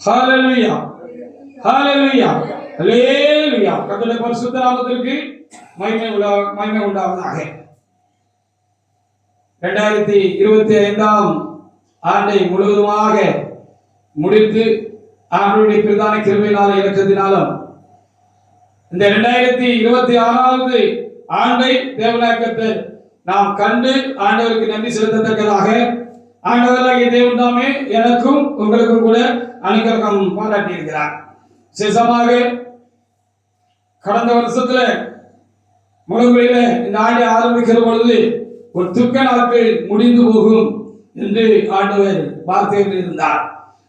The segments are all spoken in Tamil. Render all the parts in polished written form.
ஹalleluya ஹalleluya ஹalleluya. கர்த்தருடைய பரிசுத்த நாமத்திற்கு மகிமை உண்டாவதாக. 2025ஆம் ஆண்டை முழுவதுமாக முடித்து ஆண்டவருடைய பிரதான கிருபையினாலும் இரக்கத்தினாலும் இந்த 2026வது ஆண்டை தேவனாய் நாம் கண்டு ஆண்டவருக்கு நன்றி செலுத்தத்தக்கதாக ஆண்டவராகிய தேவன் தாமே எனக்கும் உங்களுக்கும் கூட அனுகிரகம் பாராட்டி இருக்கிறார். விசேஷமாக கடந்த வருஷத்துல முழுமையில இந்த ஆண்டை ஆரம்பிக்கிற பொழுது ஒரு துக்க நாட்கள் முடிந்து போகும் என்று ஆண்டவர் வார்த்தையில் இருந்தார்.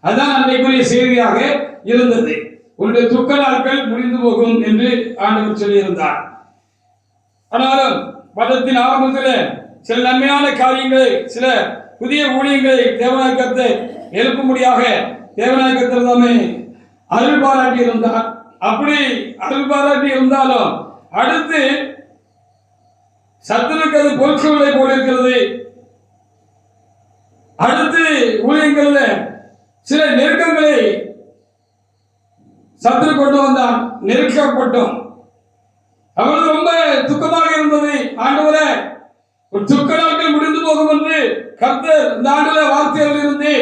அதுதான் அன்றைக்குரிய செய்தியாக இருந்தது. உன்னுடைய துக்க நாட்கள் முடிந்து போகும் என்று ஆண்டவர் சொல்லியிருந்தார். ஆனாலும் வருடத்தின் ஆரம்பத்தில் சில நன்மையான காரியங்களை, சில புதிய ஊழியங்களை தேவனாய் கர்த்தர் எழுப்பும்படியாக தேவனாய் கர்த்தர் தாமே அருள் பாராட்டி இருந்தார். அப்படி அருள் பாராட்டி இருந்தாலும் அடுத்து சத்துருக்கு அது பொருட்களை போல இருக்கிறது. அடுத்து ஊழியங்கள்ல சில நெருக்கங்களை சத்துரு கொண்டு வந்தான். நெருக்கப்பட்டோம். அவர்கள் ரொம்ப துக்கமாக இருந்தது. ஆண்டவரே, ஒரு துக்க நாட்கள் முடிந்து போகும் என்று கர்த்தர் இந்த ஆண்டுல வார்த்தைகள் இருந்து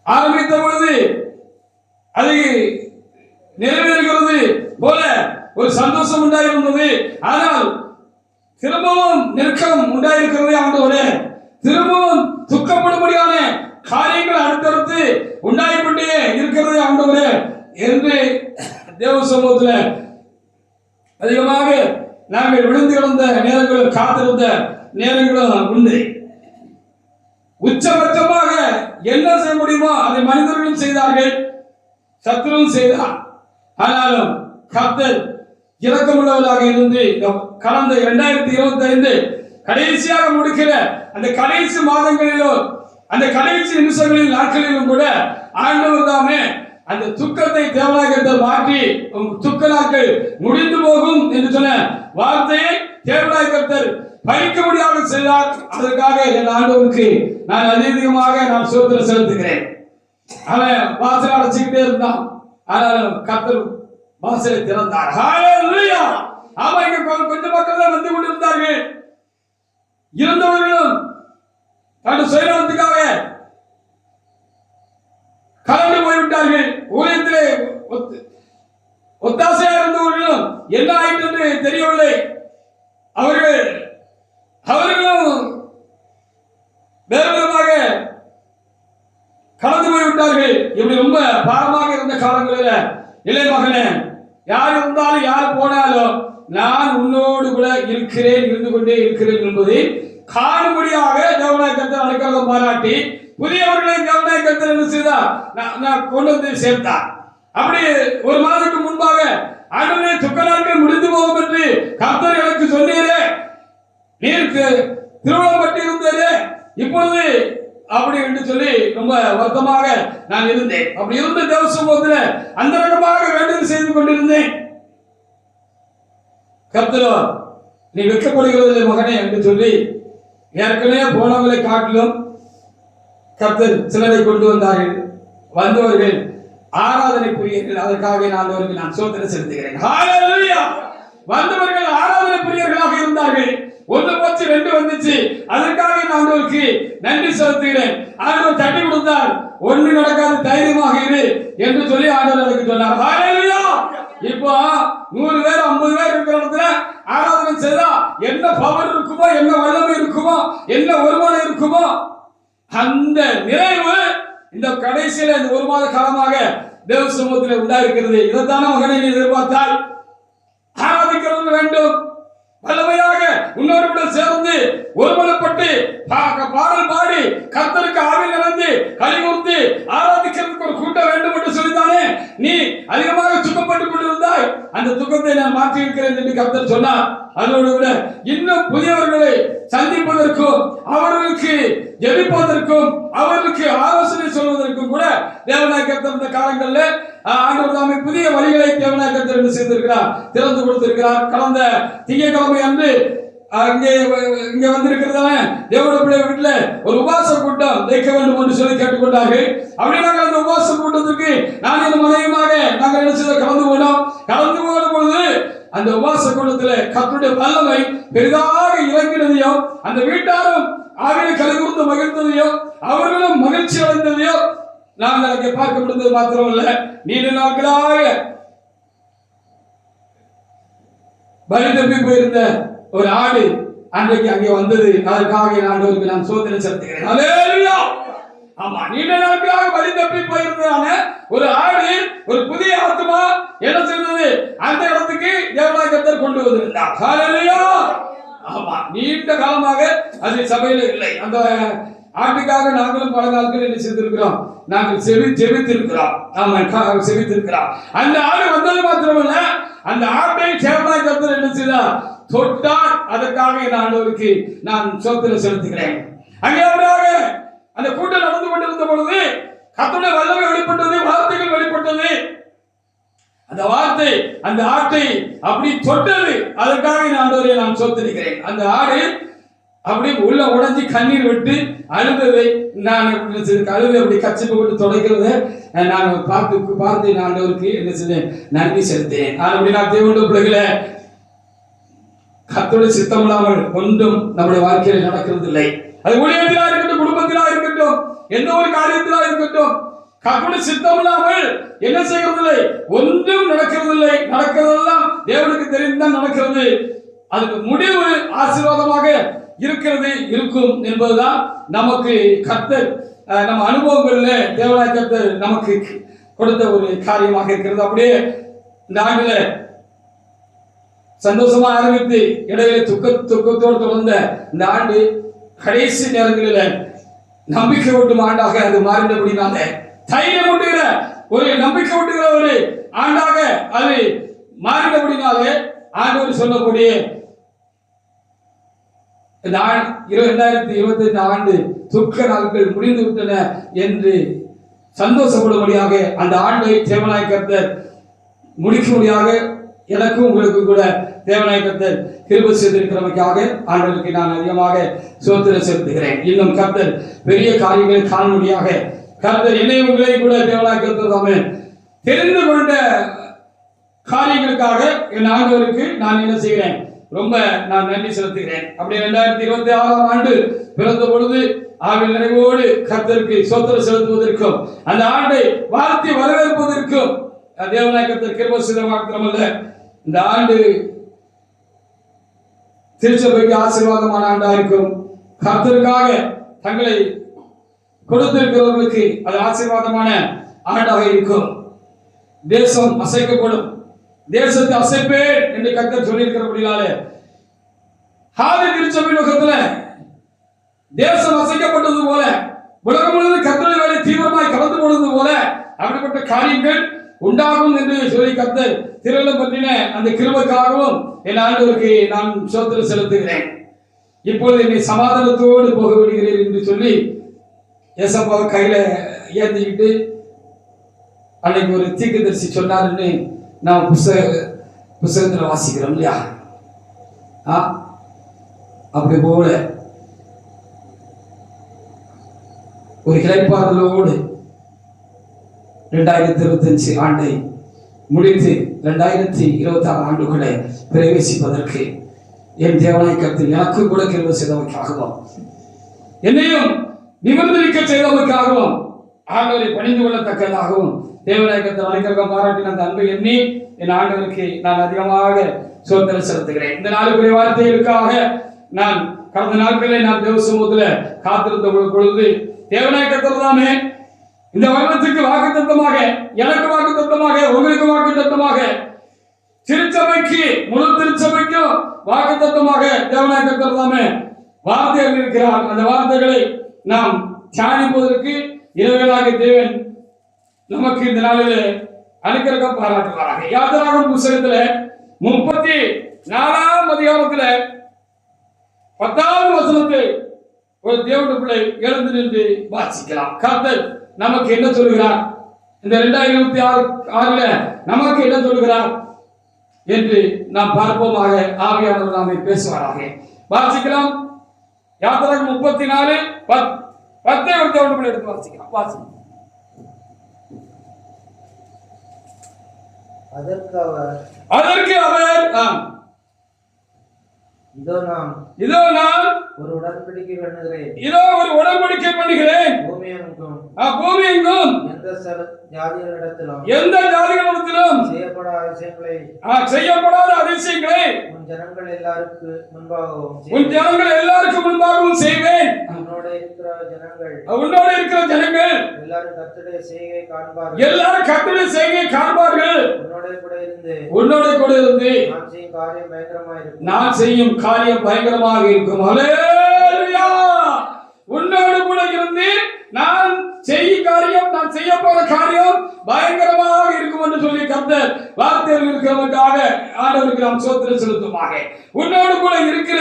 ஆரம்பித்த பொழுது அது நிறைவேறுகிறது போல ஒரு சந்தோஷம் உண்டாயிருந்தது. ஆனால் திரும்பவும் நெருக்கம் உண்டாயிருக்கிறது. ஆண்டவரே, திரும்பவும் துக்கப்படும்படியான காரியங்கள் அடுத்தடுத்து உண்டாகிக்கொண்டே இருக்கிறது ஆண்டவரே என்று தேவ சமூகத்தில் அதிகமாக நாங்கள் விழுந்து கிடந்த நேரங்களும் காத்திருந்த நேரங்களும் உண்டு. உச்சபட்சமாக என்ன செய்ய முடியுமோ அதை மனிதர்களும் செய்தார்கள், சத்துருவும் செய்தார். ஆனாலும் கர்த்தர் இரக்கமுள்ளவராக இருந்து கடந்த 2025 கடைசியாக முடிக்கிற அந்த கடைசி மாதங்களிலோ அந்த கடைசி நிமிஷங்களில் நாட்களிலும் கூட ஆண்டவர் தாமே அந்த துக்கத்தை தேவனாய் மாற்றி துக்க நாட்கள் முடிந்து போகும் என்று சொன்ன வார்த்தையை தேவனாய் கர்த்தர் பறிக்க முடியாமல் செய்தார். அதற்காக என் ஆண்டவருக்கு நான் அதிகமாக நான் சோதனை செலுத்துகிறேன். அவன் வாசலை அடைச்சுக்கிட்டே இருந்தான். ஆனாலும் கர்த்தர் வாசலை திறந்தார். ஹalleluya. ஆமா, இங்க கொஞ்சம் மக்கள் தான் வந்து கொண்டிருந்தார்கள். இருந்தவர்களும் தன் சுயநலத்துக்காக கலந்து போய்விட்டார்கள். ஊழியத்திலே ஒத்தாசையா இருந்தவர்களும் என்ன ஆயிற்று என்று தெரியவில்லை. அவர்களும் வேறு விதமாக கலந்து போய்விட்டார்கள். இப்படி ரொம்ப பாரமாக இருந்த காலங்களில், இல்லை மகனே, யார் இருந்தாலும் யார் போனாலும் நான் உன்னோடு கூட இருக்கிறேன், இருந்து கொண்டே இருக்கிறேன் என்பதை காணும்படியாக தேவனாய் கர்த்தர் அனுக்கிரகம் பாராட்டி புதியவர்களை தேவனாய் கர்த்தர் என்ன செய்தார்? நான் கொண்டு வந்து சேர்த்தார். அப்படி ஒரு மாதத்துக்கு முன்பாக ஆண்டவரே, துக்க நாட்கள் முடிந்து போகும் என்று கர்த்தர் எனக்கு சொன்னீரே, நீருக்கு திருமணம் பற்றி இருந்தது, இப்பொழுது அப்படி என்று சொல்லி ரொம்ப வருத்தமாக நான் இருந்தேன். அப்படி இருந்த தேவ சமூகத்தில் அந்த ரகமாக வேண்டுதல் செய்து கொண்டிருந்தேன். கர்த்தரோ, நீ வெட்கப்படுகிறதில்லை மகனே என்று சொல்லி ஏற்கனவே போனவங்களை காட்டிலும் கர்த்தர் சிலரை கொண்டு வந்தார்கள். வந்தவர்கள் ஆராதனைக்குரியர்கள். அதற்காக நான் சோதனை செலுத்துகிறேன். ஹalleluya. வந்தவர்கள் ஆராதனைக்குரியர்களாக இருந்தார்கள். ஒன்று போச்சு, 2 வந்துச்சு. அதற்காக நான் ஆண்டவருக்கு நன்றி செலுத்துகிறேன். ஆண்டவர் தட்டி கொடுத்தார். ஒன்று நடக்காது, தைரியமாக இரு என்று சொல்லி ஆண்டவர் எனக்கு சொன்னார். ஹalleluya. இப்போ 100 பேர் 50 பேர் இருக்கிற இடத்துல ஆராதனை செய்தா என்ன பவர் இருக்குமோ, என்ன வல்லமை இருக்குமோ, என்ன வருமானம் இருக்குமோ, அந்த நிறைவு இந்த கடைசியில இந்த 1 மாத காலமாக தேவ சமூகத்தில் உண்டாயிருக்கிறது. இதைத்தான மகனை நீ எதிர்பார்த்தால் ஆராதிக்கிறது வேண்டும். வல்லமையாக உன்னோடு கூட சேர்ந்து ஒருமனப்பட்டு பாடல் பாடி கர்த்தருக்கு ஆவியில் நடந்து கலிகூர்ந்து ஆராதிக்கிறதுக்கு ஒரு கூட்டம் வேண்டும் என்று சொல்லித்தானே நீ அதிகமாக துக்கப்பட்டு கொண்டிருந்தாய். அந்த துக்கத்தை நான் மாற்றி இருக்கிறேன் என்று கர்த்தர் சொன்னார். அதோடு கூட இன்னும் புதியவர்களை சந்திப்பதற்கும் அவர்களுக்கு ஜெபிப்பதற்கும் அவர்களுக்கு ஆலோசனை சொல்வதற்கும் கூட தேவனாய் கர்த்தர் இந்த காலங்களில் ஆண்டவர் தாமே புதிய வழிகளை தேவனாய் கர்த்தர் செய்திருக்கிறார், திறந்து கொடுத்திருக்கிறார். கடந்த திங்கட்கிழமை அன்று அங்கே இங்க வந்திருக்கிறதான தேவனுடைய பிள்ளை வீட்டுல ஒரு உபவாச கூட்டம் வைக்க வேண்டும் என்று சொல்லி கேட்டுக்கொண்டார்கள். அப்படி நாங்கள் அந்த உபவாச கூட்டத்துக்கு நான் இந்த மனைவியுமாக நாங்கள் என்ன செய்த கலந்து போன பொழுது அந்த உபவாச கூட்டத்தில் கர்த்தருடைய வல்லமை பெரிதாக இறங்கினதையோ, அந்த வீட்டாரும் ஆவியை கலிகூர்ந்து மகிழ்ந்ததையோ, அவர்களும் மகிழ்ச்சி அடைந்ததையோ நாங்கள் அங்கே பார்க்க முடிந்தது மாத்திரமல்ல, நீண்ட நாட்களாக பலி தப்பி போயிருந்த ஒரு ஆடு அன்றைக்கு அங்கே வந்தது. அதற்காக ஆண்டவருக்கு நான் சோதனை செலுத்துகிறேன். அல்லேலூயா. ஆமா, நீண்ட நாட்களாக பலி தப்பி போயிருந்ததான ஒரு ஆடு, ஒரு புதிய ஆத்மா என்ன செய்தது? அந்த இடத்துக்கு தேவனாகிய கர்த்தர் கொண்டு வந்திருந்தார். அல்லேலூயா. ஆமா, நீண்ட காலமாக அது சபையில இல்லை. அந்த ஆட்டுக்காக நாங்களும் பல நாட்கள் என்ன செய்திருக்கிறோம்? நாங்கள் செவித்திருக்கிறோம். ஆமா, செவித்திருக்கிறோம். அந்த ஆடு வந்தது மாத்திரமல்ல, அந்த ஆட்டை தேவனாகிய கர்த்தர் என்ன செய்தார்? தொட்டார். அதற்காக என் ஆண்டவருக்கு நான் சோதனை செலுத்துகிறேன். அங்கே அந்த கூட்டம் நடந்து கொண்டிருந்த பொழுது கர்த்தருடைய வல்லமை வெளிப்பட்டது, வார்த்தைகள் வெளிப்பட்டது. அந்த வார்த்தை அந்த ஆட்டை அப்படி தொட்டது. அதற்காக என் ஆண்டவரை நான் சோதனைக்கிறேன். அந்த ஆடு அப்படி உள்ள உடைஞ்சி கண்ணீர் விட்டு அழுததை நான் அழுது அப்படி கச்சிப்பு விட்டு தொடக்கிறத நான் பார்த்து ஆண்டவருக்கு என்ன செய்தேன்? நன்றி செலுத்தேன். அப்படி நான் தேவனுடைய பிள்ளைகளை கர்த்தருடைய சித்தம் இல்லாமல் ஒன்றும் நம்முடைய வாழ்க்கையில் நடக்கிறது இல்லை. அது ஊழியத்திலா இருக்கட்டும், குடும்பத்திலா இருக்கட்டும், எந்த ஒரு காரியத்திலா இருக்கட்டும், கர்த்தருடைய சித்தம் இல்லாமல் என்ன செய்யறதில்லை? ஒன்றும் நடக்கிறதில்லை. நடக்கிறதெல்லாம் தேவனுக்கு தெரிந்துதான் நடக்கிறது. அதுக்கு முடிவு ஆசீர்வாதமாக இருக்கும் என்பதுதான் நமக்கு கர்த்தர் நம்ம அனுபவங்கள்ல தேவனாகிய கர்த்தர் நமக்கு கொடுத்த ஒரு காரியமாக இருக்கிறது. அப்படியே இந்த ஆண்டுல சந்தோஷமா ஆரம்பித்து இடையில துக்கத்தோடு தொடர்ந்த இந்த ஆண்டு கடைசி நேரங்களில் நம்பிக்கை ஊட்டும் ஆண்டாக அது மாறினபடினால, தைரியம் ஊட்டுகிற ஒரு நம்பிக்கை ஊட்டுகிற ஒரு ஆண்டாக அது மாறினபடினாலே ஆண்டவர் சொன்னபடி 2025 ஆண்டு துக்க நாட்கள் முடிந்து விட்டன என்று சந்தோஷப்படும்படியாக அந்த ஆண்டை தேவனாகிய கர்த்தர் முடிக்கும்படியாக எனக்கும் உங்களுக்கும் கூட தேவனாகிய கர்த்தர் கிருபை செய்திருக்கிறமைக்காக ஆண்டவருக்கு நான் அதிகமாக ஸ்தோத்திரம் செலுத்துகிறேன். இன்னும் கர்த்தர் பெரிய காரியங்களை காணும்படியாக கர்த்தர் என்னையும் உங்களையும் கூட தேவனாகிய கர்த்தர் தாமே தெரிந்து கொண்ட காரியங்களுக்காக என் ஆண்டவருக்கு நான் என்ன செய்கிறேன்? ரொம்ப நான் நன்றி செலுத்துகிறேன். அப்படி 2026 ஆண்டு பிறந்த பொழுது ஆவின் நிறைவோடு கர்த்தருக்கு ஸ்தோத்திரம் செலுத்துவதற்கும் அந்த ஆண்டை வாழ்த்தி வரவேற்பதற்கும் தேவனாகிய கர்த்தர் கிருபை செய்த மாத்திரமல்ல, இந்த ஆண்டு திருச்சபைக்கு ஆசீர்வாதமான ஆண்டா இருக்கும். கர்த்தருக்காக தங்களை கொடுத்திருக்கிறவர்களுக்கு அது ஆசீர்வாதமான ஆண்டாக இருக்கும். தேசம் அசைக்கப்படும், தேசத்தை அசைப்பேன் என்று கர்த்தர் சொல்லியிருக்கிறபடினாலே ஆதி திருச்சபை நோக்கத்துல தேசம் அசைக்கப்பட்டது போல, உலகம் முழுவதும் கர்த்தருடைய வேலை தீவிரமாய் கலந்து போனது போல அப்படிப்பட்ட காரியங்கள் உண்டாகும் என்று சொல்லி கர்த்தர் திருவள்ளுவர் பற்றின அந்த கிருபைக்காகவும் என் ஆண்டவருக்கு நான் ஸ்தோத்திரம் செலுத்துகிறேன். இப்பொழுது என்னை சமாதானத்தோடு போக விடுகிறேன் என்று சொல்லி ஏசப்பாவை கையில ஏந்திக்கிட்டு அன்னைக்கு ஒரு தீர்க்கதரிசி சொன்னாருன்னு நான் புஸ்தகத்தில் வாசிக்கிறோம் இல்லையா? அப்படி போல ஒரு இளைப்பாறுதலோடு 2025 ஆண்டை முடித்து 2026 ஆண்டுகளை பிரவேசிப்பதற்கு என் தேவனாகிய கர்த்தர் எனக்கு கூட கிருபை செய்தவர்களுக்காகவும் என்னையும் நிமிர்ந்திருக்க செய்தவர்களுக்காகவும் ஆண்டவரை பணிந்து கொள்ளத்தக்கதாகவும் தேவனாகிய கர்த்தர் அனைவருக்கும் பாராட்டின அந்த அன்பை எண்ணி என் ஆண்டவருக்கு நான் அதிகமாக ஸ்தோத்திரம் செலுத்துகிறேன். இந்த நாளுக்குரிய வார்த்தைகளுக்காக நான் கடந்த நாட்களில் நான் தேவ சமூகத்தில் காத்திருந்த பொழுது தேவனாகிய கர்த்தர் தாமே இந்த வருடத்துக்கு வாக்குத்தத்தமாக, எனக்கு வாக்குத்தத்தமாக, உங்களுக்கு வாக்குத்தத்தமாக, திருச்சபைக்கு முழு திருச்சபைக்கும் வாக்குத்தத்தமாக தேவனாகிய கர்த்தர் தாமே வார்த்தைகள் இருக்கிறார். அந்த வார்த்தைகளை நாம் தியானிப்பதற்கு இரவேளாகிய தேவன் நமக்கு இந்த நாளில் அனுக்கிரகம் பாராட்டுவாராக. யாத்திராகமம் புத்தகத்துல 34ஆம் அதிகாரத்துல 10ஆவது வசனத்தை ஒரு தேவனுடைய பிள்ளை எழுந்து நின்று வாசிக்கலாம். கர்த்தர் நமக்கு என்ன சொல்கிறார், இந்த 2026 நமக்கு என்ன சொல்கிறார் என்று நாம் பார்ப்போமாக. ஆவியானவர் நாமே பேசுவாராக. வாசிக்கலாம். யாத்திராகமம் 34:10 எடுத்து வாசிக்கலாம். வாசிக்கலாம். அதற்கு அவர் இதோ நான் ஒரு உடன்படிக்கை பண்ணுகிறேன். பூமி எங்கும் எந்த ஜாதிகளிடத்திலும் செய்யப்படாத அதிசயங்களை உன் ஜனங்கள் எல்லாருக்கும் முன்பாகவும் செய்வேன். உன்னோட இருக்கிற ஜனங்கள் எல்லாரும் கர்த்தருடைய செய்கையை காண்பார்கள். உன்னோட கூட இருந்து நான் செய்யும் காரியம் பயங்கரமாக இருக்கும். நான் செய்யும் காரியம் பயங்கரமாக இருக்கும். ஹல்லேலூயா! உன்னோடு கூட இருந்து நான் செய்ய போற காரியம் பயங்கரமாக இருக்கும் என்று சொல்லி கர்த்தர் வார்த்தையில் இருக்கிறவர்களுக்காக ஆண்டவருக்கு நாம் ஸ்தோத்திரம் செலுத்துமாக. உன்னோடு கூட இருக்கிற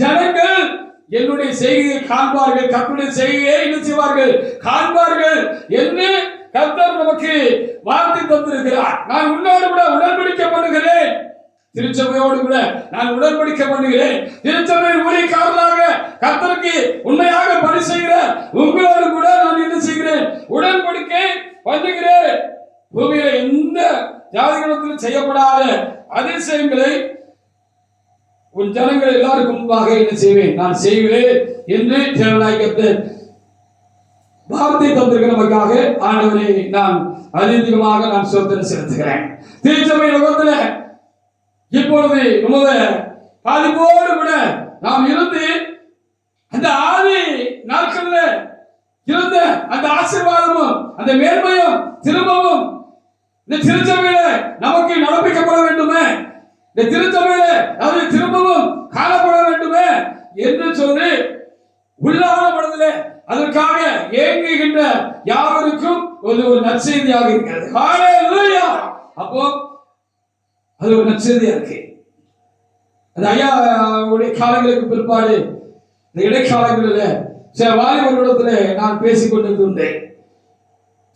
ஜனங்கள் என்னுடைய செய்கையை காண்பார்கள், கர்த்தருடைய செய்கையை என்ன செய்வார்கள்? காண்பார்கள் என்று கர்த்தர் நமக்கு வார்த்தை தந்திருக்கிறார். நான் உன்னோடு கூட உடன்படிக்கை பண்ணுகிறேன். திருச்சபையோடு கூட நான் உடன்படிக்கை பண்ணுகிறேன். திருச்சபையின் ஊழியக்காரர்களாக கர்த்தருக்கு உண்மையாக பணி செய்கிற உங்களோடு கூட நான் என்ன செய்கிறேன்? உடன்படிக்கை பண்ணுகிறேன். பூமியில எந்த ஜாதிகளிடத்திலும் செய்யப்படாத அதிசயங்களை உன் ஜனங்கள் எல்லாருக்கும் முன்பாக என்ன செய்வேன்? நான் செய்வேன் என்று தேவனாய் கர்த்தர் வார்த்தை தந்திருக்கிற நமக்காக ஆண்டவரை நான் அதிகமாக நான் ஸ்தோத்திரம் செலுத்துகிறேன். திருச்சபை யுகத்துல இப்பொழுது நமது பாதிப்போடு கூட நாம் இருந்து அந்த ஆதி நாட்கள்ல இருந்த அந்த ஆசீர்வாதமும் அந்த மேன்மையும் திரும்பவும் இந்த திருச்சபையில நமக்கு நடப்பிக்கப்பட வேண்டுமே, இந்த திருச்சபையில அது திரும்பவும் காணப்பட வேண்டுமே என்று சொல்லி உள்ளான மனதிலே அதற்காக ஏங்குகின்ற யாவருக்கும் ஒரு நற்செய்தியாக இருக்கிறது. ஹல்லேலூயா! அப்போ அது ஒரு நற்செய்தியா இருக்கு. அந்த ஐயாவுடைய காலங்களுக்கு பிற்பாடு இந்த இடைக்காலங்களில் சில வாலிபர்களிடத்துல நான் பேசிக் கொண்டிருந்தேன்.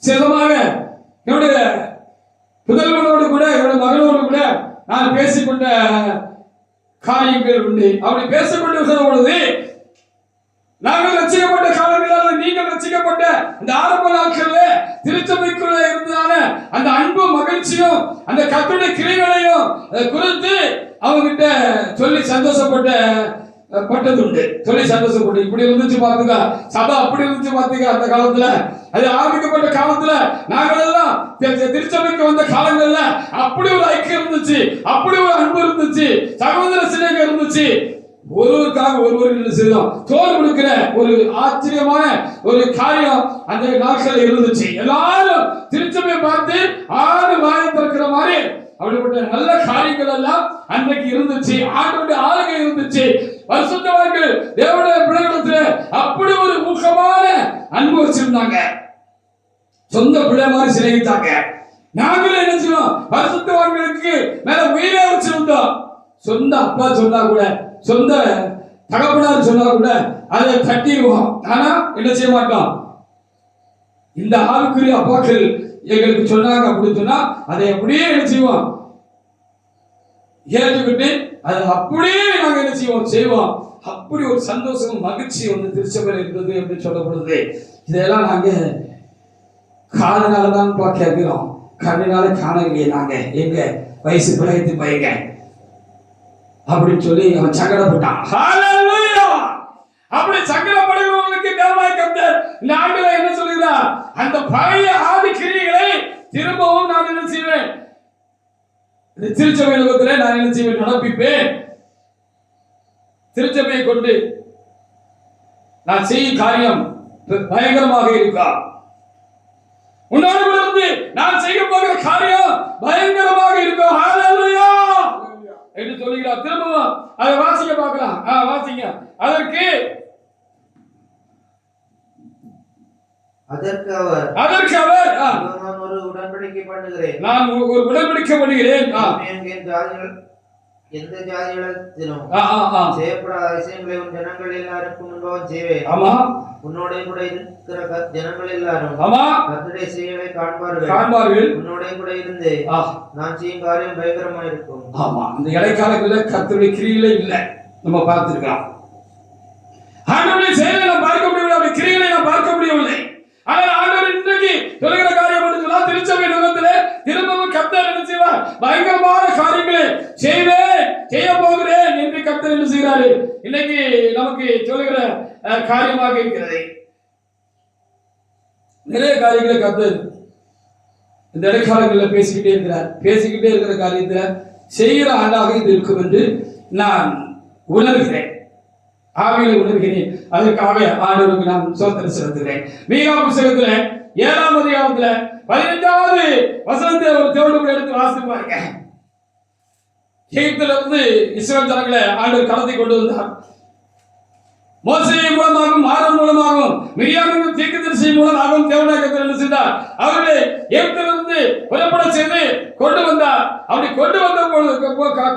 சிலமாக என்னுடைய புதல்வனோடு கூட என்னுடைய மகனோடு கூட நான் பேசிக்கொண்ட காரியங்கள் உண்டு. அப்படி பேசிக்கொண்டிருக்கிற பொழுது நாங்கள் ரட்சிக்கப்பட்ட காலங்களில் நீங்கள் ரட்சிக்கப்பட்ட இந்த ஆரம்ப நாட்களில் திருச்சபைக்குள்ள இருந்ததான அந்த அன்பும் மகிழ்ச்சியும் அந்த கர்த்தருடைய கிரியைகளையும் குறித்து அவங்கிட்ட சொல்லி சந்தோஷப்பட்டதுண்டு. சொல்லி சந்தோஷப்பட்டு இப்படி இருந்துச்சு பாத்துக்க, சபை அப்படி இருந்துச்சு பாத்துக்க. அந்த காலத்துல அது ஆரம்பிக்கப்பட்ட காலத்துல நாங்கள் எல்லாம் திருச்சபைக்கு வந்த காலங்கள்ல அப்படி ஒரு ஐக்கியம் இருந்துச்சு, அப்படி ஒரு அன்பு இருந்துச்சு, சகோதர சிநேகம் இருந்துச்சு. ஒருவருக்காக ஒருவர் என்ன செய்தோம்? தோல் கொடுக்கிற ஒரு ஆச்சரியமான ஒரு காரியம் அந்த நாட்கள் இருந்துச்சு. எல்லாரும் திருச்சபையை பார்த்து ஆடு வாயை திறக்கிற மாதிரி அப்படிப்பட்ட நல்ல காரியங்கள் எல்லாம் அன்றைக்கு இருந்துச்சு. ஆண்டவருடைய ஆளுகை இருந்துச்சு. பரிசுத்தவான்கள் தேவனுடைய பிள்ளைகளிடத்துல அப்படி ஒரு ஊக்கமான அன்பு வச்சிருந்தாங்க. சொந்த பிள்ளை மாதிரி சிநேகித்தாங்க. நாங்களும் என்ன செய்வோம்? பரிசுத்தவான்களுக்கு மேல உயிரை வச்சிருந்தோம். சொந்த அப்பா சொன்னா கூட, சொந்த தகப்பனார் சொன்னா கூட அதை தட்டிடுவோம். ஆனா என்ன செய்ய மாட்டோம்? இந்த ஆவிக்குரிய அப்பாக்கள் எங்களுக்கு சொன்னாங்க அப்படின்னு சொன்னா அதை அப்படியே என்ன செய்வோம்? ஏற்றுக்கிட்டு அதை அப்படியே நாங்க என்ன செய்வோம்? அப்படி ஒரு சந்தோஷமும் மகிழ்ச்சி வந்து திருச்சபையில் இருந்தது அப்படின்னு சொல்லப்படுது. இதெல்லாம் நாங்க காதனால தான் கேட்கிறோம், கண்ணினால காணலையே. நாங்க எங்க வயசு பிள்ளைத்து பையங்க அப்படின்னு சொல்லி அவன் சங்கடப்பட்டான். ஹல்லேலூயா! அப்படி சங்கடப்படுகிறவங்களுக்கு தேவனாய் கர்த்தர் இந்த ஆண்டுல என்ன சொல்கிறார்? அந்த பழைய ஆதி கிரியைகளை திரும்பவும் நான் என்ன செய்வேன்? இந்த திருச்சபை உலகத்திலே நான் என்ன செய்வேன்? நடப்பிப்பேன். திருச்சபையை கொண்டு நான் செய்யும் காரியம் பயங்கரமாக இருக்கா? உன்னோடு இருந்து நான் செய்ய போகிற காரியம் பயங்கரமாக இருக்கும். ஹல்லேலூயா என்று சொல்லுகிறார். திரும்பவும் அதை வாசிக்க பார்க்கலாம். வாசிங்க. அதற்கு அவர் நான் ஒரு உடன்படிக்கை பண்ணுகிறேன். எந்த ஜாதிகளிலும் செய்யப்படாத அதிசயங்களை உன் ஜனங்கள் எல்லாருக்கும் முன்பாக செய்வேன். உன்னோட கூட இருக்கிற ஜனங்கள் எல்லாரும் கர்த்தருடைய செய்கையை காண்பார்கள். உன்னோட கூட இருந்து நான் செய்யும் காரியம் பயங்கரமா இருக்கும். ஆமா, இந்த இடைக்காலங்களில் கர்த்தருடைய கிரியைகளே இல்லை. நம்ம பார்த்திருக்கிறோம். ஆண்டவருடைய செயலை நாம் பார்க்க முடியவில்லை, அவருடைய கிரியைகளை நாம் பார்க்க முடியவில்லை. ஆனால் ஆண்டவர் இன்றைக்கு சொல்லுகிற காரியம் என்று சொன்னால், திருச்சபை நகரத்திலே திரும்பவும் கர்த்தர் என்ன செய்வார்? பயங்கரமான காரியங்களை செய்ய போகிறேன் என்று கர்த்தர் என்ன செய்கிறாரு? இன்னைக்கு நமக்கு சொல்லுகிற காரியமாக இருக்கிறது. நிறைய காரியங்களை கர்த்தர் இந்த இடைக்காலங்களில் பேசிக்கிட்டே இருக்கிற காரியத்தை செய்கிற ஆண்டாக இது இருக்கும் என்று நான் உணர்கிறேன், ஆவியில் உணர்கிறேன். அதற்காக ஆண்டவருக்கு நான் ஸ்தோத்திரம் செலுத்துகிறேன். மீகா புத்தகத்தில் 7ஆம் அதிகாரத்தில் 15வது வசனத்தை ஒரு தேவனுடைய எடுத்து வாசித்து பாருங்க. எகிப்திலிருந்து இஸ்ரவேல் ஜனங்களை ஆண்டவர் கடத்தி கொண்டு வந்தார். மோசே மூலமாகவும் ஆரோன் மூலமாகவும் மிரியாமின் தீர்க்கதரிசி மூலமாகவும் தேவனாகிய கர்த்தர் என்ன செய்தார்? அவர்களை எகிப்திலிருந்து புறப்பட செய்து கொண்டு வந்தார். அப்படி கொண்டு வந்த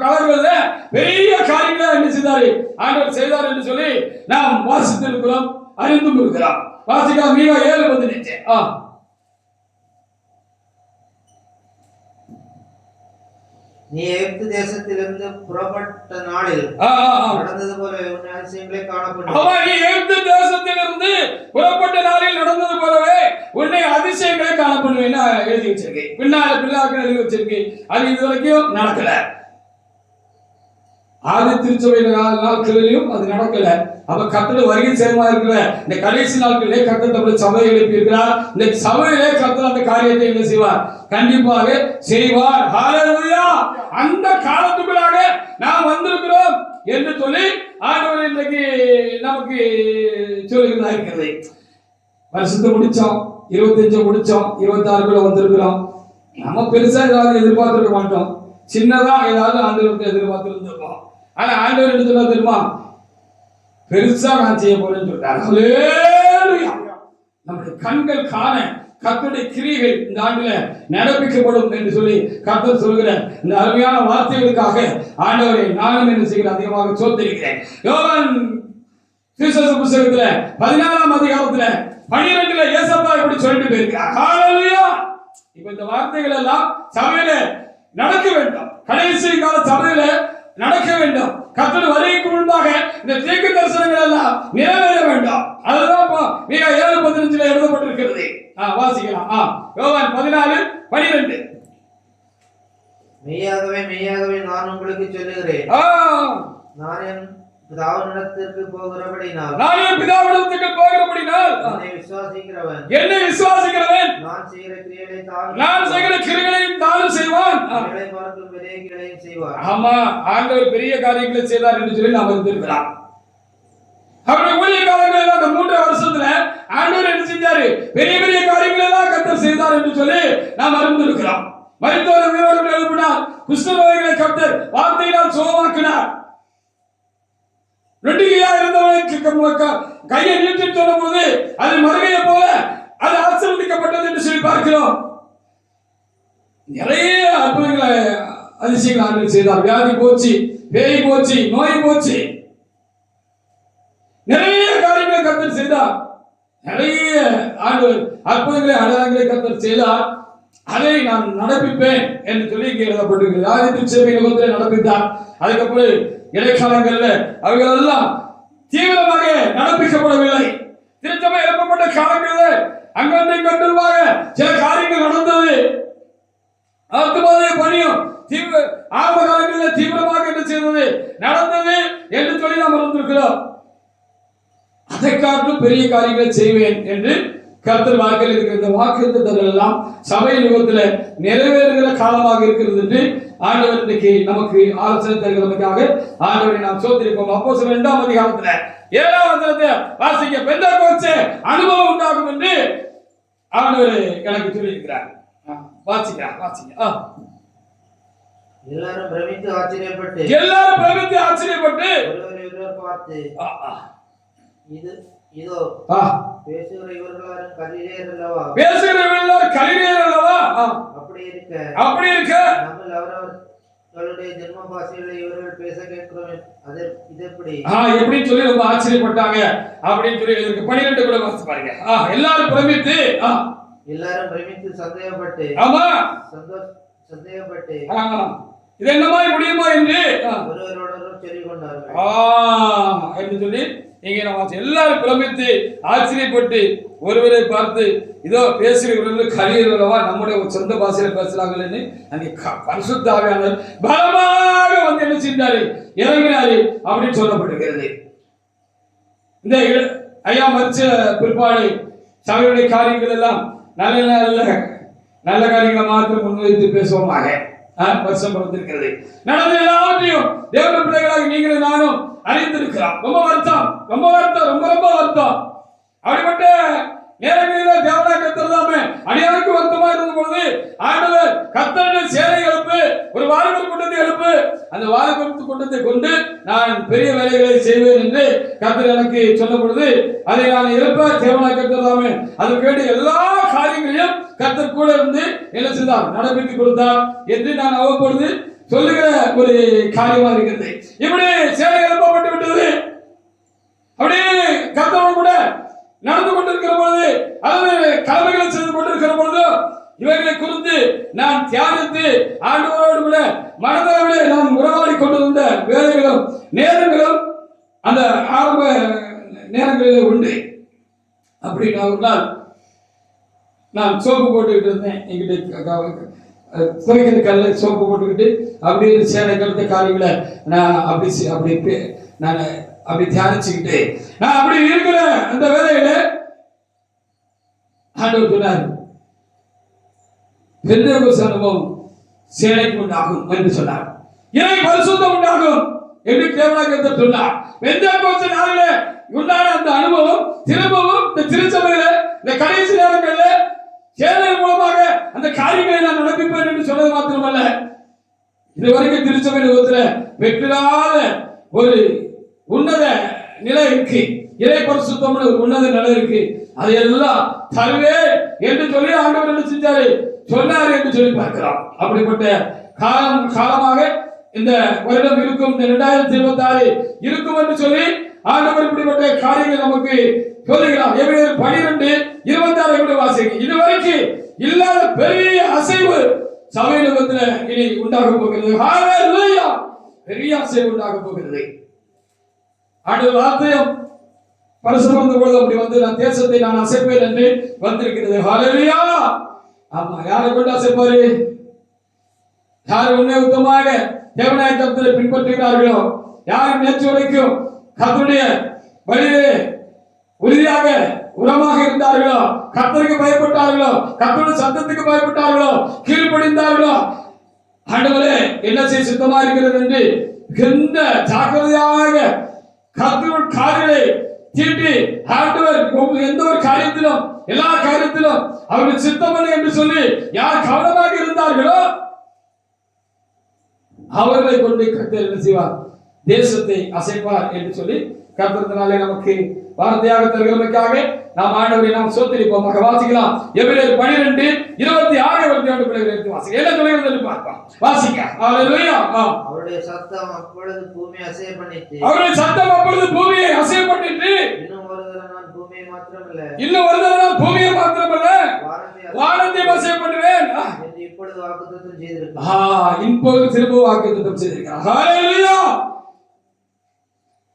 காலங்களில் பெரிய காரியங்களை என்ன செய்தார்? ஆண்டவர் செய்தார் என்று சொல்லி நாம் வாசித்திருக்கிறோம், அறிந்தும் இருக்கிறோம். வாசிக்க மீகா 7:15. நீ எகிப்து தேசத்திலிருந்து புறப்பட்ட நாளில் நடந்தது போல உன் அதிசயங்களை காணப்படும். நீ எகிப்து தேசத்திலிருந்து புறப்பட்ட நாளில் நடந்தது போலவே உன்னை அதிசயங்களை காணப்படுவேன் எழுதி வச்சிருக்கேன். பின்னாக்கு எழுதி வச்சிருக்கேன். அது இது வரைக்கும் நடக்கல. ஆதி திருச்சபை நாட்களிலும் அது நடக்கல. அப்ப கர்த்தர் வருகை சேரமா இருக்கிற இந்த கடைசி நாட்களிலே கர்த்தர் நம்முடைய சபையை எழுப்பி இருக்கிறார். இந்த சபையிலே கர்த்தர் அந்த காரியத்தை என்ன செய்வார்? கண்டிப்பாக செய்வார். ஹல்லேலூயா! அந்த காலத்துக்குள்ளாக நாம் வந்திருக்கிறோம் என்று சொல்லி ஆண்டவர் இன்றைக்கு நமக்கு சொல்லுகிறதா இருக்கிறது. வருஷத்தை முடிச்சோம், 25 முடிச்சோம், 26 வந்திருக்கிறோம். நம்ம பெருசா ஏதாவது எதிர்பார்த்திருக்க மாட்டோம், சின்னதா ஏதாவது ஆண்டவருக்கு எதிர்பார்த்து இருந்திருக்கோம். ஆனா ஆண்டவர் என்ன சொல்ல தெரியுமா? பெருசா நான் செய்ய போறேன்னு சொல்றாரு. ஹல்லேலூயா! நம்முடைய கண்கள் காண கர்த்தருடைய கிரியைகள் இந்த ஆண்டில நடப்பிக்கப்படும் என்று சொல்லி கர்த்தர் சொல்கிற இந்த அருமையான வார்த்தைகளுக்காக ஆண்டவரை நானும் என்ன செய்கிறேன்? அதிகமாக சோத்திருக்கிறேன். யோவான் சுவிசேஷ புத்தகத்துல 14ஆம் அதிகாரத்துல 12ல ஏசப்பா இப்படி சொல்லிட்டு போயிருக்கிறார். ஹல்லேலூயா! இப்ப இந்த வார்த்தைகள் எல்லாம் சபையில நடக்க வேண்டும். கடைசி கால சபையில நடக்க வேண்டும். கர்த்தர் வருகைக்கு முன்பாக இந்த தீர்க்க தரிசனங்கள் எல்லாம் நிறைவேற வேண்டும். அதுதான் மீகா 7:15 எழுதப்பட்டிருக்கிறது. வாசிக்கலாம். யோவான் 14:12. மெய்யாகவே மெய்யாகவே நான் உங்களுக்கு சொல்லுகிறேன், நான் என் பிதாவினிடத்திற்கு போகிறபடினால் என்னை விசுவாசிக்கிறவன் நான் செய்கிற கிரியைகளையும் தானும் செய்வான். ஆமா, ஆண்டவர் பெரிய காரியங்களை செய்தார் என்று சொல்லி நாம் அறிந்திருக்கிறோம். அவருடைய ஊழிய காலங்களில் அந்த 3 வருஷத்துல ஆண்டவர் என்ன செஞ்சாரு? பெரிய பெரிய காரியங்களை எல்லாம் கர்த்தர் செய்தார் என்று சொல்லி நாம் அறிந்திருக்கிறோம். மரித்தோரை உயிரோடு எழுப்பினார். குஷ்டரோகிகளை கர்த்தர் வார்த்தையினால் சுகமாக்கினார். நொண்டிகையா இருந்தவனுக்கு கையை நீட்டி சொன்ன போது அது மறுகையை போல அது ஆசீர்வதிக்கப்பட்டது என்று சொல்லி பார்க்கிறோம். நிறைய அற்புதங்களை அதிசயங்களை ஆண்டவர் செய்தார். வியாதி போச்சு, பேய் போச்சு, நோய் போச்சு, நிறைய காரியங்களை கர்த்தர் செய்தார். நிறைய ஆண்டவர் அற்புதங்களை அடையாளங்களை கர்த்தர் செய்தார். அதை நான் நடப்பிப்பேன் என்று சொல்லி இங்கே எழுதப்பட்டிருக்கிறது. ஆதி திருச்சபை நகரத்தில் நடப்பித்தார். அதுக்கப்புறம் இடைக்காலங்கள்ல அவைகள் எல்லாம் தீவிரமாக நடப்பிக்கப்படவில்லை. திருச்சபை எழுப்பப்பட்ட காலங்களில் அங்கொன்றை கொண்டுவாக சில காரியங்கள் நடந்தது. பணியும் ஆரம்ப காலங்களில் தீவிரமாக என்ன செய்தது நடந்தது என்று சொல்லி நாம் மறந்திருக்கிறோம். அதை காட்டிலும் பெரிய காரியங்களை செய்வேன் என்று கர்த்தர் வாக்கில் இருக்கிற இந்த வாக்குத்தத்தங்கள் எல்லாம் சபை யுகத்தில் நிறைவேறுகிற காலமாக இருக்கிறது என்று ஆண்டவர் இன்றைக்கு நமக்கு ஆலோசனை தருகிறதுக்காக ஆண்டவரை நாம் சோதரிப்போம். அப்போஸ்தலர் 2ஆம் அதிகாரத்துல 7ஆம் வசனத்தை வாசிக்க, பெந்தெகோஸ்தே அனுபவம் உண்டாகும் என்று ஆண்டவர் எனக்கு சொல்லி இருக்கிறார். வாசிங்க. எல்லாரும் பிரமித்து ஆச்சரியப்பட்டு ஒருவர் பார்த்து, இதோ பேசுகிற இவர்கள் கலிலேயர் அல்லவா? அப்படி இருக்க நம்ம அவரவர்களுடைய ஜென்ம பாஷைகளை இவர்கள் பேச கேட்கிறோம். இது எப்படி சொல்லி ரொம்ப ஆச்சரியப்பட்டாங்க அப்படின்னு சொல்லி இதற்கு 12 கூட வாசி பாருங்க. எல்லாரும் பிரமித்து சந்தேகப்பட்டு இது என்னமாய் முடியுமா என்று ஒருவரோடொருவர் சொல்லிக் கொண்டார்கள். என்று சொல்லி இங்கே நம்ம எல்லாரும் பிரமித்து ஆச்சரியப்பட்டு ஒருவரை பார்த்து இதோ பேசுகிறவர்கள் கலியர்களவா நம்முடைய சொந்த பாஷையில பேசுறாங்கன்னு அங்கே பரிசுத்த ஆவியானவர் பலமாக வந்து என்ன செஞ்சாரு, இறங்கினாரு அப்படின்னு சொல்லப்பட்டிருக்கிறது. இந்த ஐயா மறிச்ச பிற்பாடு சபையுடைய காரியங்கள் எல்லாம் நல்ல நல்ல நல்ல காரியங்களை மாத்திரம் முன்வைத்து பேசுவோமாக வருஷம் பிறந்திருக்கிறது. நடந்த எல்லாவற்றையும் தேவனுடைய பிள்ளைகளாக நீங்களும் நானும் அறிந்திருக்கிறோம். ரொம்ப வருத்தம், ரொம்ப வருத்தம், ரொம்ப ரொம்ப வருத்தம். அப்படிப்பட்ட நேரங்களில் தேவனாய் கர்த்தர் தாமே அடியாருக்கு வருத்தமா இருந்த பொழுது ஆண்டவர் கர்த்தருடைய சேனை எழுப்பு, ஒரு வாலிபர் கூட்டத்தை எழுப்பு, அந்த வாலிபர் கூட்டத்தை கொண்டு நான் பெரிய வேலைகளை செய்வேன் என்று கர்த்தர் எனக்கு சொன்ன பொழுது அதை நான் எழுப்ப தேவனாய் கர்த்தர் தாமே அதற்கு வேண்டிய எல்லா காரியங்களையும் கர்த்தர் கூட இருந்து என்ன செய்தார், நடப்பித்து கொடுத்தார் என்று நான் அவ்வப்பொழுது சொல்லுகிற ஒரு காரியமா இருக்கிறது. இப்படி சேனை எழுப்பப்பட்டு விட்டது. அப்படியே கர்த்தரோடு கூட நடந்து கொண்டிருக்கிற பொழுது அல்லது கடமைகளை செய்து கொண்டிருக்கிற பொழுது இவைகளை குறித்து நான் தியானித்து ஆண்டவரோடு கூட மனதளவிலே நான் உறவாடி கொண்டிருந்த வேலைகளும் நேரங்களும் அந்த ஆரம்ப நேரங்களிலே உண்டு. அப்படி நான் சோப்பு போட்டுக்கிட்டு இருந்தேன். என்கிட்ட துவைக்கிற கல்ல சோப்பு போட்டுக்கிட்டு அப்படியே சேனை கழுத்த காரியங்களை நான் நான் அப்படி தியானிச்சுக்கிட்டு நான் அப்படி இருக்கிற அந்த வேலையில ஆண்டவர் சொன்னார், பெந்தேகோஸ்து அனுபவம் சேனைக்கு உண்டாகும் என்று சொன்னார். இறை பரிசுத்தம் உண்டாகும் என்று தேவனாய் கர்த்தர் சொன்னார். பெந்தேகோஸ்து நாளிலே உண்டான அந்த அனுபவம் திரும்பவும் இந்த திருச்சபையில இந்த கடைசி நேரங்களில் சேனை மூலமாக அந்த காரியங்களை நான் நடப்பிப்பேன் என்று சொன்னது மாத்திரமல்ல, இதுவரைக்கும் திருச்சபை நிறுவனத்துல பெற்றிராத ஒரு உன்னத நிலை இருக்கு, இறை பரிசுத்தம் ஒரு உன்னத நிலை இருக்கு, அதையெல்லாம் தருவே என்று சொல்லி ஆண்டவர் என்ன செஞ்சாரு, சொன்னாரு என்று சொல்லி பார்க்கிறோம். அப்படிப்பட்ட காலமாக இந்த வருடம் இருக்கும், இந்த 2026 இருக்கும் என்று சொல்லி ஆண்டவர் இப்படிப்பட்ட காரியங்கள் நமக்கு சொல்லுகிறார். எபிரேயர் 12:26 வாசிங்க. இதுவரைக்கும் இல்லாத பெரிய அசைவு சபை நிறுவனத்தில் இனி உண்டாக போகிறது. ஹalleluya! பெரிய அசைவு உண்டாக போகிறது. ஆண்டவர் வார்த்தையும் பரிசுத்தம் வந்த பொழுது அப்படி வந்து நான் தேசத்தை நான் அசைப்பேன் என்று வந்திருக்கிறது. ஹalleluya! ஆமா, யாரை கொண்டு அசைப்பாரு? யார் உண்மை உத்தமாக தேவனாய கர்த்தரை பின்பற்றுகிறார்களோ, யார் நேற்று வரைக்கும் கர்த்தருடைய வழியிலே உறுதியாக உரமாக இருந்தார்களோ, கர்த்தருக்கு பயப்பட்டார்களோ, கர்த்தருடைய சத்தத்துக்கு பயப்பட்டார்களோ, கீழ்ப்படிந்தார்களோ, ஆண்டவரே என்ன செய்ய சித்தமா இருக்கிறது என்று எந்த ஜாக்கிரதையாக கர்த்தருடைய காரியங்களை தீட்டி ஆண்டவர் எந்த ஒரு காரியத்திலும் எல்லா காரியத்திலும் அவர்கள் சித்தமல்ல என்று சொல்லி யார் கவனமாக இருந்தார்களோ அவர்களை கொண்டு கர்த்தர் என்ன செய்வார், தேசத்தை அசைப்பார் என்று சொல்லி கர்த்தரினாலே நமக்கு வார்த்தையாக தருகிறமைக்காக நாம் ஆண்டவரை நாம் சோதரிப்போமாக. வாசிக்கலாம். எபிரேயர் 12:26 பிள்ளைகளை எடுத்து வாசிக்க. என்ன சொல்லுகிறது என்று பார்ப்போம். வாசிக்க. ஹalleluya! அவருடைய சத்தம் அப்பொழுது பூமியை அசைய பண்ணிட்டு, அவருடைய சத்தம் அப்பொழுது பூமியை அசைய பண்ணிட்டு, இன்னும் ஒரு தடவை நான் பூமியை மாத்திரமல்ல வானத்தையும் அசைய பண்ணுவேன் என்று இப்பொழுது வாக்குத்தத்தம் செய்திருக்கிறார். இப்பொழுது திரும்ப வாக்குத்தத்தம் செய்திருக்கிறார். ஹalleluya!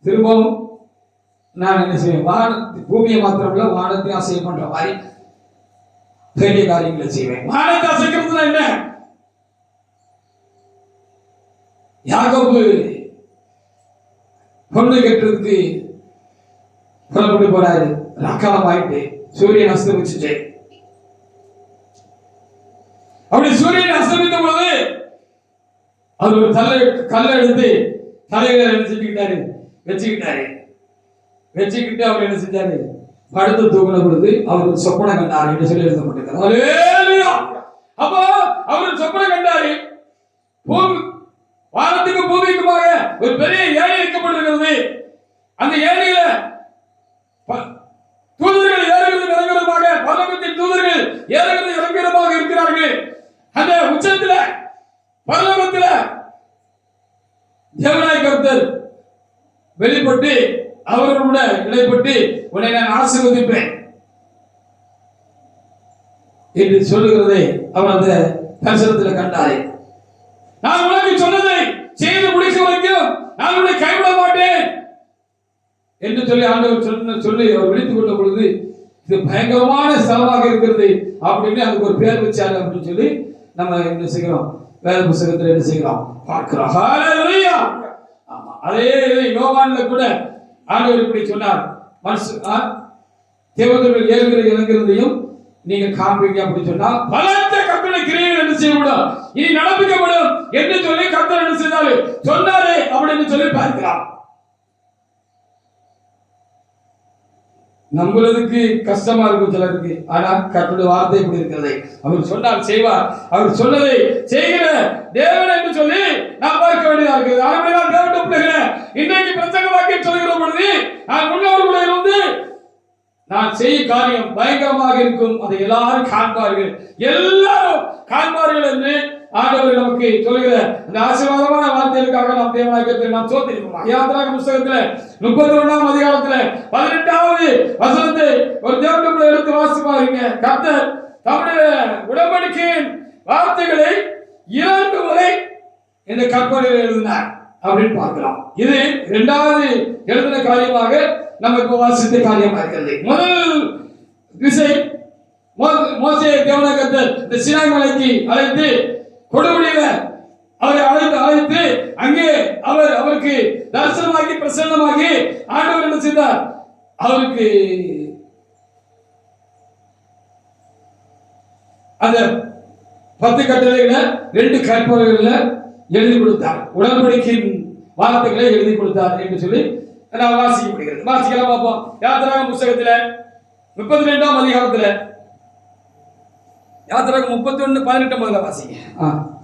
திரும்பவும் நான் என்ன செய்வேன், பூமியை மாத்திரமல்ல வானத்தை அசைய பண்ற மாதிரி பெரிய காரியங்களை செய்வேன். வானத்தை அசைக்கிறதுனா என்ன? யாக்கோபு பொண்ணு கட்டுறதுக்கு புறப்பட்டு போறாரு. ராக்காலம் ஆயிட்டு சூரியன் அஸ்தமிச்சுட்டு, அப்படி சூரியன் அஸ்தமித்த பொழுது அவர் ஒரு கல்லை எடுத்து தலைகளை வச்சுக்கிட்டாரு வச்சுக்கிட்டு அவர் என்ன செஞ்சாரு, படுத்து தூங்கின பொழுது அவர் சொப்பனை கண்டார் என்று சொல்லி எழுதப்பட்டிருக்கிறார். அப்போ அவர் சொப்பனை கண்டாரு. வானத்துக்கு பூமிக்குமாக ஒரு பெரிய ஏணி வைக்கப்பட்டிருக்கிறது. அந்த ஏணியில தூதர்கள் ஏறுகிறது இறங்குறதுமாக, பரலோகத்தின் தூதர்கள் ஏறுகிறது இறங்குறதுமாக இருக்கிறார்கள். அந்த உச்சத்துல பரலோகத்துல தேவனாய கர்த்தர் வெளிப்பட்டு அவர்களோட இடைப்பட்டு உன்னை நான் ஆசீர்வதிப்பேன் என்று சொல்லுகிறதை அவர் அந்த தரிசனத்தில் கண்டாரே. நான் உனக்கு சொன்ன என்று சொல்லி ஆண்டவர் சொல்லி அவர் விழித்துக் கொண்ட பொழுது இது பயங்கரமான ஸ்தலமாக இருக்கிறது அப்படின்னு அதுக்கு ஒரு பேர் வச்சாரு அப்படின்னு சொல்லி நம்ம என்ன செய்கிறோம், வேத புத்தகத்தில் என்ன செய்கிறோம் பார்க்கிறோம். ஹல்லேலூயா. ஆமா, அதே யோவான்ல கூட ஆண்டவர் இப்படி சொன்னார், தேவதூதர்கள் ஏறுகிற இறங்குறதையும் நீங்க காண்பீங்க அப்படி சொன்னா பலத்த கர்த்தருடைய கிரியைகள் என்ன செய்யப்படும், இனி நடப்பிக்கப்படும் என்று சொல்லி கர்த்தர் என்ன செய்தாரு சொன்னாரு அப்படின்னு சொல்லி பார்க்கலாம். நம்புறதுக்கு கஷ்டமா இருக்கும் சிலருக்கு, ஆனா கர்த்தருடைய வார்த்தை எப்படி இருக்கிறது, அவர் சொன்னால் செய்வார், அவர் சொன்னதை செய்கிற தேவன் என்று சொல்லி நாம் பார்க்க வேண்டியதா இருக்குது. ஆனால் தேவனுடைய பிள்ளைகளே, இன்றைக்கு பிரசங்க வாக்கியம் சொல்கிற பொழுது நான் முன்னோடு கூட இருந்து நான் செய்ய காரியம் பயங்கரமாக இருக்கும், அதை எல்லாரும் காண்பார்கள், எல்லாரும் காண்பார்கள் என்று ஆண்டவர் நமக்கு சொல்கிற அந்த ஆசீர்வாதமான வார்த்தைகளுக்காக நாம் தேவனாய் நாம் சோத்திருக்கிறோம். யாத்திராகம புத்தகத்துல 31ஆம் அதிகாரத்துல 18வது வசனத்தை ஒரு தேவனுடைய எடுத்து வாசிப்பாருங்க. கர்த்தர் தம்முடைய உடன்படிக்கையின் வார்த்தைகளை 2 முறை இந்த கற்பனையில் எழுதினார் அப்படின்னு பார்க்கலாம். இது 2வது எழுதின காரியமாக நமக்கு வாசித்த காரியமா இருக்கிறது. முதல் திசை மோசே தேவனாய் கர்த்தர் இந்த சீனாய் மலைக்கு அழைத்து கொடுமுடியில அவரை அழைத்து அங்கே அவருக்கு தரிசனமாகி பிரசன்னமாகி ஆண்டவர் என்ன செய்தார், அவருக்கு அந்த 10 கட்டளைகளை 2 கற்பனைகளை எழுதி கொடுத்தார், உடன்படிக்கையின் வார்த்தைகளை எழுதி கொடுத்தார் என்று சொல்லி நான் வாசிக்க முடிகிறது. வாசிக்கலாம் பார்ப்போம். யாத்திராகம புத்தகத்துல 32ஆம் அதிகாரத்துல யாத்திராகமம் 31:18 முதல்ல வாசிங்க.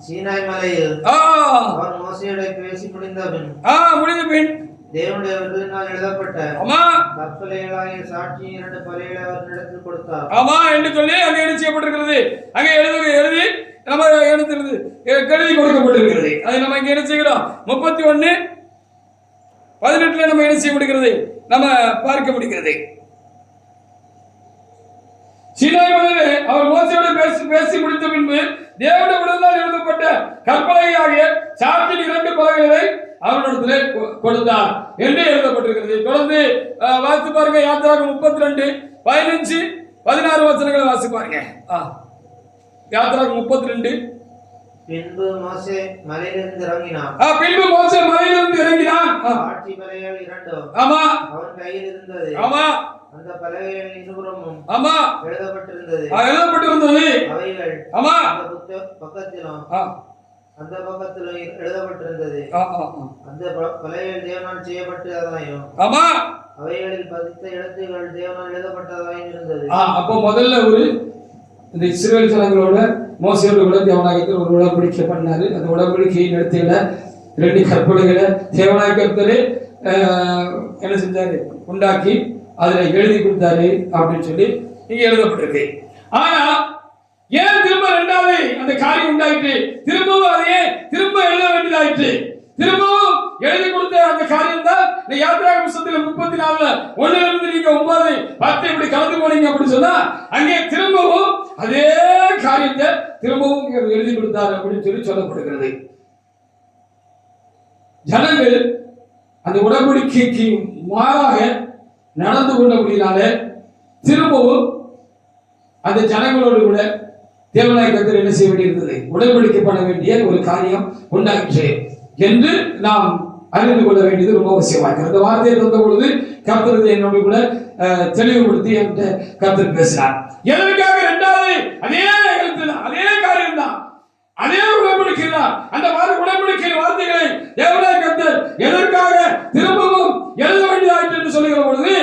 சீனாய் மலையில் அவர் மோசேயோடு பேசி முடிந்த பின் தேவனுடைய விருதினால் எழுதப்பட்ட கற்பலைகளாகிய சாட்சியின் 2 பலகைகளை அவரிடத்தில் கொடுத்தார். ஆமா என்று சொல்லி அங்கே எழுதி செய்யப்பட்டிருக்கிறது. அங்கே எழுதி நம்ம எழுதி கொடுக்கப்பட்டிருக்கிறது. அதை நம்ம இங்க என்ன செய்கிறோம், 31:18 நம்ம என்ன செய்ய முடிகிறது, நம்ம பார்க்க முடிகிறது. சீனாய் மலையிலே அவர் மோசேயோடு பேசி முடித்த பின்பு தேவனுடைய விருதினால் எழுதப்பட்ட கற்பலையாகிய சாட்சியின் 2 பலகைகளை அவரிடத்திலே கொடுத்தார் என்று எழுதப்பட்டிருக்கிறது. தொடர்ந்து வாசித்து பாருங்க. யாத்திராகமம் 32:15-16 வசனங்களை வாசித்து பாருங்க. யாத்திராகமம் 32. பின்பு மோசே மலையிலிருந்து இறங்கினான். சாட்சி பலகைகள் 2 ஆமா அவன் கையில் இருந்தது. ஆமா அந்த பலகைகள் இருபுறமும் ஆமா எழுதப்பட்டிருந்தது. அவைகள் ஆமா அந்த பக்கத்திலும் எழுதப்பட்டிருந்தது. அந்த பலகைகள் தேவனால் செய்யப்பட்டதாயும் ஆமா அவைகளில் பதித்த எழுத்துகள் தேவனால் எழுதப்பட்டதாயும் இருந்தது. அப்போ முதல்ல இந்த இஸ்ரவேல் ஜனங்களோட மோசேயோடு கூட தேவனாகத்தில் ஒரு உடன்படிக்கை பண்ணாரு. அந்த உடன்படிக்கையின் எழுத்துக்களை 2 கற்பனைகளை தேவனாகத்தரே என்ன செஞ்சாரு, உண்டாக்கி அதுல எழுதி கொடுத்தாரு அப்படின்னு சொல்லி இங்க எழுதப்பட்டிருக்கு. ஆனா ஏன் திரும்ப 2வது அந்த காரியம் உண்டாயிற்று, திரும்பவும் அதையே திரும்ப எழுத வேண்டியதாயிற்று. திரும்பவும் எழுதி கொடுத்த அந்த காரியம் தான் இந்த யாத்திராகம புத்தகத்துல 34 1 நீங்க 9 10 இப்படி கலந்து போனீங்க அப்படின்னு சொன்னா அங்கே திரும்பவும் அதே காரியத்தை திரும்பவும் எழுதி கொடுத்தார் அப்படின்னு சொல்லி சொல்லப்படுகிறது. ஜனங்கள் அந்த உடன்படிக்கைக்கு மாறாக நடந்து கொண்டபடினாலே திரும்பவும் அந்த ஜனங்களோடு கூட தேவனாய் கர்த்தர் என்ன செய்ய வேண்டியிருந்தது, உடன்படிக்கப்பட வேண்டிய ஒரு காரியம் உண்டாயிற்று என்று நாம் அறிந்து கொள்ள வேண்டியது ரொம்ப அவசியமாக. அந்த வார்த்தையை தந்த பொழுது கர்த்தர் என்னோடு கூட தெளிவுபடுத்தி என்கிட்ட கர்த்தர் பேசினார். எதற்காக 2வது அதே எழுத்துதான், அதே காரியம் தான், அதே உடன்படிக்கை தான். அந்த உடன்படிக்கை வார்த்தைகளை தேவனாய் கர்த்தர் எதற்காக திரும்பவும் எழுத வேண்டியதாயிற்று என்று சொல்லுகிற பொழுது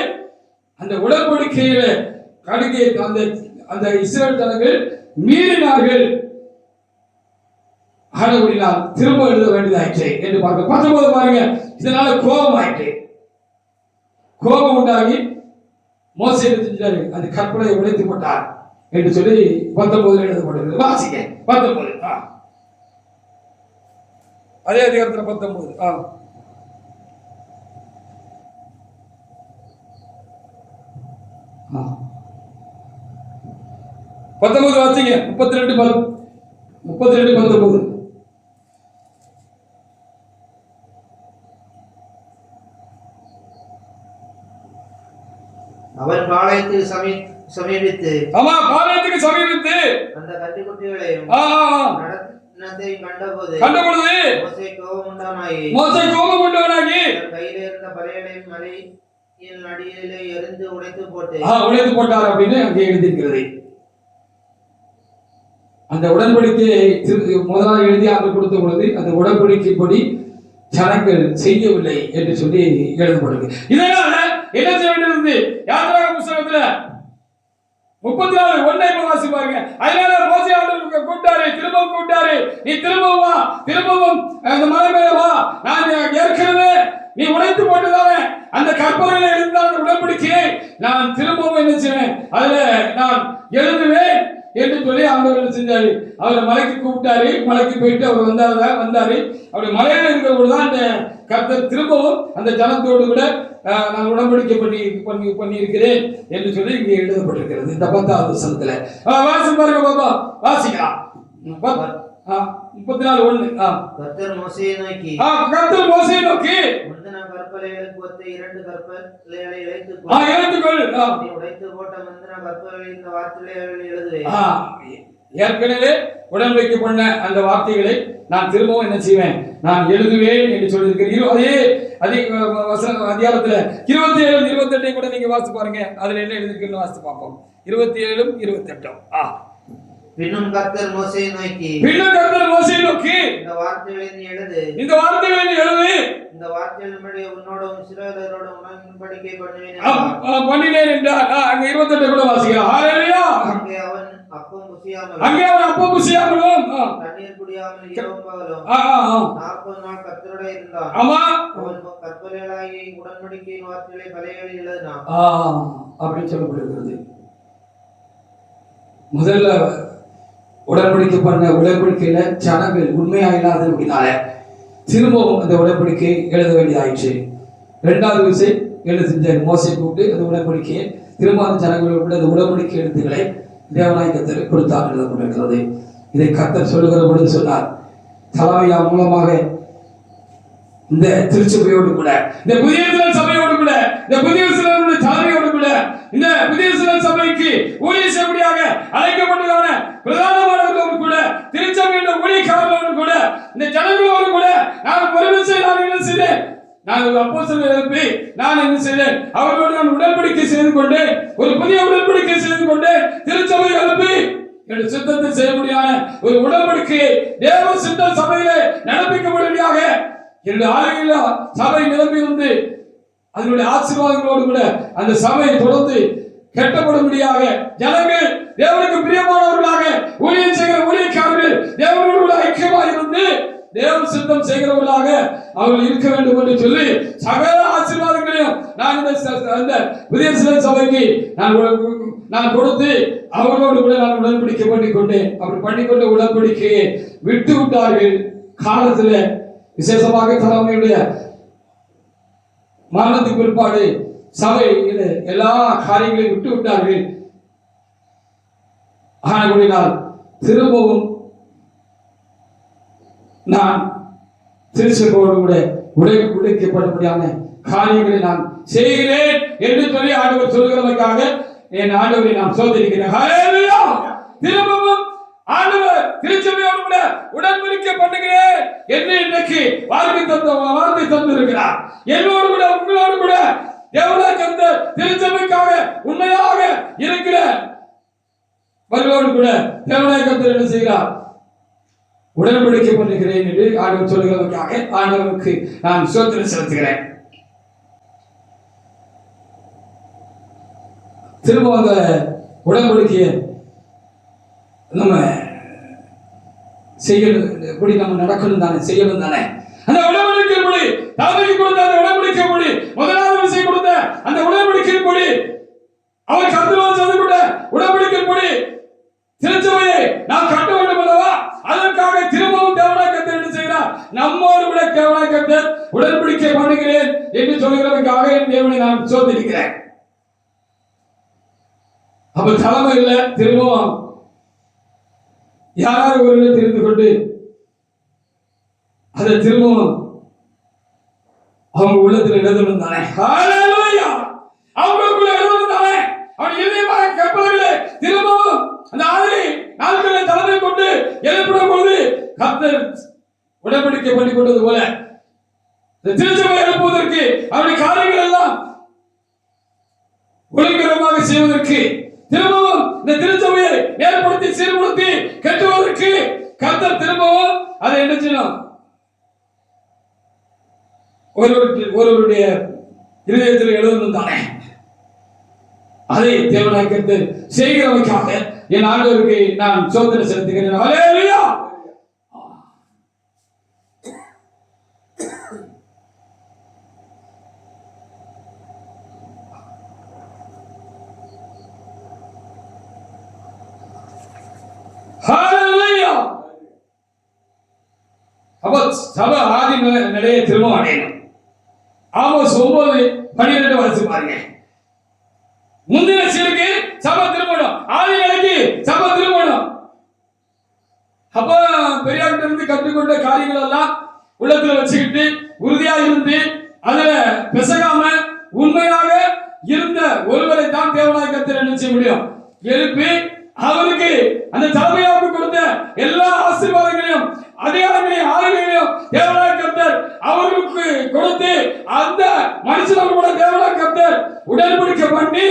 அந்த உடன்படிக்கையில கடுகை அந்த இஸ்ரவேல் ஜனங்கள் மீறினார்கள், ஆனபடினால் திரும்ப எழுத வேண்டியதாயிற்று என்று பார்க்க 19 பாருங்க. இதனால கோபம் ஆயிற்று. கோபம் உண்டாகி மோசே செஞ்சாரு, அந்த கற்பனையை உடைத்து போட்டார் என்று சொல்லி 19 எழுதப்பட்டிருக்கிறது. வாசிங்க 19. அதே அதிகாரத்தில் 19. 19 வாசிங்க. 32:19. அவன் பாளையத்துக்கு சமீபித்து ஆமா பாளையத்துக்கு சமீபித்து அந்த கன்றுக்குட்டிகளையும் நடனத்தையும் கண்டபொழுது மோசே கோபம் உண்டவனாகி கையில இருந்த பலைகளையும் மலையின் அடியிலே எரிந்து உடைத்து போட்டார் அப்படின்னு அங்கே எழுதியிருக்கிறது. அந்த உடன்படிக்கையை முதலாக எழுதி அங்கு கொடுத்த பொழுது அந்த உடன்படிக்கைப்படி ஜனங்கள் செய்யவில்லை என்று சொல்லி எழுதப்படுது. இதனால என்ன செய்ய வேண்டியது? யாத்திராக புஸ்தகத்துல 34:1 வாசி பாருங்க. அதனால மோசே ஆண்டவருக்கு கூப்பிட்டாரு, திரும்பவும் கூப்பிட்டாரு, நீ திரும்பவும் வா, திரும்பவும் அந்த மலை மேல வா, நான் ஏற்கனவே நீ உடைத்து போட்டுதானே அந்த கற்பனையில இருந்த அந்த உடன்படிக்கையை நான் திரும்பவும் என்ன செய்வேன், அதுல நான் எழுதுவேன் என்று சொல்லி ஆண்டவர் என்ன செஞ்சாரு, அவரை மலைக்கு கூப்பிட்டாரு. மலைக்கு போயிட்டு அவர் வந்தாரு. அப்படி மலையில இருக்கிற பொழுதுதான் அந்த கர்த்தர் திரும்பவும் அந்த ஜனத்தோடு கூட நான் உடன்படிக்கை பண்ணி இருக்கிறேன் என்று சொல்லி இங்கே எழுதப்பட்டிருக்கிறது. இந்த 10வது வசனத்துல வாசி பாருங்க பாப்பா, வாசிக்கலாம். 34:1 கர்த்தர் மோசேயை நோக்கி கற்பலைகளுக்கு ஒத்த 2 கற்பலைகளை இழைத்துக்கொள், நீ உடைத்து போட்ட மந்திர கற்பலைகளை இந்த வார்த்தைகளை எழுதுவேன். ஏற்கனவே உடன்படிக்கை பண்ண அந்த வார்த்தைகளை நான் திரும்பவும் என்ன செய்வேன், நான் எழுதுவேன் என்று சொல்லியிருக்கிறேன். அதே அதிகாரத்துல 27, 28 கூட நீங்க வாசித்து பாருங்க. அதுல என்ன எழுதிருக்குன்னு வாசித்து பார்ப்போம். 27, 28. பின்னும் கர்த்தர் மோசேயை நோக்கி இந்த வார்த்தைகளை நீ எழுது, இந்த வார்த்தைகளின்படி உன்னோடும் இஸ்ரவேலரோடும் உடன்படிக்கை பண்ணினேன் என்றார். அங்க 28 கூட வாசிக்கலாம். ஹல்லேலூயா. அங்கே அவன் அப்பம் புசியாமலும் தண்ணீர் குடியாமல் இரவும் பகலும் 40 நாள் கர்த்தரோடு இருந்தான். அவன் கற்பலைகளாகி உடன்படிக்கையின் வார்த்தைகளை பலகைகளில் எழுதினான் அப்படின்னு சொல்லப்படுகிறது. முதல்ல உடன்படிக்கை பண்ண உடன்படிக்கையில ஜனங்கள் உண்மையா இல்லாத அப்படின்னால திரும்பவும் அந்த உடன்படிக்கை எழுத வேண்டியதாயிடுச்சு. 2வது விஷயம் என்ன செஞ்சார், மோசே கூப்பிட்டு அந்த உடன்படிக்கையை திரும்ப அந்த ஜனங்களோட அந்த உடன்படிக்கை எழுத்துக்களை தேவனாய் கர்த்தர் கொடுத்தார் எழுதப்பட்டிருக்கிறது. இதை கர்த்தர் சொல்லுகிற பொழுது சொன்னார், தலைமையா மூலமாக இந்த திருச்சபையோடு கூட, இந்த புதிய சபையோடு கூட, இந்த புதிய தலைமையோடு கூட, இந்த புதிய சபைக்கு ஊழிய செய்யக்கூடியாக அழைக்கப்பட்டதான பிரதானமானவர்களோடு கூட, திருச்சபையின் ஊழியக்காரர்களோடு கூட, இந்த ஜனங்களோடு கூட நான் ஒரு விஷயம் என்ன செய்தேன், நான் ஒரு அப்போஸ்தலரை எழுப்பி நான் என்ன செய்தேன், அவர்களோடு நான் உடன்படிக்கை செய்து கொண்டேன், ஒரு புதிய உடன்படிக்கை செய்து கொண்டேன், திருச்சபை எழுப்பி என்னுடைய சித்தத்தை செய்ய முடியாத ஒரு உடன்படிக்கையை தேவ சித்த சபையிலே நடப்பிக்கப்படுவதாக என்னுடைய ஆலயங்கள சபை நிரம்பி வந்து அதனுடைய ஆசீர்வாதங்களோடு கூட அந்த சபையை தொடர்ந்து கட்டப்படும்படியாக ஜனங்கள் தேவனுக்கு பிரியமானவர்களாக ஊழியம் செய்கிற ஊழியக்காரர்கள் தேவனோடு கூட ஐக்கியமாக இருந்து தேவ சித்தம் செய்கிறவர்களாக அவர்கள் இருக்க வேண்டும் என்று சொல்லி சகல ஆசீர்வாதங்களையும் நான் இந்த புதிய சபைக்கு நான் கொடுத்து அவர்களோடு கூட நான் உடன்படிக்கை பண்ணிக்கொண்டேன். அப்படி பண்ணிக்கொண்ட உடன்படிக்கையை விட்டு விட்டார்கள். காலத்துல விசேஷமாக தலைமையுடைய மரணத்துக்கு பிற்பாடு சபையில எல்லா காரியங்களையும் விட்டு விட்டார்கள். ஆனால் திரும்பவும் நான் திருச்சபையோடு கூட உடைக்கப்படும்படியான காரியங்களை நான் செய்கிறேன் என்று சொல்லி ஆண்டவர் சொல்லுகிறதற்காக என் ஆண்டவரை நான் சோதரிக்கிறேன். ஹல்லேலூயா. திரும்பவும் ஆண்டவர் திருச்சபையோடு கூட உடன்படிக்கை பண்ணுகிறேன் என்று இன்றைக்கு வார்த்தை தந்திருக்கிறார். என்னோடு கூட உங்களோடு கூட தேவனாய் கர்த்தர் திருச்சபைக்காக உண்மையாக இருக்கிற வர்களோடு கூட தேவனாய் கர்த்தர் என்ன செய்கிறார், உடன்படிக்கை பண்ணுகிறேன் என்று ஆண்டவர் சொல்லுகிறதற்காக ஆண்டவருக்கு நான் ஸ்தோத்திரம் செலுத்துகிறேன். திரும்ப அந்த உடன்படிக்கையை நம்ம செய்யணும், எப்படி நம்ம நடக்கணும் தானே, செய்யணும் தானே. அந்த உடன்படிக்கை படி தலைமைக்கு கொடுத்த அந்த உடன்படிக்கை படி முதலாவது விஷயம் கொடுத்த அந்த உடன்படிக்கை படி அவர் கர்த்தரோடு செய்து கொண்ட உடன்படிக்கை படி திருச்சபையை நாம் கட்ட வேண்டும் அல்லவா? அதற்காக திரும்பவும் தேவனாய் கர்த்தர் என்ன செய்கிறார், நம்மோடு கூட தேவனாய் கர்த்தர் உடன்படிக்கை பண்ணுகிறேன் என்று சொல்கிறதற்காக என் தேவனை நான் சோதிக்கிறேன். அப்ப தலைமை இல்லை, திரும்பவும் யாராவது ஒருவர் தெரிந்து கொண்டு அதை திரும்பவும் அவங்க உள்ளத்தில் எழுதணும் தானே. ஹல்லேலூயா. அவங்களுக்குள்ள எழுதணும் தானே. அவன் இதயமாக கற்பவர்களே திரும்பவும் அந்த ஆதி நாட்களை தலைமை கொண்டு எழுப்பிடும் பொழுது கர்த்தர் உடன்படிக்கை பண்ணி கொண்டது போல இந்த திருச்சபை எழுப்புவதற்கு அவருடைய காரியங்கள் எல்லாம் ஒழுங்கமாக செய்வதற்கு திரும்பவும் இந்த திருச்சபையை ஏற்படுத்தி சீர்படுத்தி கட்டுவதற்கு கர்த்தர் திரும்பவும் அதை என்ன செய்யணும் ஒருவருடைய இருதயத்தில் எழுதணும் தானே அதை தேவனாய் கர்த்தர் செய்கிறவனுக்காக என் ஆண்டவருக்கு நான் சோதனை செலுத்துகிறேன். ஹல்லேலூயா. ஹல்லேலூயா. அப்ப சபை ஆதி நிலையை திரும்ப அடையணும். ஆமோஸ் 9:12 வாசி பாருங்க. முந்தின சீருக்கு சபை திரும்பணும், ஆதி நிலைக்கு சபை திரும்பணும். அப்ப பெரியார்கிட்ட இருந்து கற்றுக்கொண்ட காரியங்கள் எல்லாம் உள்ளத்துல வச்சுக்கிட்டு உறுதியா இருந்து அதுல பிசகாம உண்மையாக இருந்த ஒருவரை தான் தேவனாய் கர்த்தர் என்ன செய்ய முடியும், எழுப்பி அவருக்கு அந்த தலைமையாவுக்கு கொடுத்த எல்லா ஆசீர்வாதங்களையும் அதிகாரங்களையும் ஆளுகைகளையும் தேவனாய் கர்த்தர் அவருக்கு கொடுத்து அந்த மனுஷனோடு கூட தேவனாய் கர்த்தர் உடன்படிக்கை பண்ணி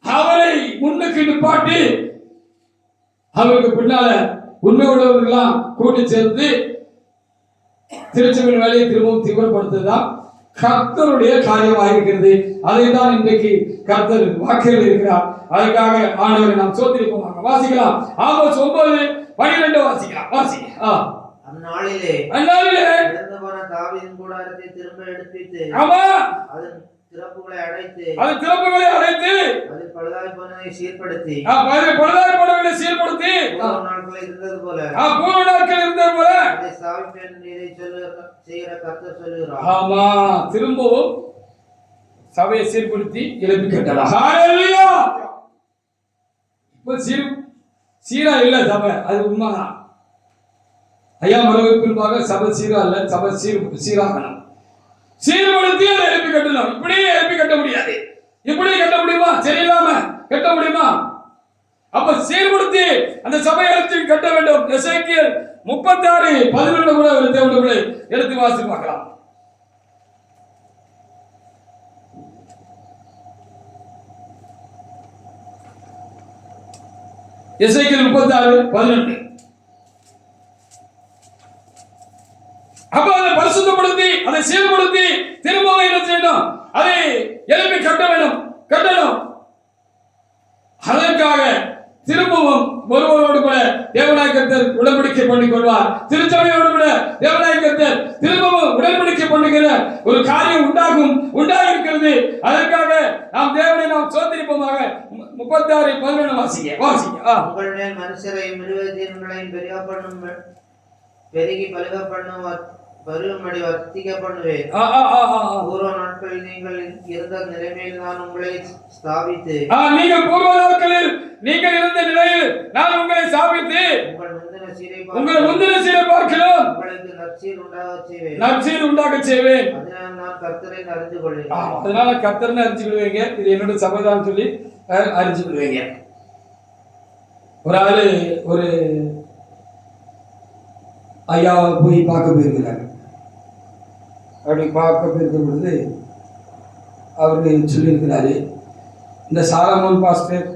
அவரை முன்னுக்கு நிப்பாட்டி அவருக்கு பின்னால உண்மை உள்ளவர்களெல்லாம் கூட்டி சேர்த்து திருச்சபையின் வேலையை திரும்பவும் தீவிரப்படுத்துதான் கர்த்தருடைய காரியமாக இருக்கிறது. அதை தான் இன்றைக்கு கர்த்தர் வாக்கில் இருக்கிறார். அதுக்காக ஆண்டவரை நாம் சோதரிப்போமாக. வாசிக்கலாம். ஆமோஸ் 9:12 வாசிக்கலாம். வாசி. அந்நாளிலே இழந்து போன தாவீதின் கூடாரத்தை திரும்ப எடுப்பித்து அதன் திறப்புகளை அடைத்து அதில் பழுதாய் போனதை சீர்படுத்தி நாட்கள் இருந்தது போல அதை ஸ்தாபிப்பேன் இதை செய்கிற கர்த்தர் சொல்லுகிறார். ஆமா, திரும்பவும் சபையை சீர்படுத்தி எழுப்பி கட்டலாம். ஹல்லேலூயா. இப்ப சீரா இல்ல சபை, அது உண்மைதான். ஐயா மறுபின்பாக சபை சீரா இல்ல, சபை சீராகணும். சீர்படுத்தி அதை எழுப்பி கட்டணும். இப்படியே எழுப்பி கட்ட முடியாது. இப்படி கட்ட முடியுமா? சரியில்லாம கட்ட முடியுமா? அப்ப சீர்படுத்தி அந்த சபையை எழுப்பி கட்ட வேண்டும். எசேக்கியேல் 36:11 கூட ஒரு தேவனுடைய எடுத்து வாசி பார்க்கலாம். எசேக்கியேல் 36:11. அப்ப அதை பரிசுத்தப்படுத்தி அதை சீர்படுத்தி திரும்பவும் என்ன செய்யணும், அதை எழுப்பி கட்டணும். அதற்காக திரும்பவும் ஒருவரோடு கூட தேவனாய் கர்த்தர் உடன்படிக்கை பண்ணிக் கொள்வார். திருச்சபையோடு கூட தேவனாய் கர்த்தர் திரும்பவும் உடன்படிக்கை பண்ணுகிற ஒரு காரியம் உண்டாகிருக்கிறது. அதற்காக நாம் தேவனை நாம் சோதரிப்போமாக. 36:11 வாசிங்க. உங்கள் மேல் மனுஷரை மிருகஜீவன்களையும் பெருகி பலுக பண்ணும் வரும்படி வர்த்திக்க பண்ணுவேன். பூர்வ நாட்களில் நீங்கள் இருந்த நிலைமையில் நான் உங்களை ஸ்தாபித்து பூர்வ நாட்களில் நீங்கள் இருந்த நிலையில் நான் உங்களை ஸ்தாபித்து உங்கள் முந்தின சீரை பார்க்கிறோம் உங்களுக்கு நற்சீர் உண்டாக செய்வேன். அதனால் நான் கர்த்தரை அறிந்து கொள்வேன். அதனால கர்த்தர்னு அறிஞ்சு கொள்வீங்க. இது என்னோட சபைதான் சொல்லி அறிஞ்சு கொள்வீங்க. ஒரு ஆளு ஒரு ஐயாவை போய் பார்க்க போயிருக்கிறாங்க. அப்படி பார்க்க போயிருக்கும் பொழுது அவரு சொல்லியிருக்கிறாரு, இந்த சாலமோன் பாஸ்டர்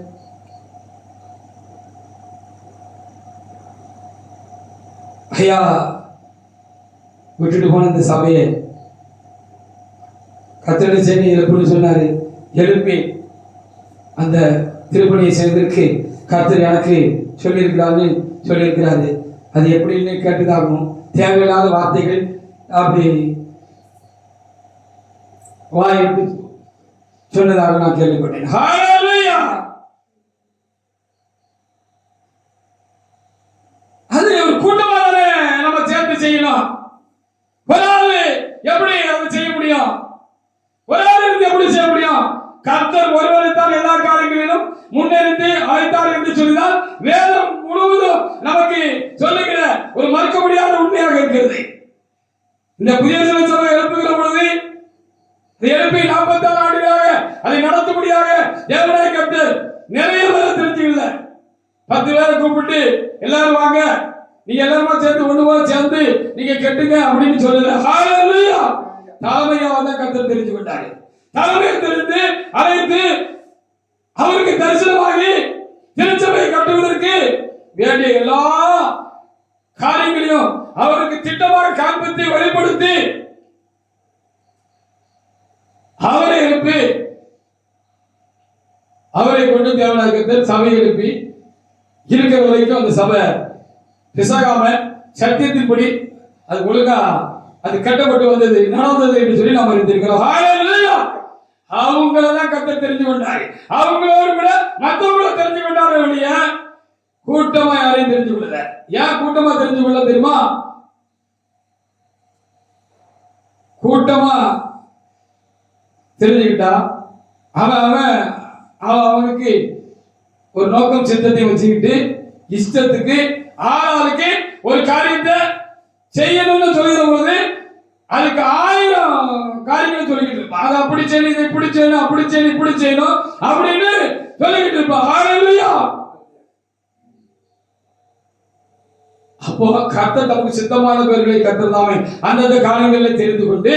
ஐயா விட்டுட்டு போன இந்த சபையை கர்த்தருடைய செய்தி எழுப்புன்னு சொன்னாரு. எழுப்பி அந்த திருப்பணியை செய்வதற்கு கர்த்தர் எனக்கு சொல்லியிருக்கிறாரு. அது எப்படின்னு கேட்டுதாகணும். தேவையில்லாத வார்த்தைகள் அப்படி வாய்ப்பு சொன்னதாக நான் கேள்விப்பட்டேன். ஹல்லேலூயா. அது ஒரு கூட்டமாக நம்ம சேர்த்து செய்யணும். ஒரு ஆளு எப்படி அதை செய்ய முடியும்? ஒரு ஆளு இருந்து எப்படி செய்ய முடியும்? கர்த்தர் ஒருவரைத்தான் எல்லா காரியங்களிலும் முன்னெடுத்து அழைத்தார் என்று சொல்லினால் வேதம் முழுவதும் நமக்கு சொல்லுகிற ஒரு மறுக்க முடியாத உண்மையாக இருக்கிறது. இந்த புதிய சபை எழுப்புகிற பொழுது எழுப்பி 46 ஆண்டுகளாக அதை நடத்தும்படியாக தேவனாய் கர்த்தர் நிறைய பேரை தெரிஞ்சுக்கல. 10 பேரை கூப்பிட்டு எல்லாரும் வாங்க, நீங்க எல்லாருமா சேர்ந்து ஒண்ணு போல சேர்ந்து நீங்க கெட்டுங்க அப்படின்னு சொல்லல. ஹalleluya. தலைமையா தான் கர்த்தர் தெரிஞ்சு கொண்டாரு. தலைமையை தெரிந்து அழைத்து அவருக்கு தரிசனமாகி திருச்சபையை கட்டுவதற்கு வேண்டிய எல்லா காரியங்களையும் அவருக்கு திட்டமாக காண்பித்து வெளிப்படுத்தி அவரை எழுப்பி அவரை கொண்டு தேவனாக சபை எழுப்பி இருக்கிற வரைக்கும் அந்த சபை பிசகாம சத்தியத்தின்படி அது ஒழுங்கா அது கட்டப்பட்டு வந்தது, நடந்தது என்று சொல்லி நாம் அறிந்திருக்கிறோம். ஹalleluya. அவங்களதான் கர்த்தர் தெரிஞ்சு கொண்டாரு. அவங்களோடு கூட மற்றவங்களை தெரிஞ்சு கொண்டாரு வெளிய கூட்டமா யாரையும் தெரிஞ்சு கொள்ளல. ஏன் கூட்டமா தெரிஞ்சு கொள்ள தெரியுமா? கூட்டமா தெரிஞ்சுக்கிட்டா அவனுக்கு ஒரு நோக்கம் சித்தத்தை வச்சுக்கிட்டு இஷ்டத்துக்கு ஆளாளுக்கு ஒரு காரியத்தை செய்யணும்னு சொல்லுகிற பொழுது அதுக்கு 1000 காரியங்களை சொல்லிக்கிட்டு இருப்பான். அது அப்படி செய்யணும், இதை இப்படி செய்யணும், அப்படி செய்யணும், இப்படி செய்யணும் அப்படின்னு சொல்லிக்கிட்டு இருப்பான். ஹalleluya. அப்போ கர்த்தர் நமக்கு சித்தமான பேர்களை கர்த்தர் தாமே அந்தந்த காரியங்களை தெரிந்து கொண்டு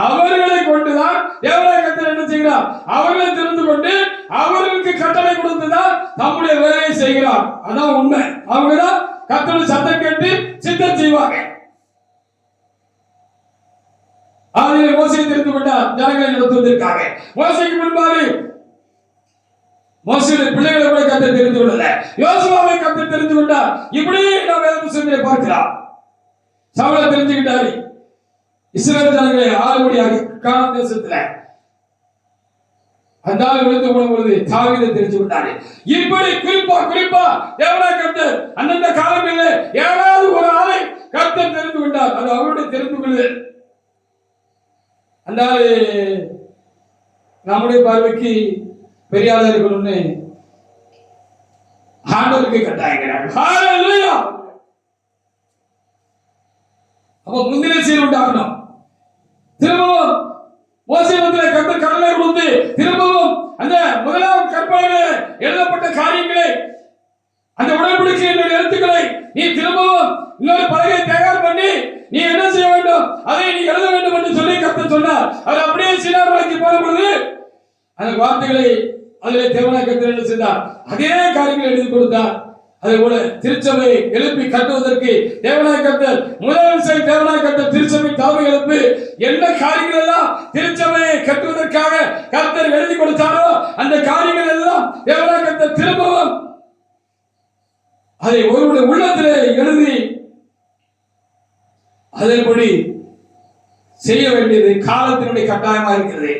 அவர்களை கொண்டுதான் தேவனாய கர்த்தர் என்ன செய்கிறார்? அவர்களை தெரிந்து கொண்டு அவர்களுக்கு கட்டளை கொடுத்துதான் நம்முடைய வேலையை செய்கிறார். அதான் உண்மை. அவங்கதான் கர்த்தருடைய சத்தம் கேட்டு சித்தம் செய்வாங்க. அதில் மோசையை தெரிந்து கொண்டார் ஜனங்களை நடத்துவதற்காக. மோசைக்கு முன்பாக மோசையுடைய பிள்ளைகளை கூட கர்த்தர் தெரிந்து கொள்ளல. யோசுவாவை கர்த்தர் தெரிந்து கொண்டார். இப்படி நாம் வேத புத்தகத்திலே பார்க்கிறோம். சவுலை தெரிஞ்சுக்கிட்டாரு. இஸ்ரவேல் ஜனங்களை ஆளுபடியாக கானான் தேசத்துல அந்த ஆள் விழுந்து போன பொழுது தாவீதை தெரிந்து கொண்டாரு. இப்படி குறிப்பா தேவனாய கர்த்தர் அந்தந்த காலங்களில் யாராவது ஒரு ஆளை கர்த்தர் தெரிந்து கொண்டார். அது அவருடைய தெரிந்து கொள்ளுதல். அந்த ஆளு நம்முடைய பார்வைக்கு பெரிய ஆளா இருக்கணும்னு ஆண்டவருக்கு கட்டாயங்கிறாங்க. ஹalleluya. அப்ப முந்தின சீர் உண்டாகணும். திரும்பவும் மோசேயிடத்திலே கர்த்தர் கடலை கொடுத்து திரும்பவும் அந்த முதலாம் கற்பனையிலே எழுதப்பட்ட காரியங்களை அந்த உடன்படிக்கையின் எழுத்துக்களை நீ திரும்பவும் இன்னொரு பலகை தயார் பண்ணி நீ என்ன செய்ய வேண்டும், அதை நீ எழுத வேண்டும் என்று சொல்லி கர்த்தர் சொன்னார். அவர் அப்படியே சீனார் மலைக்கு போன பொழுது அந்த வார்த்தைகளை அதிலே தேவனாய கர்த்தர் என்ன செய்தார்? அதே காரியங்களை எழுதி கொடுத்தார். அதே போல திருச்சபை எழுப்பி கட்டுவதற்கு தேவனாய கர்த்தர் முதல் தேவனாய கர்த்தர் திருச்சபை தலைமை எழுப்பி என்ன காரியங்கள் எல்லாம் திருச்சபையை கட்டுவதற்காக கர்த்தர் எழுதி கொடுத்தாரோ அந்த காரியங்கள் எல்லாம் தேவனாய கர்த்தர் திரும்பவும் அதை ஒருவருடைய உள்ளத்திலே எழுதி அதன்படி செய்ய வேண்டியது காலத்தினுடைய கட்டாயமா இருக்கிறது.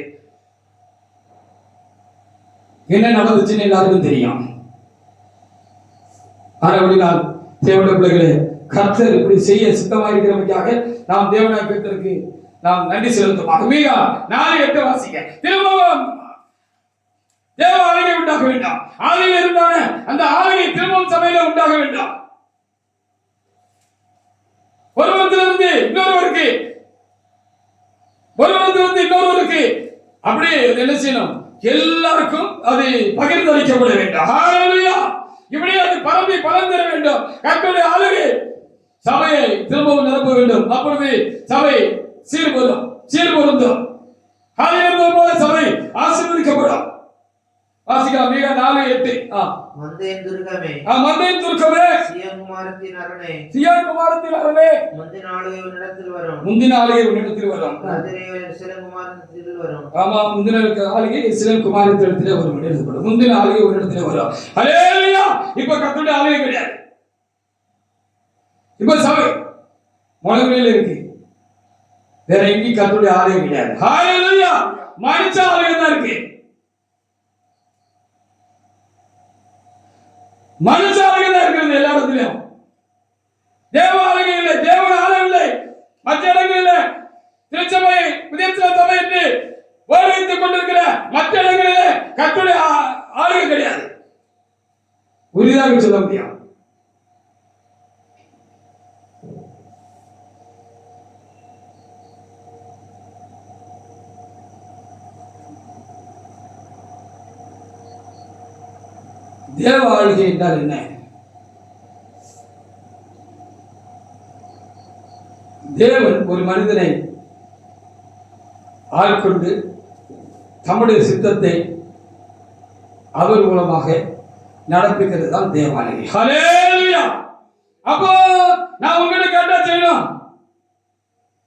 என்ன நடந்துச்சுன்னு எல்லாருக்கும் தெரியும். ஆனபடினால் தேவனுடைய பிள்ளைகளே, கர்த்தர் இப்படி செய்ய சித்தமாக இருக்கிறவனுக்காக நாம் தேவனாய கர்த்தருக்கு நாம் நன்றி செலுத்துவோம். மிக 4:8 வாசிக்க திரும்பவும் தேவ ஆளுகை உண்டாக வேண்டாம். ஆளுகை இருந்தான அந்த ஆளுகை திரும்பவும் சபையில உண்டாக வேண்டாம். ஒருவரிலிருந்து இன்னொருவருக்கு அப்படி என்ன செய்யணும்? எல்லாருக்கும் அது பகிர்ந்தளிக்கப்பட வேண்டும். ஹalleluya. இப்படி அது பரம்பி பலன் தர வேண்டும். கர்த்தருடைய ஆளுகை சபையை திரும்பவும் நிரப்ப வேண்டும். அப்பொழுது சபை சீர்பொருந்தும். ஹalleluya போல சபை ஆசீர்வதிக்கப்படும். வாசிக்கலாம். மிக 4:8. மந்தேன் துர்கமே, மந்தேன் துர்கமே, சீயோன் குமாரத்தின் அரணே, சீயோன் குமாரத்தின் அரணே, முந்தின ஆளுகை உன்னிடத்தில் வரும், முந்தின ஆளுகை உன்னிடத்தில் வரும். இஸ்ரவேல் குமாரத்தின் வரும். ஆமா, முந்தின ஆளுகை இஸ்ரவேல் குமாரத்தின் வரும் என்று எழுதப்படும். முந்தின ஆளுகை உன்னிடத்தில் வரும். ஹalleluya. இப்ப கர்த்தருடைய ஆளுகை கிடையாது. இப்ப சபை முழங்கையில இருக்கு. வேற எங்கேயும் கர்த்தருடைய ஆளுகை கிடையாது. ஹalleluya. மனுஷ ஆளுகை தான் இருக்கு. மனுஷ ஆளுகை தான் இருக்கிறது எல்லா இடத்திலும். தேவ ஆளுகை இல்லை, தேவன் ஆளுகை இல்லை. மற்ற இடங்களில் திருச்சபை புதிய சபை என்று ஓடி வைத்துக் கொண்டிருக்கிற மற்ற இடங்களில் கர்த்தருடைய ஆளுகை கிடையாது. உறுதியாக சொல்ல முடியும். தேவ ஆளுகை என்றால் என்ன? தேவன் ஒரு மனிதனை ஆட்கொண்டு தம்முடைய சித்தத்தை அவர் மூலமாக நடப்பிக்கிறது தான் தேவாலயம். ஹல்லேலூயா. அப்போ நான் உங்களை கேட்டா செய்யணும்.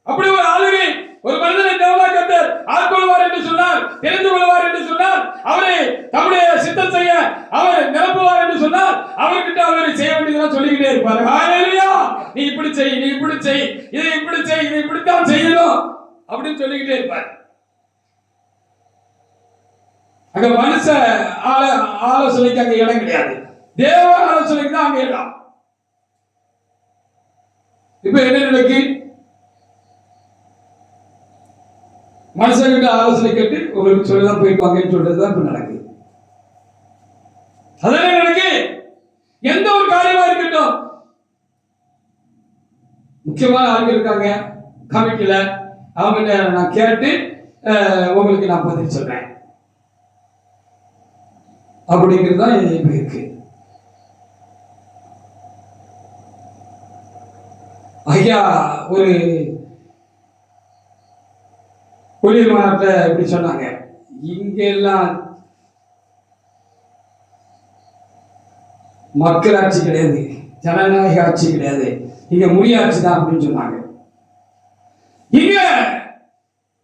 அப்படி ஒரு ஆளுகை ஒரு மனிதனை தேவனாக கர்த்தர் ஆட்கொள்வார் என்று சொன்னார், தெரிந்து கொள்வார் என்று சொன்னார், அவரை தம்முடைய சித்தம் செய்ய அவர் நிரப்புவார் என்று சொன்னார், அவர்கிட்ட அவரை செய்ய வேண்டியதெல்லாம் சொல்லிக்கிட்டே இருப்பார். ஹல்லேலூயா. நீ இப்படி செய், நீ இப்படி செய், இதை இப்படி செய், இதை இப்படித்தான் செய்யணும் அப்படின்னு சொல்லிக்கிட்டே இருப்பார். அங்க மனுஷ ஆலோசனைக்கு அங்க இடம் கிடையாது, தேவ ஆலோசனைக்கு தான் அங்க இடம். இப்ப என்ன நடக்கு? மனுஷங்கிட்ட ஆலோசனை கேட்டு உங்களுக்கு சொல்லதான் போயிட்டு வாங்கன்னு சொல்றதுதான் இப்ப நடக்குது. அதான் நடக்கு. எந்த ஒரு காரியமா இருக்கட்டும், முக்கியமான ஆட்கள் இருக்காங்க கமிட்டியில, அவங்க நான் கேட்டு உங்களுக்கு நான் பதில் சொல்றேன் அப்படிங்கிறது தான் இப்ப இருக்கு. ஐயா ஒரு ஊழியர் மாநாட்டை இப்படி சொன்னாங்க, இங்க எல்லாம் மக்கள் ஆட்சி கிடையாது, ஜனநாயக ஆட்சி கிடையாது, இங்க முடியாட்சி தான் அப்படின்னு சொன்னாங்க. இங்க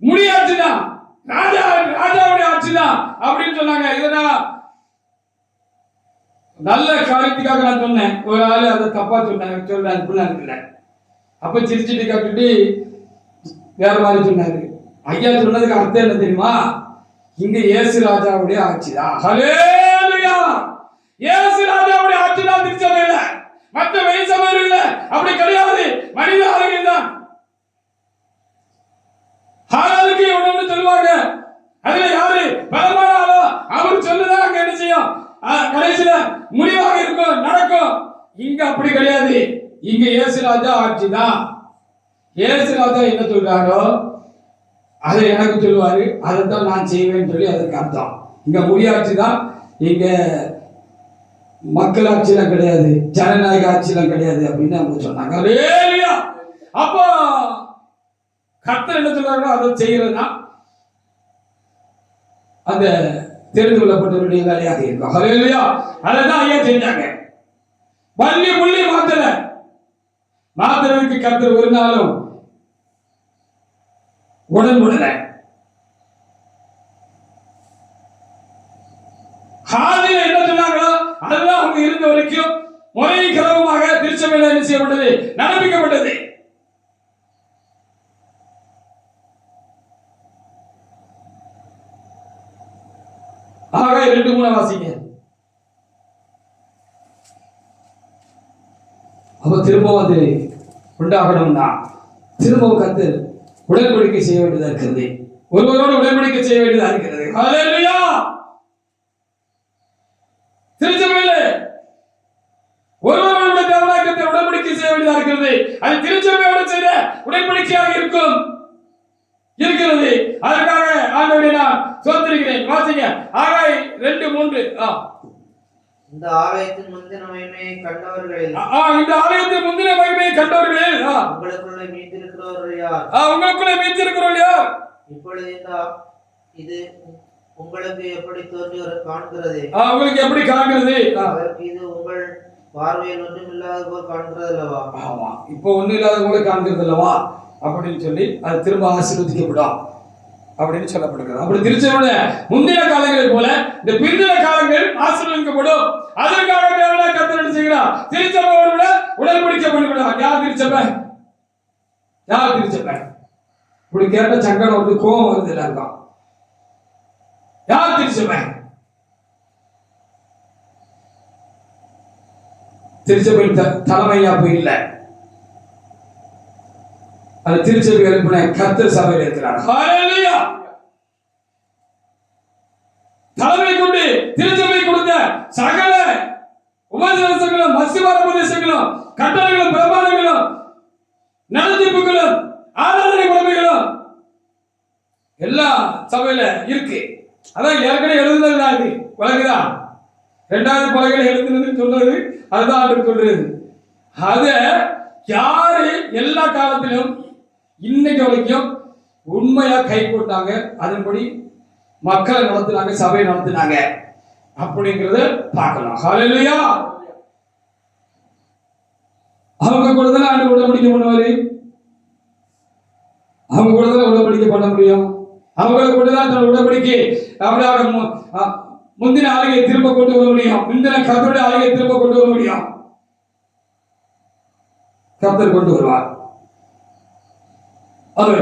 முடியாட்சி தான், ராஜாவுடைய ஆட்சி தான் அப்படின்னு சொன்னாங்க. இதெல்லாம் நல்ல காரியத்துக்காக நான் சொன்னேன். ஒரு ஆளு அதை தப்பா சொல்றேன் இருக்குல்ல. அப்ப சிரிச்சுட்டு கட்டுட்டு வேற மாதிரி சொன்னாரு. ஐயா சொன்னதுக்கு அர்த்தம் என்ன தெரியுமா? இங்க இயேசு ராஜாவுடைய ஆட்சி தான். ஹல்லேலூயா. இயேசு ராஜாவுடைய ஆட்சி தான் திருச்சபையில, மற்ற வெளிச்சபையில் இல்ல. அப்படி கிடையாது, மனித ஆளுகை தான். ஆளுக்கு ஒண்ணு சொல்லுவாங்க, அதுல யாரு பலமான ஆளோ அவர் சொல்லுதான் அங்க என்ன செய்யும், கடைசியில முடிவாக இருக்கும், நடக்கும். இங்க அப்படி கிடையாது. இங்க இயேசு ராஜா ஆட்சி தான். இயேசு ராஜா என்ன சொல்றாரோ அதை எனக்கு சொல்லுவாரு, அதைத்தான் நான் செய்வேன்னு சொல்லி அதுக்கு அர்த்தம். இங்க முடியாட்சி தான். இங்க மக்கள் ஆட்சியெல்லாம் கிடையாது, ஜனநாயக ஆட்சியெல்லாம் கிடையாது அப்படின்னு அவங்க சொன்னாங்க. ஹல்லேலூயா. அப்போ கர்த்தர் என்ன சொல்றாரோ அதை செய்யறதுனா அந்த தெரிந்து கொள்ளப்பட்டவருடைய வேலையாக இருக்கும். ஹல்லேலூயா. அதான் ஐயா செஞ்சாங்க. பள்ளி புள்ளி மாத்திரத்துக்கு கர்த்தர் ஒரு நாளும் உடன்படல. ஆதியில என்ன சொன்னாங்களோ அதுதான் அவங்க இருந்த வரைக்கும் முறை கிரமமாக திருச்சபையில் என்ன செய்யப்பட்டது, நடப்பிக்கப்பட்டது. ஆக 2:3 வாசிங்க. அப்ப திரும்பவும் அது உண்டாகணும்னா திரும்பவும் கர்த்தர் உடன்படிக்கை செய்ய வேண்டியதா இருக்கிறது, ஒருவரோடு உடன்படிக்கை செய்ய வேண்டியதா இருக்கிறது. ஹல்லேலூயா. திருச்சபையில ஒருவரோடு தேவனாக உடன்படிக்கை செய்ய வேண்டியதா இருக்கிறது. அது திருச்சபையோடு செய்த உடன்படிக்கையாக இருக்கிறது. அதற்காக ஆண்டவரை நான் சோதரிக்கிறேன். வாசிங்க ஆகாய் 2:3. இந்த ஆலயத்தின் முந்தின மகிமையை கண்டவர்களே, இந்த ஆலயத்தின் முந்தின மகிமையை கண்டவர்களே, உங்களுக்குள்ளே மீந்திருக்கிறவர்கள் யார்? உங்களுக்குள்ளே மீந்திருக்கிறவர்கள் யார்? இப்பொழுது இது உங்களுக்கு எப்படி தோன்றி காண்கிறது? உங்களுக்கு எப்படி காண்கிறது? அதற்கு இது உங்கள் பார்வையில் ஒன்றும் இல்லாத போல் காண்கிறது அல்லவா? ஆமா, இப்போ ஒன்றும் இல்லாத போல காண்கிறது அல்லவா அப்படின்னு சொல்லி அது திரும்ப ஆசீர்வதிக்கப்படும் அப்படின்னு சொல்லப்படுகிறது. அப்படி திருச்சபையுடைய முந்தின காலங்களில் போல இந்த பிந்தின காலங்கள் ஆசீர்வதிக்கப்படும். அதற்காக தேவனாக கர்த்தர் என்ன செய்கிறார்? திருச்சபையோடு உடன்படிக்கை பண்ணிவிடுவார். யார் திருச்சபை? யார் திருச்சபை? இப்படி கேட்ட சங்கடம் வந்து கோபம் வருது எல்லாருக்கும். யார் திருச்சபை? திருச்சபையின் தலைமையா போய் இல்லை, அது திருச்சபை எழுப்பின கர்த்தர் சபையில் இருக்கிறார். ஹல்லேலூயா. தலைமை கொண்டு திருச்சபை கொடுத்த சகல உபதேசங்களும் மசிவார உபதேசங்களும் கட்டளைகளும் பிரமாணங்களும் நடத்திப்புகளும் ஆராதனை முறைமைகளும் எல்லா சபையில இருக்கு. அதான் ஏற்கனவே எழுதுனதுதான் இது. வழங்குதா? 2வது பலகையில எழுதுனதுன்னு சொன்னது அதுதான் ஆண்டு சொல்றது. அத யாரு எல்லா காலத்திலும் இன்னைக்கு வரைக்கும் உண்மையா கை போட்டாங்க, அதன்படி மக்களை நடத்தினாங்க, சபையை நடத்தினாங்க அப்படிங்கிறத பார்க்கலாம். ஹல்லேலூயா. அவங்க கூட தானே ஆண்டு உடன்படிக்கை பண்ணுவாரு, அவங்க கூட தான் உடன்படிக்கை பண்ண முடியும். அவங்களை கூட தான் தன் உடன்படிக்கை அப்படியாக முந்தின ஆளுகையை திரும்ப கொண்டு வர முடியும், முந்தின கர்த்தருடைய ஆளுகையை திரும்ப கொண்டு வர முடியும். கர்த்தர் கொண்டு வருவார். அவர்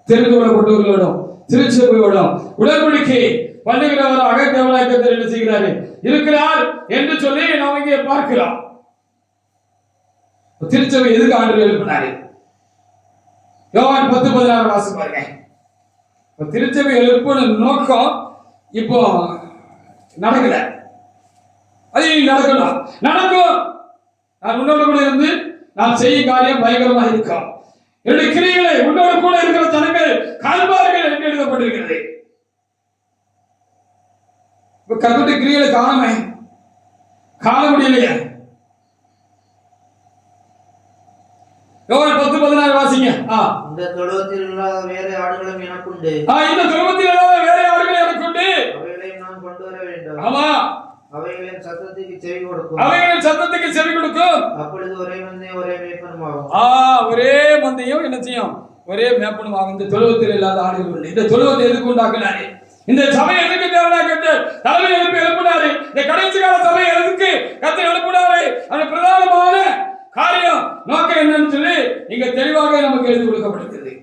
தெரிந்துகொள்ள கொண்டு வருவோம், திருச்சபையோடும் உடன்படிக்கை பண்ணுகிறவராக தேவனாய் கர்த்தர் என்ன செய்கிறாரு இருக்கிறார் என்று சொல்லி நாம் இங்கே பார்க்கிறோம். திருச்சபை எதுக்கு ஆண்டு எழுப்பினாரு? யோவான் 10:16 வாசி பாருங்க. திருச்சபை எழுப்பின நோக்கம் இப்போ நடக்கல, அது நடக்கணும், நடக்கும். நான் உன்னோடு கூட இருந்து நான் செய்யும் காரியம் பயங்கரமா இருக்கும், என்னுடைய கிரியைகளை உன்னோடு கூட இருக்கிற ஜனங்கள் காண்பார்கள் என்று எழுதப்பட்டிருக்கிறது. இப்ப கர்த்தருடைய கிரியைகளை காண முடியலையே. யோவான் 10:16 வாசிங்க. இந்த தொழுவத்தில் இல்லாத வேறு ஆடுகளும் எனக்குண்டு, இந்த தொழுவத்தில் இல்லாத வேறு ஆடுகள் எனக்குண்டு, அவைகளையும் நான் கொண்டு வர வேண்டும். ஆமா, அவைகளின் சத்தத்துக்கு செவி கொடுக்கும், அவைகளின் சத்தத்துக்கு செவி கொடுக்கும். அப்பொழுது ஒரே மந்தையும் ஒரே மேய்ப்பனுமாகும். ஒரே மந்தையும் என்ன செய்யும்? ஒரே மேய்ப்பனுமாகும். இந்த தொழுவத்தில் இல்லாத ஆடுகள் உண்டு. இந்த தொழுவத்தை எதுக்கு உண்டாக்குனாரு? இந்த சபை எதுக்கு தேவனாய் கர்த்தர் தலைமை எழுப்பினாரு? இந்த கடைசி கால சபை எதுக்கு கர்த்தர் எழுப்பினாரு? அந்த பிரதானமான காரியம் நோக்கம் என்னன்னு சொல்லி இங்க தெளிவாக நமக்கு எழுதி கொடுக்கப்பட்டிருக்கிறது.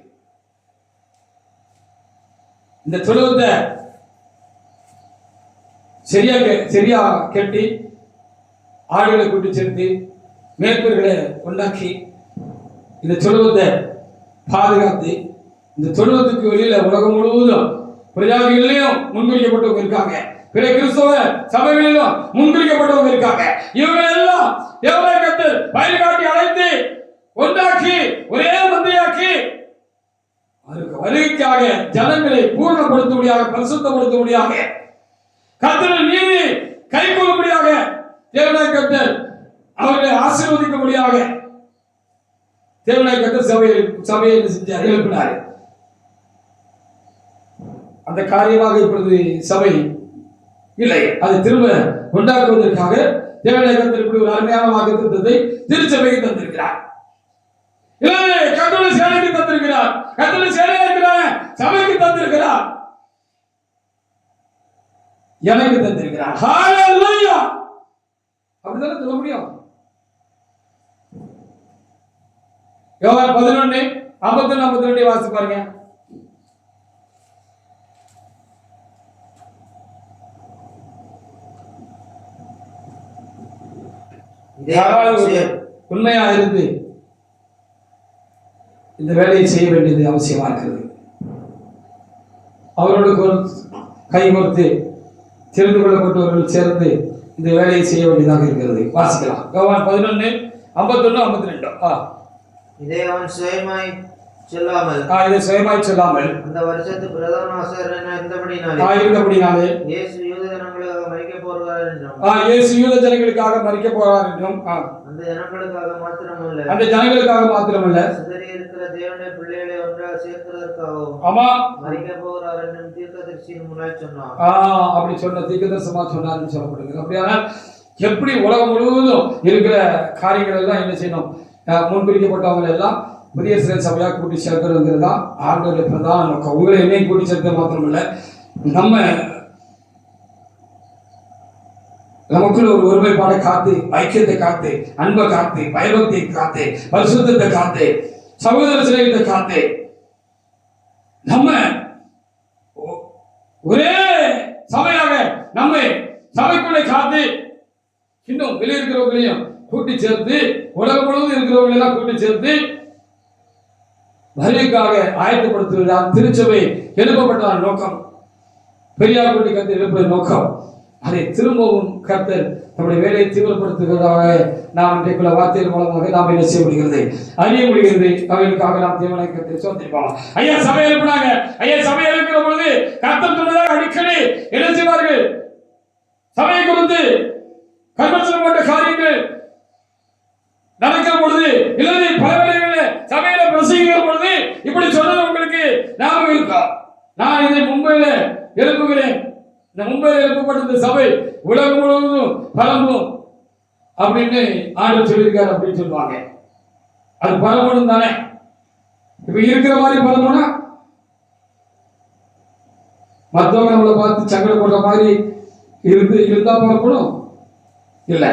இந்த தொழுவத்தை சரியா கட்டி ஆடுகளை கூட்டி சேர்த்து மேற்பர்களை உண்டாக்கி இந்த தொழுவத்தை பாதுகாத்து, இந்த தொழுவத்துக்கு வெளியில உலகம் முழுவதும் பிரஜாதிகளிலும் முன்குறிக்கப்பட்டவங்க இருக்காங்க, பிற கிறிஸ்தவ சபைகளிலும் முன்குறிக்கப்பட்டவங்க இருக்காங்க. இவங்க எல்லாம் தேவனாய் கர்த்தர் பயிர் காட்டி அழைத்து ஒன்றாக்கி ஒரே மந்தையாக்கி வருகைக்காக ஜனங்களை பூர்ணப்படுத்தும்படியாக, பரிசுத்தப்படுத்தும்படியாக, கர்த்தரின் நீதி கைகொள்ளும்படியாக தேவனாய் கர்த்தர் அவர்களை ஆசீர்வதிக்கும்படியாக தேவனாய் கர்த்தர் சபையை செஞ்சார், எழுப்பினார். அந்த காரியமாக இப்பொழுது சபை இல்லை, அதை திரும்ப உண்டாக்குவதற்காக தேவனாய் கர்த்தர் இப்படி ஒரு அருமையான வாக்குத்தத்தத்தை திருச்சபைக்கு தந்திருக்கிறார். இல்லை, கர்த்தருடைய சேனைக்கு தந்திருக்கிறார், கர்த்தருடைய சேனையா இருக்கிற சபைக்கு தந்திருக்கிறார், எனக்கு தந்திருக்கிறார். ஹல்லேலூயா. அப்படிதானே சொல்ல முடியும். யோவான் 11:51-52 வாசி பாருங்க. உண்மையா இருந்து இந்த வேலையை செய்ய வேண்டியது அவசியமா இருக்கிறது. அவரோடு கை கோர்த்து தெரிந்து கொள்ளப்பட்டவர்கள் சேர்ந்து இந்த வேலையை செய்ய வேண்டியதாக இருக்கிறது. வாசிக்கலாம். யோவான் 11:51-52. இதை அவன் சுயமாய் சொல்லாமல், இதை சுயமாய் சொல்லாமல், அந்த வருஷத்து பிரதான ஆசாரியன் இருந்தபடினாலே இயேசு யூத ஜனங்களுக்காக மரிக்கப் போகிறார் என்றும், இயேசு யூத ஜனங்களுக்காக மரிக்கப் போகிறார் என்றும், அந்த ஜனங்களுக்காக மாத்திரமல்ல சிதறி இருக்கிற தேவனுடைய பிள்ளைகளை ஒன்றாக சேர்க்கிறதற்காகவும் மரிக்கப் போகிறார் என்றும் தீர்க்கதரிசியின் முன்னாய் சொன்னார். அப்படி சொன்ன தீர்க்கதரிசனமா சொன்னார்னு சொல்லப்படுகிறது. அப்படியானால் எப்படி உலகம் முழுவதும் இருக்கிற காரியங்கள் எல்லாம் என்ன செய்யணும்? முன்பிரிக்கப்பட்டவங்க எல்லாம் புதிய சிறன் சபையா கூட்டி சேர்க்கிறது தான் ஆண்டவருடைய பிரதான நோக்கம். உங்களை என்னையும் கூட்டி சேர்க்கிறது மாத்திரமில்ல, நமக்குள்ள ஒரு ஒருமைப்பாடை காத்து, ஐக்கியத்தை காத்து, அன்பை காத்து, பயபக்தியை காத்து, பரிசுத்தத்தை காத்து, சகோதர சிலையத்தை காத்து, நம்ம ஒரே சபையாக நம்மை சபைக்குள்ளே காத்து, இன்னும் வெளியே இருக்கிறவங்களையும் கூட்டி சேர்த்து, உலகம் முழுவதும் இருக்கிறவங்களை எல்லாம் கூட்டி சேர்த்து வருகைக்காக ஆயத்தப்படுத்துவதுதான் திருச்சபை எழுப்பப்பட்ட நோக்கம். பெரியார் கூட்டி கருத்து எழுப்புவத நோக்கம். அதை திரும்பவும் கர்த்தர் நம்முடைய வேலையை தீவிரப்படுத்துவதாக நாம் இன்றைக்குள்ள வார்த்தையின் மூலமாக நாம் என்ன செய்ய முடிகிறது, அறிய முடிகிறது. அவர்களுக்காக நாம் தேவனை கர்த்தரை சோதரிப்போம். ஐயா சபை எழுப்பினாங்க. ஐயா சபை எழுப்பின பொழுது கர்த்தர் சொன்னதாக அடிக்கடி என்ன செய்வார்கள்? சபையை குறித்து கன்வென்ஷன் காரியங்கள் நடக்கிற பொழுது இல்லது பல வேளைகளில் சபையில பிரசங்கிக்கிற பொழுது இப்படி சொன்னது உங்களுக்கு ஞாபகம் இருக்கா? நான் இதை மும்பையில எழுப்புகிறேன், இந்த மும்பையில் எழுப்பப்பட்ட இந்த சபை உலகம் முழுவதும் பரம்பும் அப்படின்னு ஆண்டு சொல்லியிருக்காரு அப்படின்னு சொல்லுவாங்க. அது பரம்பணும் தானே? இப்ப இருக்கிற மாதிரி பரம்புனா மற்றவங்க நம்மளை பார்த்து சங்கடம் போடுற மாதிரி இருந்தா பரப்பணும் இல்ல.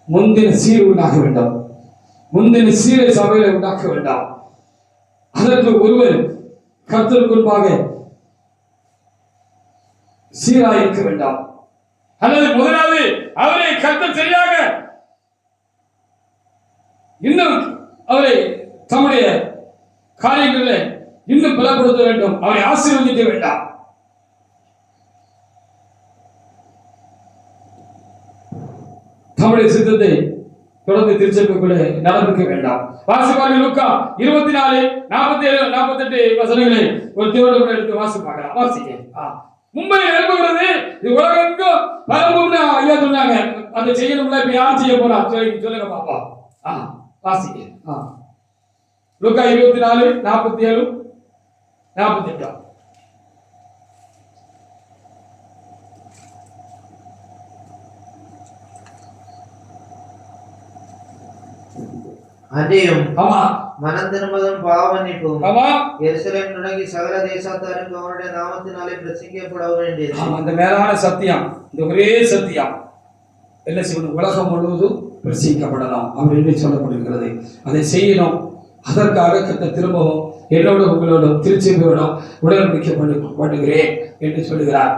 முந்தின சீர் உண்டாக்க வேண்டாம், முந்தின சீரை சபையில உண்டாக்க வேண்டாம். அதற்கு ஒருவர் கர்த்தருக்கு முன்பாக சீராயிருக்க வேண்டாம். அல்லது முதலாவது அவரை கர்த்தர் சரியாக இன்னும் அவரை தம்முடைய காரியங்களில் இன்னும் பலப்படுத்த வேண்டும், அவரை ஆசீர்வதிக்க வேண்டாம். நம்முடைய சித்தத்தை தொடர்ந்து திருச்சபைக்குள்ளே நடந்துக்க வேண்டாம். வாசிப்பார்கள் லூக்கா 24, 47, 48 வசனங்களை ஒரு தேவனோட எடுத்து வாசிப்பாங்க. வாசிக்க மும்பையில் எழுப்புகிறது இது உலகெங்கும் பரம்பும்னு ஐயா சொன்னாங்க. அதை செய்யணும்ல, இப்ப யார் செய்ய போறா? சொல்லுங்க பாப்பா. வாசிக்க லூக்கா 24, 47, 48. அன்றியும் ஆமா மனம் திரும்புதலும் பாவ மன்னிப்பும் ஆமா எருசலேம் தொடங்கி சகல தேசத்தாருக்கு அவருடைய நாமத்தினாலே பிரசங்கிக்கப்பட வேண்டியது. அந்த மேலான சத்தியம், இந்த ஒரே சத்தியம் என்ன செய்யணும்? உலகம் முழுவதும் பிரசங்கிக்கப்படலாம் அப்படின்னு சொல்லப்படுகிறது. அதை செய்யணும். அதற்காக கர்த்தர் திரும்பவும் என்னோட உங்களோட திருச்சபையோடும் உடன்படிக்கை பண்ணுகிறேன் என்று சொல்லுகிறார்.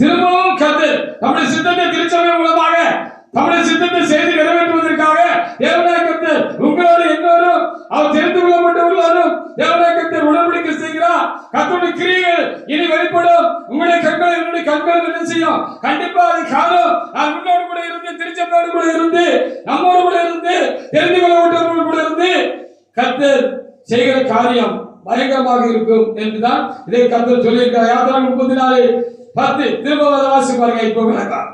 திரும்பவும் கர்த்தர் நம்முடைய சித்தத்தை திருச்சபை மூலமாக நம்முடைய சித்தத்தை செய்து நிறைவேற்றுவதற்காக தேவனாய் கர்த்தர் உங்களோடு என்னோடும் அவர் தெரிந்து கொள்ளப்பட்டவர்களோடும் தேவனாய் கர்த்தர் உடன்படிக்கை செய்கிறார். கர்த்தருடைய கிரியைகள் இனி வெளிப்படும். உங்களுடைய கண்கள் என்னுடைய கண்கள் என்ன செய்யும்? கண்டிப்பா அதை காணும். நான் உன்னோடு கூட இருந்து, திருச்சபையோடு கூட இருந்து, நம்மோடு கூட இருந்து, தெரிந்து கொள்ளப்பட்டவர்களோடு கூட இருந்து கர்த்தர் செய்கிற காரியம் பயங்கரமாக இருக்கும் என்றுதான் இதை கர்த்தர் சொல்லியிருக்கிறார். யாத்திரை 34:10 திரும்ப வாசி பாருங்க. இப்போ விளக்கம்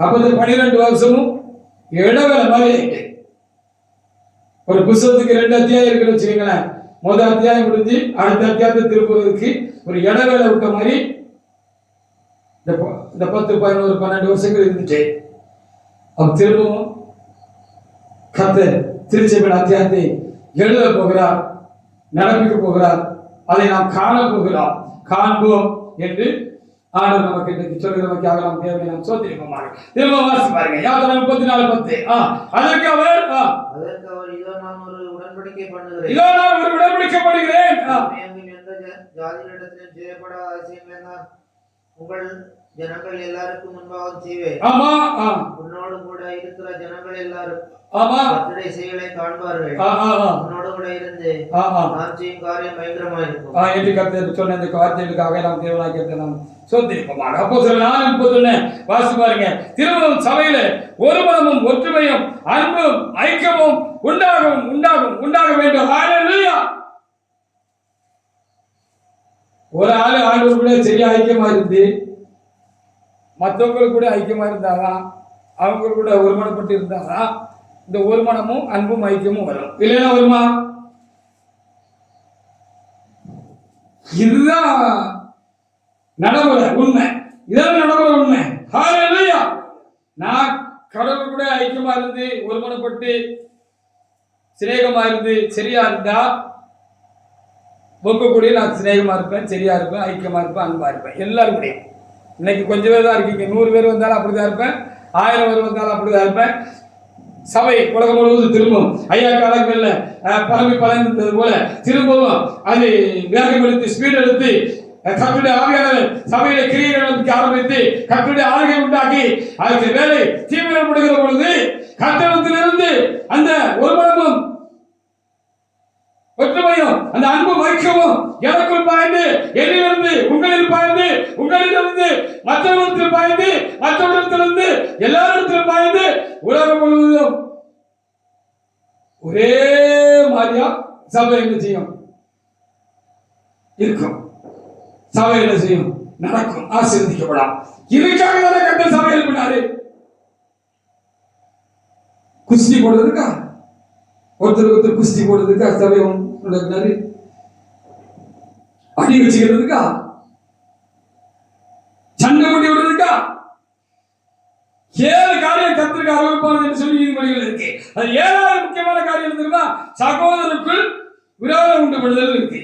12 வருஷமும் இடவேளை மாதிரி இருக்கு. ஒரு புத்தகத்துக்கு 2 அத்தியாயம் இருக்குன்னு வச்சுக்கீங்களேன். முதல் அத்தியாயம் முடிஞ்சு அடுத்த அத்தியாயத்தை திருப்புவதற்கு ஒரு இடவேளை விட்ட மாதிரி இந்த 10, 11, 12 வருஷங்கள் இருந்துச்சு. அப்ப திரும்பவும் கர்த்தர் திருச்சபையின் அத்தியாயத்தை எழுத போகிறார், நடப்பிக்க போகிறார். அதை நாம் காண போகிறோம், காண்போம் என்று ஆண்டவர் நமக்கு இன்னைக்கு சொல்கிறதற்காக நாம் தேவனை நாம் சோத்திரிப்போமாக. திரும்ப வாசி பாருங்க. யாத்திரை 34:10. அதற்கு அவர் இதோ நான் ஒரு உடன்படிக்கை பண்ணுகிறேன், இதோ நான் ஒரு உடன்படிக்கை பண்ணுகிறேன். எந்த ஜாதியிடத்திலும் செய்யப்படாத அதிசயங்களை நான் உங்கள் ஜனங்கள் எல்லாருக்கும் முன்பாக செய்வேன். ஆமா உன்னோடு கூட இருக்கிற ஜனங்கள் எல்லாரும் ஆமா கர்த்தருடைய செயலை காண்பார்கள். உன்னோடு கூட இருந்து நான் செய்யும் காரியம் பயங்கரமா இருக்கும் என்று கர்த்தர் சொன்ன இந்த வார்த்தைகளுக்காக நாம் தேவனாய் கர்த்தரை நாம் சோத்திரிப்போமாக. அப்போஸ்தலர் 4:31 வாசி பாருங்க. திரும்பவும் சபையில ஒரு மனமும் ஒற்றுமையும் அன்பும் ஐக்கியமும் உண்டாக வேண்டும். ஹல்லேலூயா. ஒரு ஆளு ஆண்டவர் கூட சரியா ஐக்கியமா இருந்து மற்றவங்களுக்கு கூட ஐக்கியமா இருந்தாதான், அவங்க கூட ஒருமனப்பட்டு இருந்தாதான் இந்த ஒரு மனமும் அன்பும் ஐக்கியமும் வரும். இல்லைன்னா வருமா? இதுதான் நடைமுறை உண்மை. இதான் நடைமுறை உண்மை. ஹல்லேலூயா. நான் கடவுள் கூட ஐக்கியமா இருந்து ஒருமனப்பட்டு சிநேகமா இருந்து சரியா இருந்தா உங்க கூட நான் சிநேகமா இருப்பேன், சரியா இருப்பேன், ஐக்கியமா இருப்பேன், அன்பா இருப்பேன். எல்லாரும் கூட இன்னைக்கு கொஞ்சம் பேர் தான் இருக்கீங்க. 100 பேர் வந்தாலும் அப்படிதான் இருப்பேன், 1000 பேர் வந்தாலும் அப்படிதான் இருப்பேன். சபை உலகம் முழுவதும் திரும்பவும் ஐயா காலங்களில் பரவி பறந்தது போல திரும்பவும் அது வேகம் எடுத்து ஸ்பீட் எடுத்து கர்த்தருடைய ஆவியானவர் சபையில கிரியைகள் ஆரம்பித்து கர்த்தருடைய ஆளுகை உண்டாக்கி அதுக்கு வேலை தீவிரப்படுகிற பொழுது கர்த்தரிடத்திலிருந்து அந்த ஒருமனமும் ஒற்றுமையும் அந்த அன்பு வைக்கவும் எனக்குள் பாய்ந்து என்னிலிருந்து உங்களில் பாய்ந்து உங்களிலிருந்து மற்றவரிடத்தில் பாய்ந்து மற்றவரிடத்திலிருந்து எல்லாரிடத்திலும் பாய்ந்து உலகம் முழுவதும் ஒரே மாதிரியா சபை என்ன செய்யும் இருக்கும். சபை என்ன செய்யும்? நடக்கும், ஆசீர்வதிக்கப்படும். இதுக்காக தானே கர்த்தர் சபை எழுப்பினாரு. குஸ்தி போடுறதுக்கா? ஒருத்தருக்கு ஒருத்தர் குஸ்தி போடுறதுக்கா சபை நடக்கிறாரு? அடி வச்சுக்கிறதுக்கா? சண்டை கொண்டு விடுறதுக்கா? 7 காரியம் கர்த்தருக்கு அருவருப்பானது என்று சொல்லி நீதிமொழிகள் இருக்கு. அது 7வது முக்கியமான காரியம் தெரியுமா? சகோதரருக்குள் விரோதம் உண்டு பண்ணுதல் இருக்கு.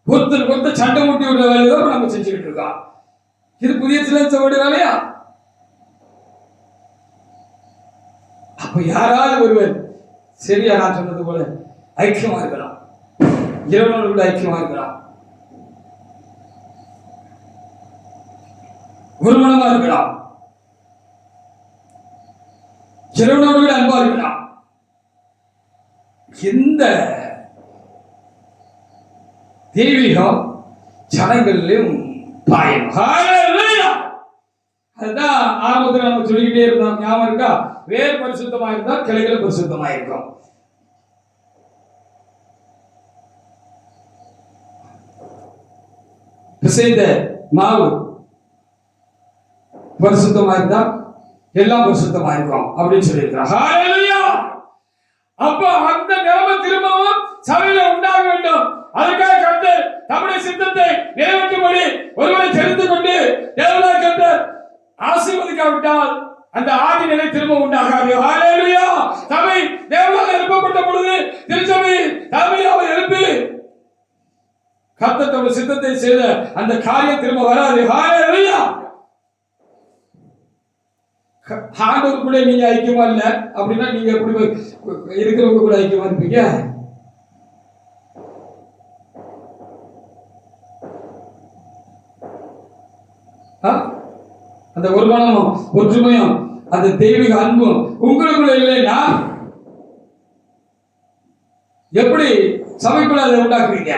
ஒருத்தருக்கு ஒருத்தர் சண்டை மூட்டி விடுற வேலையை தான் நம்ம செஞ்சுக்கிட்டு இருக்கோம். இது புதிய சிலச்சபடி வேலையா? அப்ப யாராவது ஒருவர் சரியா நான் சொன்னது போல ஐக்கியமா இருக்கலாம், இறைவனோடு கூட ஐக்கியமா இருக்கலாம், ஒரு மனமா இருக்கலாம், இறைவனோடு கூட அன்பா இருக்கலாம். எந்த தெய்வீகம் ஜனங்களிலும் பாயம். அதுதான் ஆரம்பத்தில் நம்ம சொல்லிக்கிட்டே இருந்தோம், ஞாபகம் இருக்கா? வேர் பரிசுத்தமா இருந்தா கிளைகள் பரிசுத்தமா இருக்கும். பிசைந்த மாவு பரிசுத்தமா இருந்தா எல்லாம் பரிசுத்தமா இருக்கும் அப்படின்னு சொல்லியிருக்கிறார். அப்ப அந்த நிலைமை திரும்பவும் சபையில உண்டாக வேண்டும். அதுக்காக கர்த்தர் தம்முடைய சித்தத்தை நிறைவேற்றும்படி ஒருவரை தெரிந்து கொண்டு தேவனாய் கர்த்தர் ஆசீர்வதிக்காவிட்டால் அந்த ஆதி நிலை திரும்ப உண்டாகாது. ஹல்லேலூயா! சபை தேவனால் எழுப்பப்பட்ட பொழுது திருச்சபை தலைமையாக எழுப்பி கர்த்தர் தம்முடைய சித்தத்தை செய்த அந்த காரியம் திரும்ப வராது. ஹல்லேலூயா! ஆண்டவர் கூட நீங்க ஐக்கியமா இல்ல அப்படின்னா நீங்க எப்படி இருக்கிறவங்க கூட ஐக்கியமா இருப்பீங்க? அந்த ஒரு மனமும் ஒற்றுமையும் அந்த தெய்வீக அன்பும் உங்களுக்குள்ள இல்லைன்னா எப்படி சபைக்குள்ள அதை உண்டாக்குறீங்க?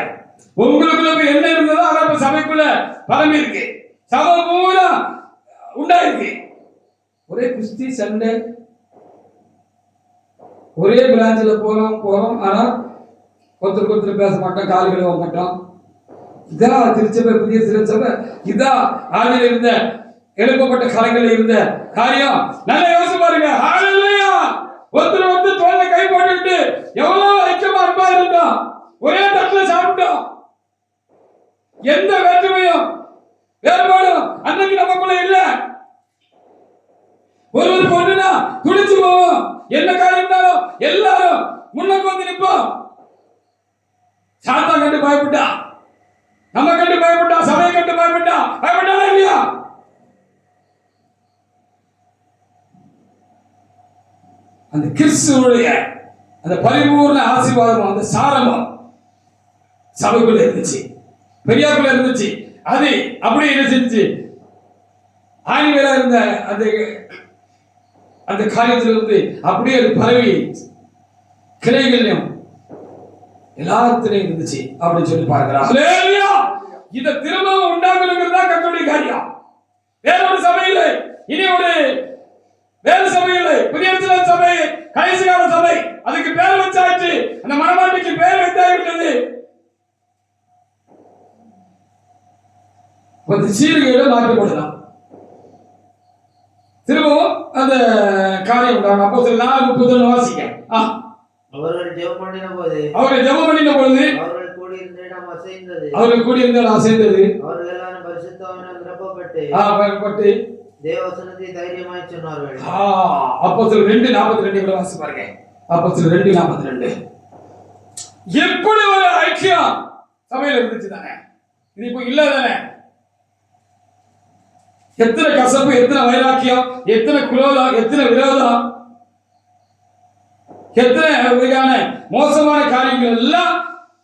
உங்களுக்குள்ள என்ன இருந்ததோ அதான் சபைக்குள்ள பரவி இருக்கு, சபை பூரா உண்டாயிருக்கு. ஒரே குஸ்தி சண்டை, ஒரே பிரான்ச்சில் போறோம் ஆனா ஒருத்தருக்கு ஒருத்தர் பேச மாட்டோம், கால் கழுவ மாட்டோம். இதான் திருச்சபை, புதிய சிறச்சபை. இதான் ஆதியில் இருந்த எழுப்பப்பட்ட காலங்களில் இருந்த காரியம். நல்ல யோசனை பாருங்க. ஹல்லேலூயா! ஒருத்தர் ஒருத்தர் தோல்ல கை போட்டுக்கிட்டு எவ்வளவு ஐக்கியமா அன்பா இருந்தோம், ஒரே தட்டுல சாப்பிட்டோம். எந்த வேற்றுமையும் வேறுபாடும் அன்னைக்கு நமக்குள்ள இல்ல. ஒருவருக்கு ஒண்ணுனா துடிச்சு போவோம். என்ன காரியம்னாலும் எல்லாரும் முன்னுக்கு வந்து நிற்போம். சாத்தா கண்டு பயப்பட்டா, நம்ம கண்டு பயப்பட்டா, சபையை கண்டு பயப்பட்டானா இல்லையா? அந்த கிறிஸ்துவுடைய அந்த பரிபூர்ண ஆசீர்வாதமும் அந்த சாரமும் சபைக்குள்ள இருந்துச்சு, பெரியாக்குள்ள இருந்துச்சு. அது அப்படியே என்ன செஞ்சு ஆணிவேலா இருந்த அந்த அந்த காரியத்திலிருந்து அப்படியே அது பரவி கிளைகளையும் எல்லாத்திலையும் இருந்துச்சு அப்படின்னு சொல்லி பார்க்கிறார். இதை திரும்பவும் உண்டாக்கணுங்கிறதா கர்த்தருடைய காரியம். வேறொரு சபையில இனி ஒரு வேறு சபையில புதிய சபை, கடைசி கால சபை, அதுக்கு பேர் வச்சாச்சு. அந்த மனவாட்டிக்கு பேர் வைத்தாகிவிட்டது. சீர்கேடு மாற்றப்படலாம். திரும்பவும் அந்த காரியம் உண்டாகும். அப்போ சில 4:30 வாசிக்க. அவர்கள் ஜெபம் பண்ணின பொழுது அவர்கள் கூடியிருந்த இடம் அசைந்தது. அவர்கள் எல்லாரும் பரிசுத்த ஆவியினால் நிரப்பப்பட்டு தேவவசனத்தை தைரியமாய் சொன்னார்கள். அப்போஸ்தலர் 2:42 கூட வாசி பாருங்க. அப்போஸ்தலர் 2:42. எப்படி ஒரு ஐக்கியம் சபையில இருந்துச்சு தானே, இது இப்போ இல்ல தானே? எத்தனை கசப்பு, எத்தனை வைராக்கியம், எத்தனை குரோதம், எத்தனை விரோதம், எத்தனை வகையான மோசமான காரியங்கள் எல்லாம்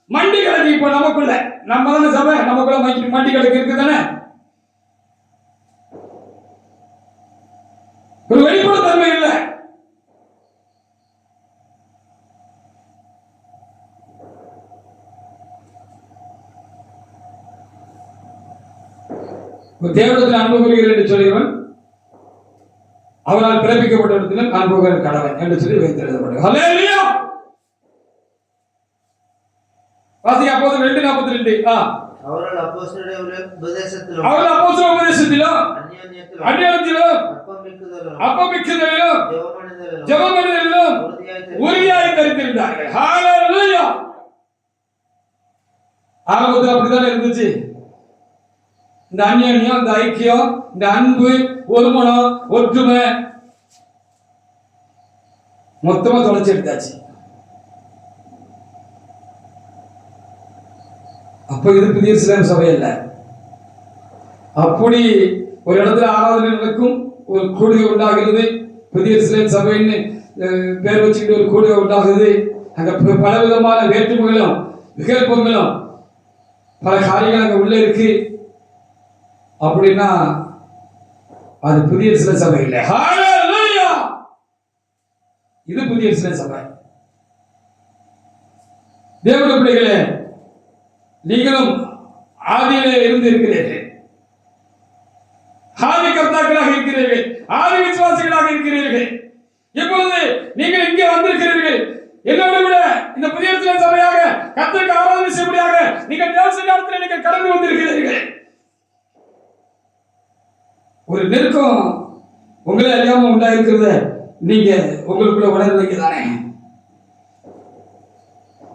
மண்டி கிடக்கு. இப்ப நமக்குள்ள நம்ம தானே சபை, நமக்குள்ள மண்டி கிடக்கு இருக்கு தானே. ஒரு வெளிப்பட தன்மை இல்லை. தேவனிடத்தில் அன்பு கூறுகிறேன் என்று சொல்கிறவன் அவரால் பிறப்பிக்கப்பட்ட இடத்திலும் அன்பு கூறுகிற கடவன் என்று சொல்லி வைத்தெழுதப்பட்டது. ஹல்லேலூயா! வாசிங்க அப்போஸ்தலர் 2:42. அவர்கள் அப்போஸ்தலருடைய உபதேசத்திலும் அவர்கள் அப்போஸ்தலருடைய உபதேசத்திலும் அந்யோன்யத்திலும் அந்நியத்திலும் அப்பமிக்குதலிலும் ஜெபமணிதலிலும் உறுதியாய் தரித்திருந்தார்கள். ஹalleluya. ஆரம்பத்தில் அப்படிதான் இருந்துச்சு. இந்த அந்நியம், இந்த ஐக்கியம், இந்த அன்பு, ஒருமனம், ஒற்றுமை மொத்தமா தொலைச்சு எடுத்தாச்சு. அப்ப இது புதிய எருசலேம் சபை இல்ல. அப்படி ஒரு இடத்துல ஆராதனை நடக்கும், ஒரு கூடுகை உண்டாகிறது, புதிய எருசலேம் சபைன்னு பேர் வச்சுக்கிட்டு ஒரு கூடுகை உண்டாகுது. அங்க பல விதமான வேற்றுமைகளும் விகல்பங்களும் பல காரியங்கள் அங்க உள்ள இருக்கு. அப்படின்னா அது புதிய எருசலேம் சபை இல்லை. ஹalleluya. இது புதிய எருசலேம் சபை. தேவனுடைய பிள்ளைகளே, நீங்களும் ஆதியிலே இருந்து இருக்கிறீர்கள், ஆதி கர்த்தாக்களாக இருக்கிறீர்கள், ஆதி விசுவாசிகளாக இருக்கிறீர்கள். இப்பொழுது நீங்கள் இங்கே வந்திருக்கிறீர்கள். என்னோட விட இந்த புதிய எருசலேம் சபையாக கர்த்தருக்கு ஆராதனை செய்யும்படியாக நீங்கள் தேவசனத்தில் நீங்கள் கடந்து வந்திருக்கிறீர்கள். ஒரு நெருக்கம் உங்களை அறியாம உண்டாயிருக்கிறத நீங்க உங்களுக்குள்ள உணர்றீங்க தானே?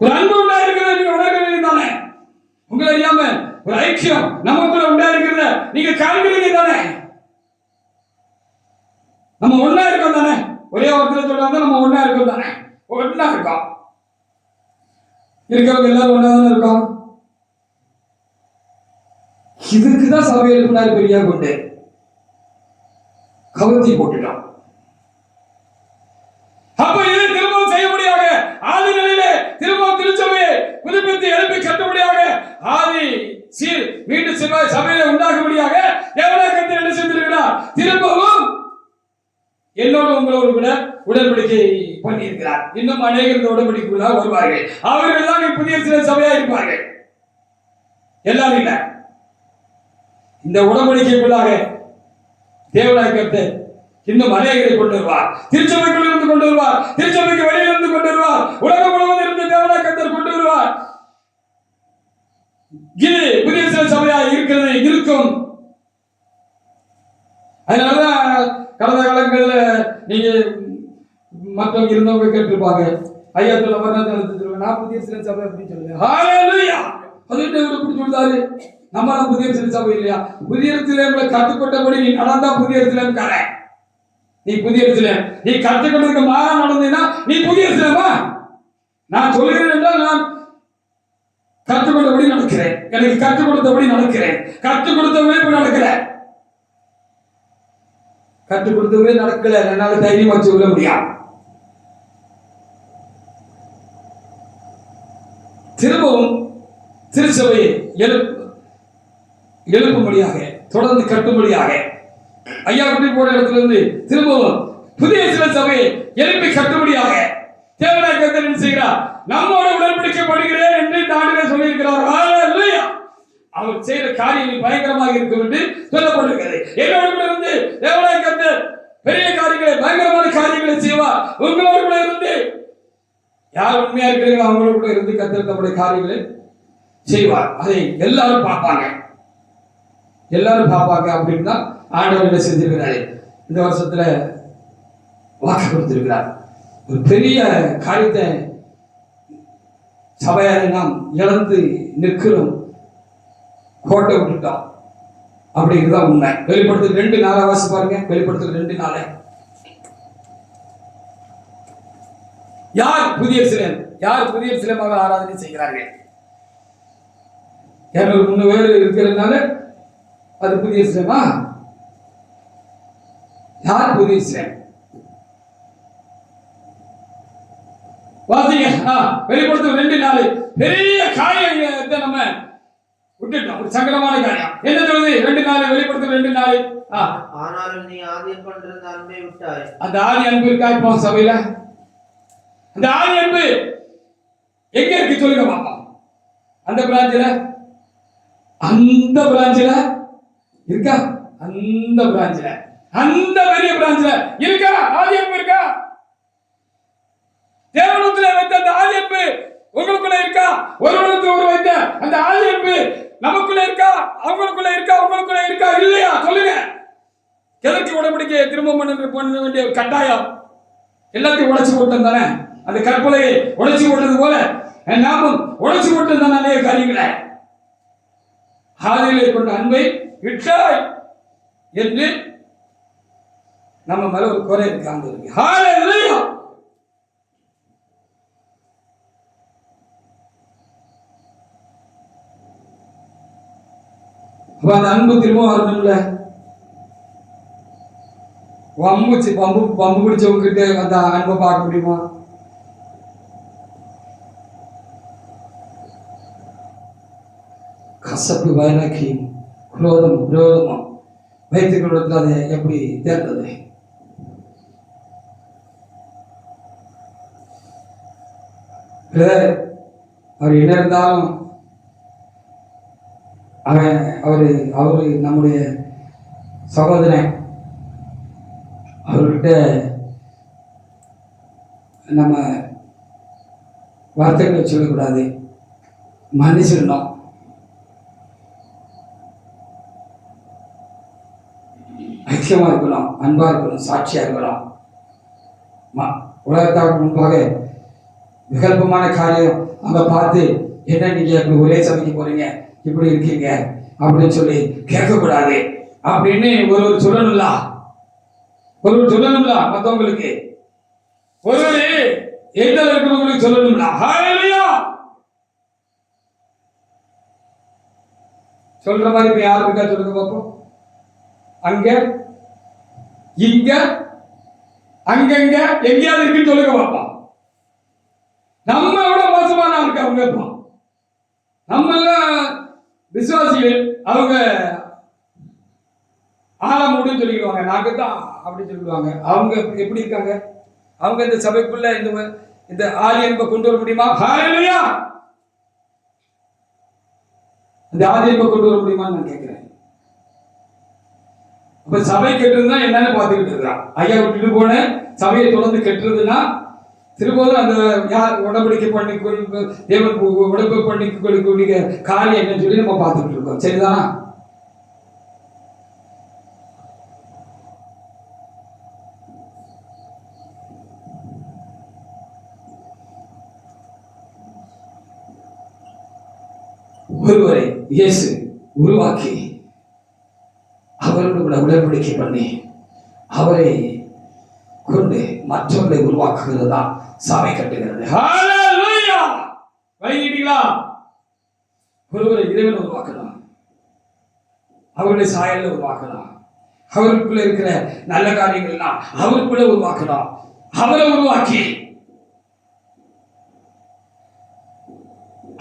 ஒரு அன்பு உண்டாயிருக்கிறத நீங்க உணர்கிறீங்க தானே? உங்களை அறியாம ஒரு ஐக்கியம் நமக்குள்ள உண்டாயிருக்கிறத நீங்க காண்கிறீங்க தானே? நம்ம ஒண்ணா இருக்கோம் தானே? ஒரே ஒருத்தர் சொல்றாங்க நம்ம ஒண்ணா இருக்கோம் தானே? ஒண்ணா இருக்கோம். இருக்கிறவங்க எல்லாரும் ஒண்ணா தானே இருக்கோம். இதுக்குதான் சபையில் முன்னாடி பெரியா கொண்டு கவர்த்தி போட்டுட்டான். அப்ப இதை திரும்பவும் செய்ய முடியாக ஆதி நிலையிலே திரும்பவும் திருச்சபையை புதுப்பித்து எழுப்பி கட்டும்படியாக ஆதி சீர் மீண்டும் சபையில உண்டாகும்படியாக தேவனாய் கர்த்தர் என்ன செய்திருக்கிறார்? திரும்பவும் என்னோடு உங்களோடு கூட உடன்படிக்கை பண்ணி இருக்கிறார். இன்னும் அநேகர் இந்த உடன்படிக்கைக்குள்ளாக வருவார்கள். அவர்கள் தான் புதிய சில சபையா இருப்பார்கள். எல்லாரும் இல்ல. இந்த உடன்படிக்கைக்குள்ளாக தேவனாய் கர்த்தர் இன்னும் அநேகரை கொண்டு வருவார். திருச்சபைக்குள் இருந்து கொண்டு வருவார், திருச்சபைக்கு வெளியில் இருந்து கொண்டு வருவார், உலகம் முழுவதும் இருந்து தேவனாய் கர்த்தர் கொண்டு வருவார். இது புதிய சில சபையா இருக்கிறது இருக்கும். அதனாலதான் கடந்த காலங்கள்ல நீங்க மற்றவங்க இருந்தவங்க கேட்டிருப்பாங்க, ஐயா சொல்ல வரணும், நான் புதிய சில சபை அப்படின்னு சொல்லுவேன். ஹalleluya. அது எப்படி சொல்றாரு? நம்ம புதிய சில சபை இல்லையா? புதிய எருசலேம்ல கற்றுக்கொண்டபடி நீ நடந்தா புதிய எருசலேம்காரன். நீ புதிய எருசலேம், நீ கற்றுக்கொண்டதுக்கு மாறா நடந்தீங்கன்னா நீ புதிய எருசலேமா? நான் சொல்கிறேன் என்றால் நான் கற்றுக்கொண்டபடி நடக்கிறேன், எனக்கு கற்றுக் கொடுத்தபடி நடக்கிறேன், கற்றுக் கொடுத்தபடி இப்ப நடக்கிறேன். கற்றுக் கொடுத்தபடி நடக்கல, என்னால தைரியமா சொல்ல முடியாது. திரும்பவும் திருச்சபையை எழுப்பும்படியாக தொடர்ந்து கட்டும்படியாக ஐயா குட்டி போன இடத்துல இருந்து திரும்பவும் புதிய சில சபையை எழுப்பி கட்டும்படியாக தேவனாய் கர்த்தர் என்ன செய்கிறார்? நம்மோட உடன்படிக்கப்படுகிறேன் என்று இந்த ஆண்டிலே சொல்லியிருக்கிறார். ஹalleluya. அவர் செய்த காரியங்கள் பயங்கரமாக இருக்கும் என்று சொல்லப்பட்டிருக்கிறது. என்னோட கூட இருந்து தேவனாய் கர்த்தர் பெரிய காரியங்களை, பயங்கரமான காரியங்களை செய்வார். உங்களோடு கூட இருந்து யார் உண்மையா இருக்கிறீங்களோ அவங்களோட கூட இருந்து கர்த்தர் தம்முடைய காரியங்களை செய்வார். அதை எல்லாரும் பார்ப்பாங்க, எல்லாரும் பார்ப்பாங்க. அப்படின்னா ஆண்டவர் என்ன செஞ்சிருக்கிறாரு? இந்த வருஷத்துல வாக்கு கொடுத்திருக்கிறார். ஒரு பெரிய காரியத்தை சபையாரை நாம் இழந்து நிற்கிறோம், கோட்டை விட்டுட்டோம். அப்படிங்கிறதா உண்மை. வெளிப்படுத்தல் 2:4 வாசி பாருங்க. வெளிப்படுத்தல் 2:4. யார் புதிய எருசலேம், யார் புதிய எருசலேமாக ஆராதனை செய்கிறார்கள்? 203 பேர் இருக்கிறதுனால அது புதிய எருசலேமா? யார் புதிய எருசலேம்? வாசிங்க. வெளிப்படுத்தல் 2:4. பெரிய காரியத்தை நம்ம விட்டுட்டோம், ஒரு சங்கடமான காரியம். என்ன சொல்லுது? 2:4. வெளிப்படுத்தல் 2:4. ஆனாலும் நீ ஆதியில் கொண்டிருந்த அன்பை விட்டாய். அந்த ஆதி அன்பு இருக்கா இப்போ சபையில? அந்த ஆதி அன்பு எங்க இருக்கு சொல்லுங்க பாப்போம். அந்த பிரான்ச்ல, அந்த பிரான்ச்ல இருக்கா? அந்த பிரான்ச்ல, அந்த பெரிய பிரான்ச்ல இருக்கா ஆதி அன்பு? இருக்கா? தேவனுக்குள்ள வைத்த அந்த ஆதி அன்பு உங்களுக்குள்ள இருக்கா? ஒருவனுக்கு ஒரு வைத்த அந்த ஆதி அன்பு நமக்குள்ள இருக்கா, அவங்களுக்குள்ள இருக்கா, அவங்களுக்குள்ள இருக்கா இல்லையா சொல்லுங்க. எதற்கு உடன்படிக்கை திரும்ப பண்ண வேண்டிய கட்டாயம்? எல்லாத்தையும் உடைச்சு போட்டோம் தானே, அந்த கற்பலையை உடைச்சு போட்டது போல நாமும் உடைச்சு போட்டது தானே அநேக காரியங்களை. ஆதியிலே கொண்ட அன்பை விட்டாய் என்று நம்ம மேல ஒரு குறை இருக்காங்க. ஹalleluya. அந்த அன்பு திரும்ப வரணும்ல. பம்பு பிடிச்சவங்க கிட்ட அந்த அன்பை பார்க்க முடியுமா? கசப்பு, வைராக்கியம், குரோதம், விரோதமும் வைத்துக் கொண்டு அதை எப்படி தேர்ந்தது? அவர் என்ன இருந்தாலும் அவரு நம்முடைய சகோதரன். அவர்கிட்ட நம்ம வார்த்தைகளை சொல்லக்கூடாது, மன்னிச்சிடணும். ஐக்கியமா இருக்கணும், அன்பா இருக்கணும், சாட்சியா இருக்கணும். உலகத்தாருக்கு முன்பாக விகல்பமான காரியம் அங்க பார்த்து என்ன நீங்க இப்படி ஒரே சபைக்கு போறீங்க, இப்படி இருக்கீங்க அப்படின்னு சொல்லி கேட்கக்கூடாது அப்படின்னு ஒருவர் சொல்லணும்ல. ஒருவர் சொல்லணும்ல, மற்றவங்களுக்கு ஒருவர் எதில் இருக்கிறவங்களுக்கு சொல்லணும்ல. ஹalleluya. சொல்ற மாதிரி இப்ப யாரு இருக்கா சொல்லுங்க பார்ப்போம். அங்க இங்க அங்கங்க எங்கேயாவது இருக்குன்னு சொல்லுங்க பார்ப்போம். நம்ம விட மோசமான ஆளுக்கு அவங்க இருப்போம். நம்ம எல்லாம் விசுவாசிகள், அவங்க ஆழமூடின்னு சொல்லிடுவாங்க, நாக்கு தான் அப்படின்னு சொல்லிடுவாங்க. அவங்க எப்படி இருக்காங்க? அவங்க இந்த சபைக்குள்ள இந்த ஆதி அன்பை கொண்டு வர முடியுமா? ஹalleluya. இந்த ஆதி அன்பை கொண்டு வர முடியுமான்னு நான் கேட்கிறேன். அப்ப சபை கெட்டுறதுன்னா என்னன்னு பார்த்துக்கிட்டு இருக்கிறான். ஐயா விட்டுட்டு போன சபையை தொடர்ந்து கெட்டுறதுன்னா திரும்பவும் அந்த யார் உடன்படிக்கை பண்ணி தேவன் உடம்பு பண்ணி கொடுக்கக்கூடிய காரியம் என்னன்னு சொல்லி நம்ம பார்த்துக்கிட்டு இருக்கோம். சரிதானா? ஒருவரை இயேசு உருவாக்கி அவரோடு கூட உடன்படிக்கை பண்ணி அவரை கொண்டு மற்றவர்களை உருவாக்குகிறது தான் சபை கட்டுகிறது. ஹalleluya. வைகிட்டீங்களா? ஒருவரை இறைவன் உருவாக்கலாம், அவருடைய சாயல்ல உருவாக்கலாம், அவருக்குள்ள இருக்கிற நல்ல காரியங்கள்லாம் அவருக்குள்ள உருவாக்கலாம். அவரை உருவாக்கி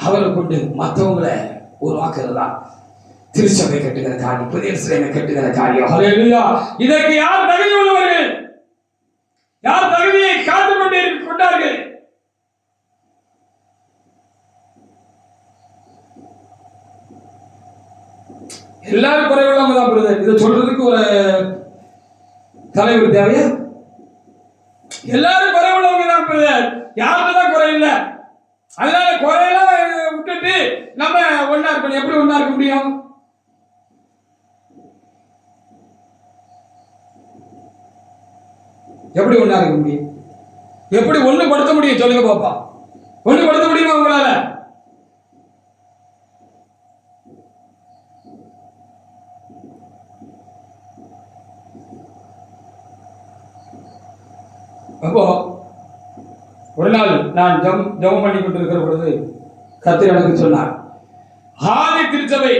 அவரை கொண்டு மற்றவங்களை உருவாக்குறதா திருச்சபை கட்டுகிற காரியம், புதிய சிலைமை கட்டுகிற காரியம். ஹalleluya. இதற்கு யார் தகுதி உள்ளவர்கள்? யார் தகுதியை காத்து கொண்டார்கள்? எல்லாரும் குறைவுள்ளவங்க தான் பிரதர். இதை சொல்றதுக்கு ஒரு தலைவர் தேவையா? எல்லாரும் குறைவுள்ளவங்க தான் பிரதர், யாருக்குதான் குறை இல்லை. அதனால குறையெல்லாம் விட்டுட்டு நம்ம ஒன்னா இருக்கணும். எப்படி ஒன்னா இருக்க முடியும்? எப்படி ஒன்னா இருக்க முடியும்? எப்படி ஒண்ணுபடுத்த முடியும் சொல்லுங்க பாப்பா. ஒண்ணுபடுத்த முடியுமா உங்களால? அப்போ ஒரு நாள் நான் ஜெபம் பண்ணி கொண்டிருக்கிற பொழுது கர்த்தர் எனக்கு சொன்னார், ஆதி திருச்சபை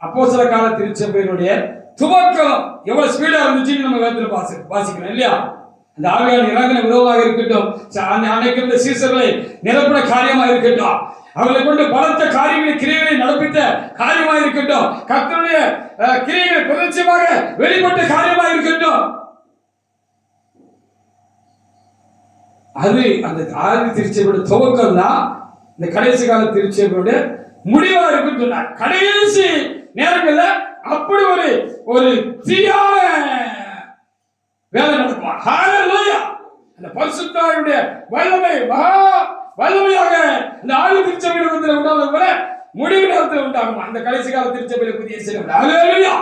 அப்போஸ்தல கால திருச்சபையினுடைய துவக்கம் எவ்வளவு ஸ்பீடா இருந்துச்சுன்னு நம்ம வேதத்துல வாசிக்கிறோம் இல்லையா? அந்த ஆவியானவர் இறங்கின விதமாக இருக்கட்டும், அன்னைக்கு இருந்த சீசர்களை நிரப்பின காரியமா இருக்கட்டும், அவர்களை கொண்டு பலத்த காரியங்களை கிரியைகளை நடப்பித்த காரியமா இருக்கட்டும், கர்த்தருடைய கிரியைகள் பிரதட்சமாக வெளிப்பட்ட காரியமா இருக்கட்டும், அது அந்த ஆதி திருச்சபையோட துவக்கம் தான் இந்த கடைசி கால திருச்சபையோட முடிவா இருக்குன்னு சொன்னார். கடைசி நேரங்கள்ல அப்படி ஒரு தீயான வேலை நடக்குமா? ஹalleluya. அந்த பரிசுத்தாவியுடைய வல்லமை மகா வல்லமையாக இந்த ஆதி திருச்சபையில உண்டானது போல முடிவு நேரத்தில் உண்டாகும். அந்த கடைசி கால திருச்சபையில் புதிய சிலம். அல்லேலூயா.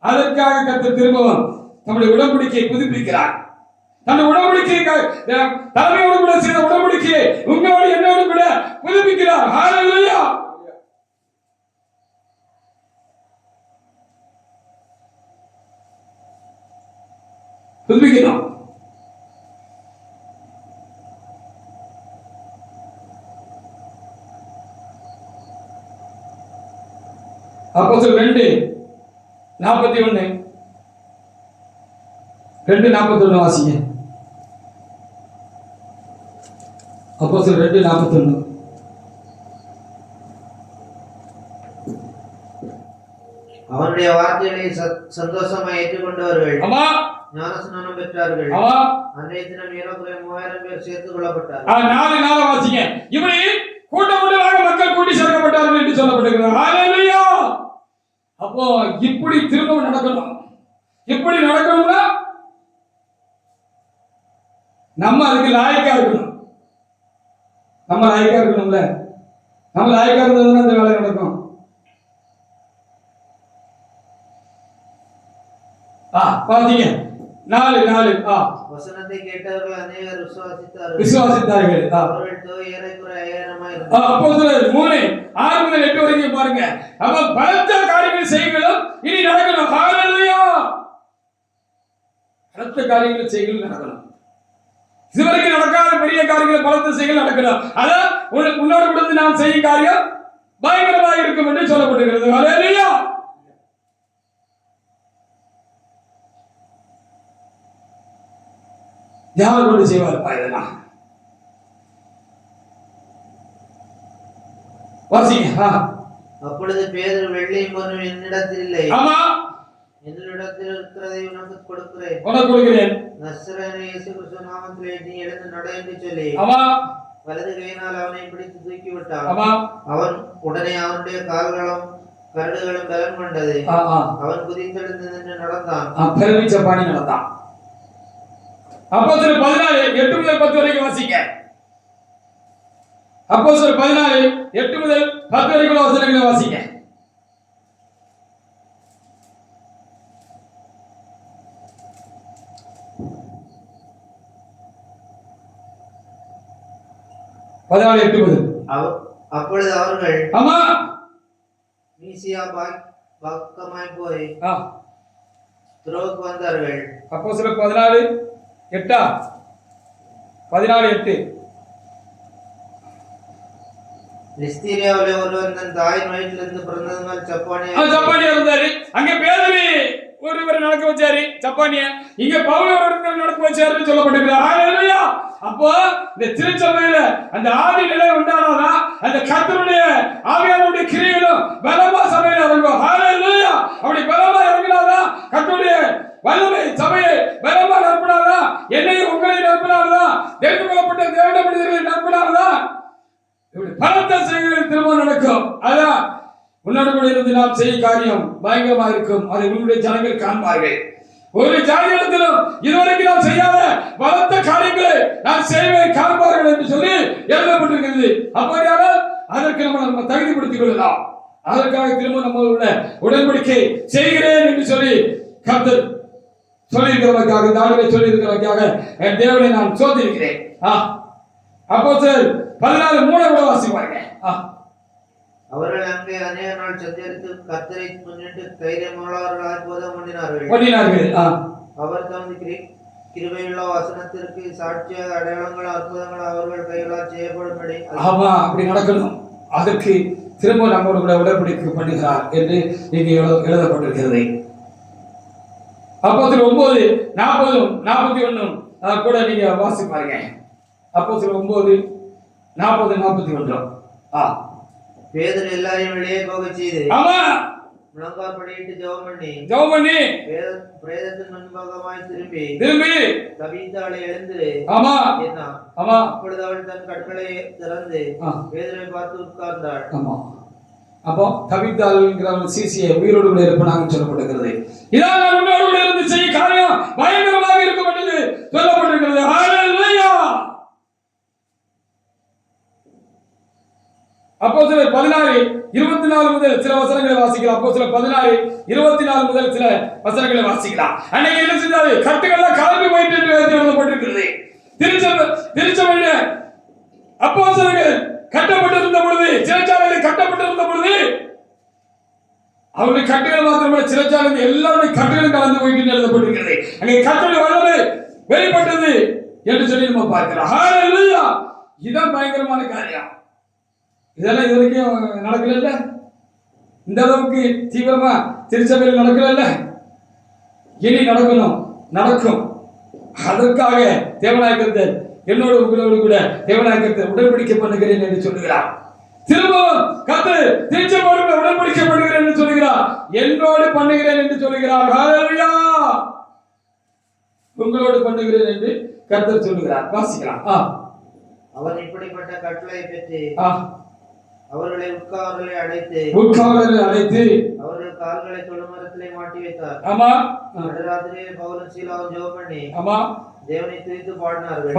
அதற்காக கர்த்தர் திரும்பவும் நம்முடைய உடன்படிக்கையை புதுப்பிக்கிறார். தன்னுடைய உடன்படிக்கையை தலைமையோடு கூட செய்த உடன்படிக்கையை உங்களோடு என்னோடு கூட புதுப்பிக்கிறார். ஹalleluya. புதுப்பிக்கிறோம். அப்போஸ்தலர் 2:41 2:41 வாசிங்க. அப்போஸ்தலர் 2:41. அவனுடைய வார்த்தைகளை சந்தோஷமாய் ஏற்றுக்கொண்டவர்கள் ஆமா ஞானஸ்நானம் பெற்றார்கள். ஆமா அன்றைய தினம் ஏறக்குறைய 3000 பேர் சேர்த்துக் கொள்ளப்பட்டார்கள். 4 வாசிங்க. இப்படி கூட்டமாக மக்கள் கூட்டி சேர்க்கப்பட்டார்கள் என்று சொல்லப்பட்டிருக்கிறது. ஹalleluya. அப்போ இப்படி திரும்பவும் நடக்கணும். இப்படி நடக்கணும்னா நம்ம அதுக்கு லாயக்கா இருக்கணும். நம்ம லாயக்கா இருக்கணும்ல. நம்ம லாயக்கா இருந்ததுன்னா அந்த வேலை நடக்கும். பாத்தீங்க 4 வசனத்தை கேட்டவர்கள் அநேகர் விசுவாசித்தார்கள். அவர்கள் தொகை ஏறக்குறைய 5000 இருந்தது. அப்போஸ்தலர் 3:6 முதல் 8 வரைக்கும் பாருங்க. அப்ப பலத்த காரியங்கள் செய்யணும். இனி நடக்கணும். ஹalleluya. பலத்த காரியங்கள் செய்யணும் நடக்கணும். இதுவரைக்கும் நடக்காத பெரிய காரியங்கள் பலத்த செய்யணும் நடக்கணும். அதான் உன்னோடு கூட நாம் செய்யும் காரியம் பயங்கரமாக இருக்கும் என்று சொல்லப்பட்டிருக்கிறது. ஹalleluya. யார் கொண்டு செய்வார்ப்பா இதெல்லாம்? வாசிங்க. அப்பொழுது பேதுரு வெள்ளியும் பொன்னும் என்னிடத்தில் இல்லை. ஆமா என்னிடத்தில் இருக்கிறதை உனக்கு கொடுக்கிறேன். நசரேயனாகிய இயேசு கிறிஸ்து நாமத்திலே நீ எழுந்து நட என்று சொல்லி ஆமா வலது கையினால் அவனை பிடித்து தூக்கி விட்டான். ஆமா அவன் உடனே அவனுடைய கால்களும் கரடுகளும் பலன் கொண்டது. அவன் குதித்தெழுந்து நின்று நடந்தான். பெருமிச்சப்பாணி நடந்தான். அப்போஸ்தலர் 14:8 முதல் 10 வரைக்கும் வாசிங்க. அப்போஸ்தலர் 14:8 முதல் 10 வரைக்கும் வசனங்களை வாசிங்க. அப்பொழுது அவர்கள் ஆமா மீசியா பக்கமாய் போய் துரோவுக்கு வந்தார்கள். அப்போஸ்தலர் 14:8 லிஸ்தீரியாவிலே ஒருவன் தன் தாயின் வயிற்றிலிருந்து பிறந்ததுனால் சப்பானியா இருந்தாரு. அங்க பேதுரு ஒருவர் நடக்க வச்சாரு சப்பானியா. இங்க பவுல் ஒருவர் நடக்க வச்சாருன்னு சொல்லப்பட்டிருக்கிறது. ஹalleluya. அப்போ இந்த திருச்சபையில அந்த ஆதி நிலை உண்டானாதான் அந்த கர்த்தருடைய ஆவியானவருடைய கிரியைகளும் பலமா சபையில இறங்கும். ஹalleluya. அப்படி பலமா இறங்கினாதான் கர்த்தருடைய வல்லமை சபையை பலமா நிரப்பினாதான், என்னையும் உங்களையும் நிரப்பினாதான், தெரிந்து கொள்ளப்பட்ட தேவனுடைய மனிதர்களை நிரப்பினாதான் இப்படி பலத்த செயல்கள் திரும்ப நடக்கும். அதான் உன்னோடு கூட இருந்து நாம் செய்யும் காரியம் பயங்கரமா இருக்கும். அதை உன்னுடைய ஜனங்கள் காண்பார்கள். ஒரு ஜாதியிடத்திலும் இதுவரைக்கும் நாம் செய்யாத பலத்த காரியங்களை நாம் செய்வதை காண்பார்கள் என்று சொல்லி எழுதப்பட்டிருக்கிறது. அப்படியானால் அதற்கு நம்ம தகுதிப்படுத்திக் கொள்ளலாம். அதற்காக திரும்ப நம்மளோட உடன்படிக்கை செய்கிறேன் என்று சொல்லி கர்த்தர் சொல்லியிருக்கிறவர்களுக்காக, இந்த ஆளுமை சொல்லியிருக்கிறவர்களுக்காக என் தேவனை நான் சோதிக்கிறேன். அப்போஸ்தலர் 14:3 வாசிப்பாருங்க. அவர்கள் அங்கே அநேக நாள் சஞ்சரித்து கர்த்தரை முன்னிட்டு தைரியமுள்ளவர்களாய் போதம் பண்ணினார்கள். அவர் தமது கிருபையுள்ள வசனத்திற்கு சாட்சியாக அடையாளங்கள் அற்புதங்கள் அவர்கள் கைகளால் செய்யப்படும்படி அப்படி நடக்கணும். அதற்கு திரும்ப நம்மோடு கூட உடன்படிக்கை பண்ணுகிறார் என்று இங்கே எழுதப்பட்டிருக்கிறது. அப்போஸ்தலர் 9:40-41 கூட நீங்க வாசிப்பாருங்க. அப்போஸ்தலர் 9:40-41 பேதுரு எல்லாரையும் வெளியே போக செய்து ஆமா முழங்கால் படியிட்டு ஜெபம் பண்ணி பிரேதத்தின் முன்பாகமாய் திரும்பி தபீத்தாளை எழுந்து ஆமா என்றான். ஆமா அப்பொழுது அவள் தன் கண்களை திறந்து பேதுருவை பார்த்து உட்கார்ந்தாள். ஆமா அப்போ தபீத்தாள்ங்கிற சிசியை உயிரோடு கூட இருப்பாங்கன்னு சொல்லப்பட்டிருக்கிறது. இதான் நான் உன்னோடு கூட இருந்து செய்ய காரியம் பயங்கரமாக இருக்கும் என்று சொல்லப்பட்டிருக்கிறது. ஹalleluya. அப்போஸ்தலர் 16 24 முதல் சில வசனங்களை வாசிக்கலாம். அப்போஸ்தலர் 16 24 முதல் சில வசனங்களை வாசிக்கலாம். அன்னைக்கு என்ன செஞ்சாரு? கட்டுகள்லாம் கலந்து போயிட்டு என்று எழுதப்பட்டிருக்கிறது. திருச்சபையில அப்போஸ்தலர்கள் கட்டப்பட்டிருந்த பொழுது, சிறைச்சாலையில் கட்டப்பட்டிருந்த பொழுது, அவருடைய கட்டுகள் மாத்திரமல்ல, சிறைச்சாலையில் எல்லாருடைய கட்டுகளும் கலந்து போயிட்டு எழுதப்பட்டிருக்கிறது. அங்கே கட்டுரை வல்லமை வெளிப்பட்டது என்று சொல்லி நம்ம பார்க்கிறோம். ஹalleluya! இதான் பயங்கரமான காரியம். இதெல்லாம் இது வரைக்கும் நடக்கல. இந்த அளவுக்கு தீவிரமா திருச்சபையில் நடக்கல. இனி நடக்கும். அதற்காக தேவநாயகத்தை என்னோடு உங்களோடு கூட தேவநாயகத்தை உடன்படிக்கை பண்ணுகிறேன் என்று சொல்லுகிறார். திரும்பவும் கர்த்தர் திருச்சபையோடு உடன்படிக்கை பண்ணுகிறேன் என்று சொல்லுகிறார். என்னோடு பண்ணுகிறேன் என்று சொல்லுகிறார். ஹalleluya! உங்களோடு பண்ணுகிறேன் என்று கர்த்தர் சொல்லுகிறார். வாசிக்கலாம். அவன் இப்படிப்பட்ட கட்டளை பெற்று அவர்களை உட்கார்களை அழைத்து அவர்கள் கால்களை தொழுமரத்திலே மாட்டி வைத்தார். ஆமா. நடுராத்திரியே பவுலும் சீலாவும் ஜெபம் பண்ணி ஆமா தேவனை துதித்து பாடினார்கள்.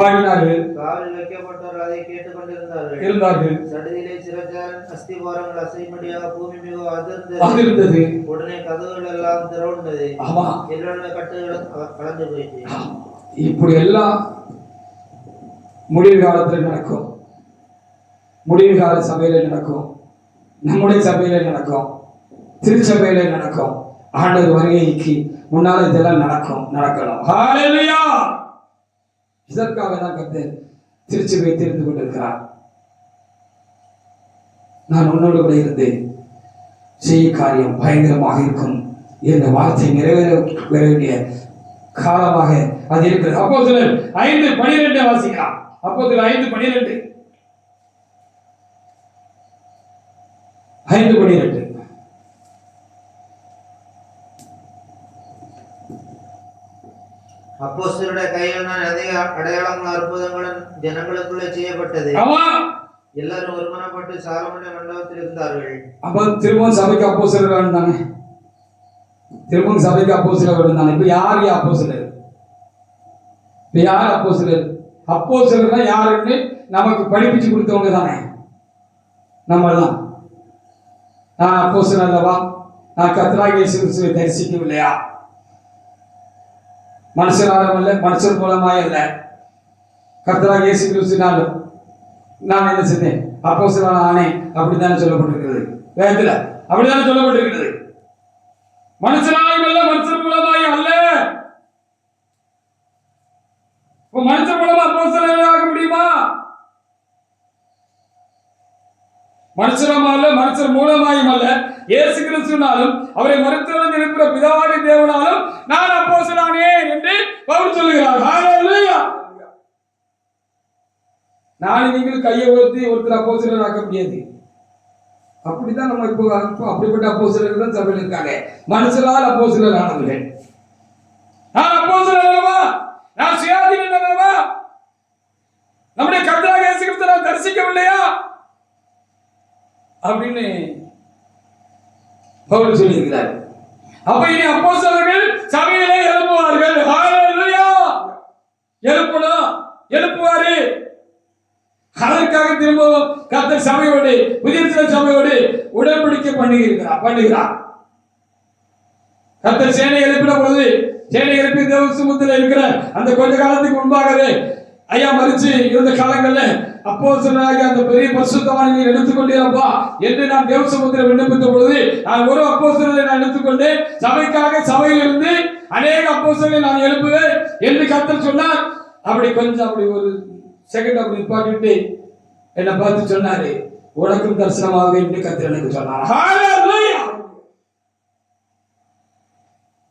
காலில் வைக்கப்பட்டவர்கள் அதை கேட்டுக் கொண்டிருந்தார்கள். சடுதியிலே சிறைச்சாலையின் அஸ்திவாரங்கள் அசையும்படியாக பூமி மிகவும் அதிர்ந்தது. உடனே கதவுகள் எல்லாம் திறவுண்டது. எல்லாருடைய கட்டுகளும் கலந்து போயிற்று. இப்படி எல்லாம் முடிவு காலத்தில் நடக்கும். முடிவு கால சபையில நடக்கும். நம்முடைய சபையில நடக்கும். திருச்சபையில நடக்கும். ஆண்டவர் வருகைக்கு முன்னால இதெல்லாம் நடக்கணும். ஹalleluya! இதற்காக தான் கர்த்தர் திருச்சபையை தெரிந்து கொண்டிருக்கிறார். நான் உன்னோடு கூட இருந்து செய்ய காரியம் பயங்கரமாக இருக்கும் என்ற வார்த்தை நிறைவேற வேண்டிய காலமாக அது இருக்கிறது. அப்போஸ்தலர் 5:12 வாசிக்கலாம். அப்போஸ்தலர் 5:12 அப்போஸ்தலருடைய கையில் அதிக அடையாளங்கள் அற்புதங்களும் ஜனங்களுக்குள்ளே செய்யப்பட்டது. எல்லாரும் ஒருமனப்பட்டு சாலமோனுடைய மண்டபத்தில் இருந்தார்கள். அப்ப திரும்பவும் சபைக்கு அப்போஸ்தலர்கள் இருந்தாங்க. இப்ப யார் அப்போஸ்தலர்? அப்போஸ்தலர்னா யாருன்னு நமக்கு படிப்பிச்சு கொடுத்தவங்க தானே. நம்ம தான். நான் அப்போஸ்தலன் அல்லவா? நான் கர்த்தராகிய இயேசு கிறிஸ்துவை தரிசிக்கவில்லையா? மனுஷனாலும் அல்ல, மனுஷர் மூலமாய் அல்ல, கர்த்தராகிய இயேசு கிறிஸ்துவினாலும் நான் என்ன செஞ்சேன்? அப்போஸ்தலன் ஆனேன். அப்படித்தானே சொல்லப்பட்டிருக்கிறது. வேதத்துல அப்படித்தானே சொல்லப்பட்டிருக்கிறது. மனுஷனாலும் அல்ல, மனுஷர் மூலமாய் அல்ல. மனுஷர் மூலமா அப்போஸ்தலன் ஆக முடியுமா? மனுஷரமால, மனுஷர் மூலமாயும் அல்ல, இயேசு கிறிஸ்துவினாலும் அவரை மறுத்தவன் இருக்கிற பிதாவாகிய தேவனாலும் நான் அப்போஸ்தலனானேன் என்று பவுல் சொல்லுகிறார். ஹalleluya! நான் நீங்களும் கையை உயர்த்தி ஒருத்தர் அப்போஸ்தலன் ஆக்க முடியாது. அப்படிதான் நம்ம இப்போ அப்படிப்பட்ட அப்போஸ்தலர்கள் தான் சபையில் இருக்காங்க. மனுஷரால் அப்போஸ்தலர் ஆனவர்கள். நான் அப்போஸ்தலன் அல்லவா? நான் சுயாதீனன் அல்லவா? நம்முடைய கர்த்தராகிய இயேசு கிறிஸ்துவை நான் தரிசிக்கவில்லையா அப்படின்னு பவுல் சொல்லியிருக்கிறார். அப்ப இனி அப்போஸ்தலர்கள் சபையிலே எழுப்புவார்கள். ஹalleluya! எழுப்புவாரு. அதற்காக திரும்பவும் கர்த்தர் சபையோடு, புதிய சபையோடு உடன்படிக்கை பண்ணுகிறார். கர்த்தர் சேனை எழுப்பின பொழுது, சேனை எழுப்பி தேவசமுத்திரத்தில் இருக்கிற அந்த கொஞ்ச காலத்துக்கு முன்பாகவே ஐயா மரிச்சு இருந்த காலங்கள்ல அப்போஸ்தலனாகிய அந்த பெரிய பரிசுத்தவானை நீ எடுத்துக்கொண்டீரப்பா என்று நான் தேவசமுத்திரம் விண்ணப்பித்த பொழுது, நான் ஒரு அப்போஸ்தலனை நான் எடுத்துக்கொண்டு சபைக்காக சபையிலிருந்து அநேக அப்போஸ்தலனை நான் எழுப்புவேன் என்று கர்த்தர் சொன்னார். அப்படி ஒரு செகண்ட் அப்படி நிப்பாட்டிட்டு என்னை பார்த்து சொன்னாரு, உனக்கும் தரிசனமாக என்று கர்த்தர் எனக்கு சொன்னார். ஹalleluya!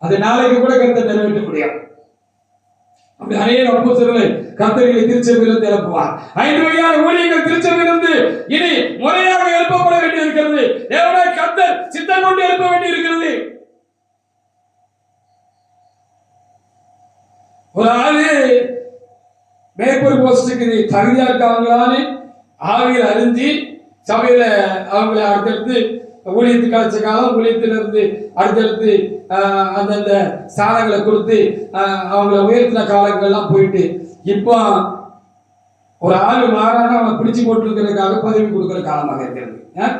அது நாளைக்கு கூட கர்த்தர் நிறைவேற்ற முடியும். அப்படி அநேக அப்போஸ்தலர்களை கர்த்தர் திருச்சபையிலிருந்து எழுப்புவார். 5 வகையான ஊழியங்கள் திருச்சபையிலிருந்து இனி முறையாக எழுப்பப்பட வேண்டியிருக்கிறது. தேவனாகிய கர்த்தர் சித்தம் கொண்டு எழுப்ப வேண்டியிருக்கிறது. ஒரு ஆளு மேய்ப்பொரு போஸ்டுக்கு தகுதியா இருக்காங்களான்னு ஆவியில் அறிஞ்சு சபையில அவங்களை அடுத்தடுத்து ஊழியத்துக்கு அழைச்ச காலம், ஊழியத்திலிருந்து அடுத்தடுத்து அந்தந்த ஸ்தானங்களை கொடுத்து அவங்கள உயர்த்தின காலங்கள்லாம் போயிட்டு இப்போ ஒரு ஆளு மாறான அவனை பிடிச்சு போட்டுருக்கிறதுக்காக பதவி கொடுக்கிற காலமாக இருக்கிறது,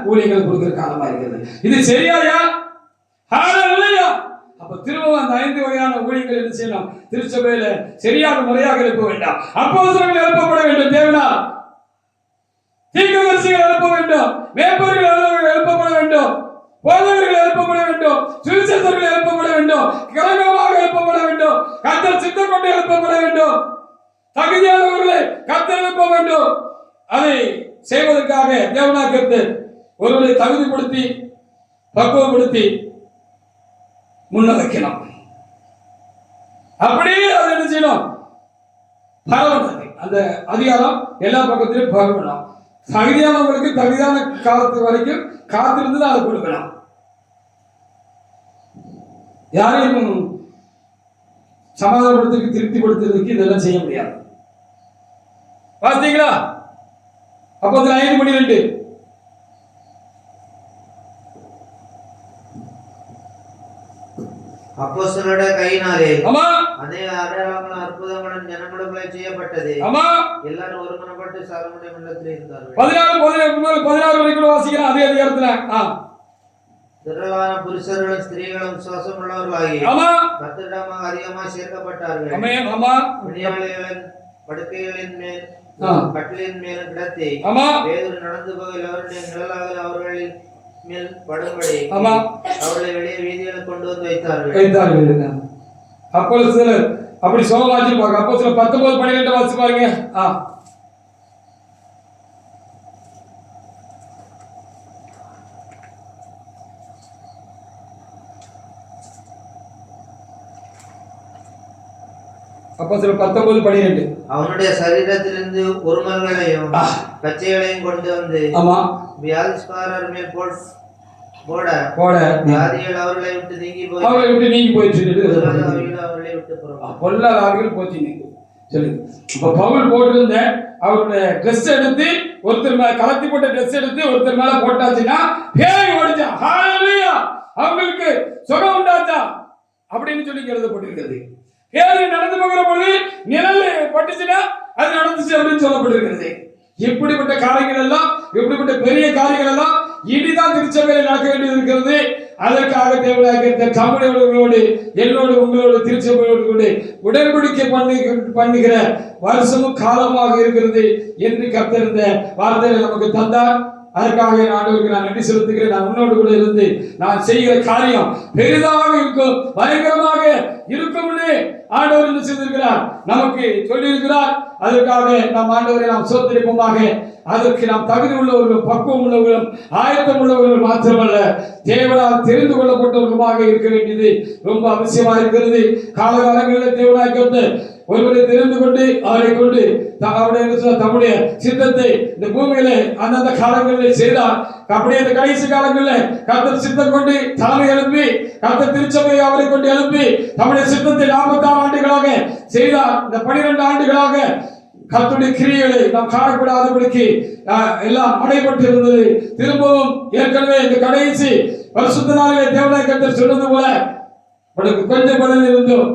ஊழியர்கள் கொடுக்கிற காலமாக இருக்கிறது. இது சரியாயா? ஹalleluya. அப்ப திரும்ப அந்த 5 வகையான ஊழியர்கள் என்ன செய்யணும்? திருச்சபையில சரியாக முறையாக எழுப்ப வேண்டாம். அப்போஸ்தலர்கள் எழுப்பப்பட வேண்டும், தேவனால் தீர்க்கதரிசிகள் எழுப்ப வேண்டும், மேய்ப்பர்கள் எழுப்பப்பட வேண்டும், போதகர்கள் எழுப்பப்பட வேண்டும், சுவிசேஷர்கள் எழுப்பப்பட வேண்டும், கிரகமாக எழுப்பப்பட வேண்டும், கர்த்தர் சித்தம் கொண்டு எழுப்பப்பட வேண்டும், தகுதியானவர்களை கர்த்தர் எழுப்ப வேண்டும். அதை செய்வதற்காக தேவனாக ஒருவரை தகுதிப்படுத்தி பக்குவப்படுத்தி முன்ன வைக்கணும். அப்படியே அதை என்ன செய்யணும்? பரவணும். அந்த அதிகாரம் எல்லா பக்கத்திலும் பரவணும். தகுதியானவங்களுக்கு தகுதியான காலத்து வரைக்கும் காத்திருந்து அதை கொடுக்கணும். யாரையும் சமாதானப்படுத்துறதுக்கு திருப்திப்படுத்துறதுக்கு இதெல்லாம் செய்ய முடியாது. பார்த்தீங்களா? அப்போஸ்தலர் 5:12 அப்போஸ்தலருடைய கையினாலே ஆமா அநேக அடையாளங்களும் அற்புதங்களும் ஜனங்களுக்குள்ளே செய்யப்பட்டது. ஆமா எல்லாரும் ஒருமனப்பட்டு சாலமோனுடைய மண்டலத்தில் இருந்தார்கள். 16 வரைக்கும் வாசிக்கலாம் அதே அதிகாரத்துல. திரளான புருஷர்களும் ஸ்திரீகளும் விசுவாசம் உள்ளவர்களாகி ஆமா கர்த்தரிடமாக அதிகமாக சேர்க்கப்பட்டார்கள். ஆமென். ஆமா விடியாளிகளின் படுக்கைகளின் மேல் கட்டிலின் மேல் கிடத்தி ஆமா பேதுரு நடந்து போகையில் அவருடைய நிழலாக அவர்களின் மேல் படும்படி ஆமா அவர்களை வெளியே வீதியில் கொண்டு வந்து வைத்தார்கள். அப்போஸ்தலர் அப்படி சோகம் வாசிப்பாங்க. அப்போஸ்தலர் 19:12 வாசி பாருங்க. அப்போஸ்தலர் 19:12 அவனுடைய சரீரத்திலிருந்து உருமல்களையும் கச்சைகளையும் கொண்டு வந்து ஆமா வியாதிஸ்காரர் மேல் போட வியாதிகள் அவர்களை விட்டு நீங்கி போயிடுச்சு. அவர்களை விட்டு பொல்லாத ஆவிகள் போச்சு சொல்லு. இப்ப பவுல் போட்டிருந்த அவருடைய ட்ரெஸ் எடுத்து ஒருத்தர் மேல கலத்தி போட்ட ட்ரெஸ் எடுத்து ஒருத்தர் மேல போட்டாச்சுன்னா பேய் ஓடிச்சா, ஹalleluya, அவங்களுக்கு சுகம் உண்டாச்சா அப்படின்னு சொல்லி எழுதப்பட்டிருக்கிறது. பேய் நடந்து போகிற பொழுது நிழல் பட்டுச்சுன்னா அது நடந்துச்சு அப்படின்னு சொல்லப்பட்டிருக்கிறது. இப்படிப்பட்ட காரியங்கள் எல்லாம், இப்படிப்பட்ட பெரிய காரியங்கள் எல்லாம் இனிதான் திருச்சபையில் நடக்க வேண்டியது இருக்கிறது. அதற்காக தேவனாகிய தமிழர்களோடு என்னோடு உங்களோடு திருச்சபையோடு கூட உடன்படிக்கை பண்ணுகிற வருஷமும் காலமாக இருக்கிறது என்று கர்த்தர் இந்த வார்த்தையை நமக்கு தந்தார். அதற்காக ஆண்டவருக்கு நான் நன்றி செலுத்துகிறேன். நான் உன்னோடு கூட இருந்து நான் செய்கிற காரியம் பெரிதாக இருக்கும், பயங்கரமாக இருக்கும்னு ஆண்டவர் என்ன செய்திருக்கிறார், நமக்கு சொல்லியிருக்கிறார். அதற்காக நாம் ஆண்டவரை நாம் சோதரிப்போமாக. அதற்கு நாம் தகுதி உள்ளவர்களும் பக்குவம் உள்ளவர்களும் ஆயத்தம் உள்ளவர்கள் மாத்திரமல்ல, தேவனால் தெரிந்து கொள்ளப்பட்டவர்களுமாக இருக்க வேண்டியது ரொம்ப அவசியமாக இருக்கிறது. காலகாலங்களில் தேவனாக ஒருவரை தெரிந்து கொண்டு அவரை கொண்டு தம்முடைய சித்தத்தை இந்த பூமியில அந்தந்த காலங்களில் செய்தார். அப்படியே இந்த கடைசி காலங்களில் கர்த்தர் சித்தம் கொண்டு தலைமை எழுப்பி கர்த்தர் திருச்சபையை அவரை கொண்டு எழுப்பி தம்முடைய சித்தத்தை 46 ஆண்டுகளாக செய்தார். இந்த 12 ஆண்டுகளாக கர்த்தருடைய கிரியைகளை நாம் காணக்கூடாதபடிக்கு எல்லாம் அடைபட்டு இருந்தது. திரும்பவும் ஏற்கனவே இந்த கடைசி பரிசுத்த நாளிலே தேவனாய் கர்த்தர் சொன்னது போல உனக்கு கொஞ்சம் பலன் இருந்தோம்,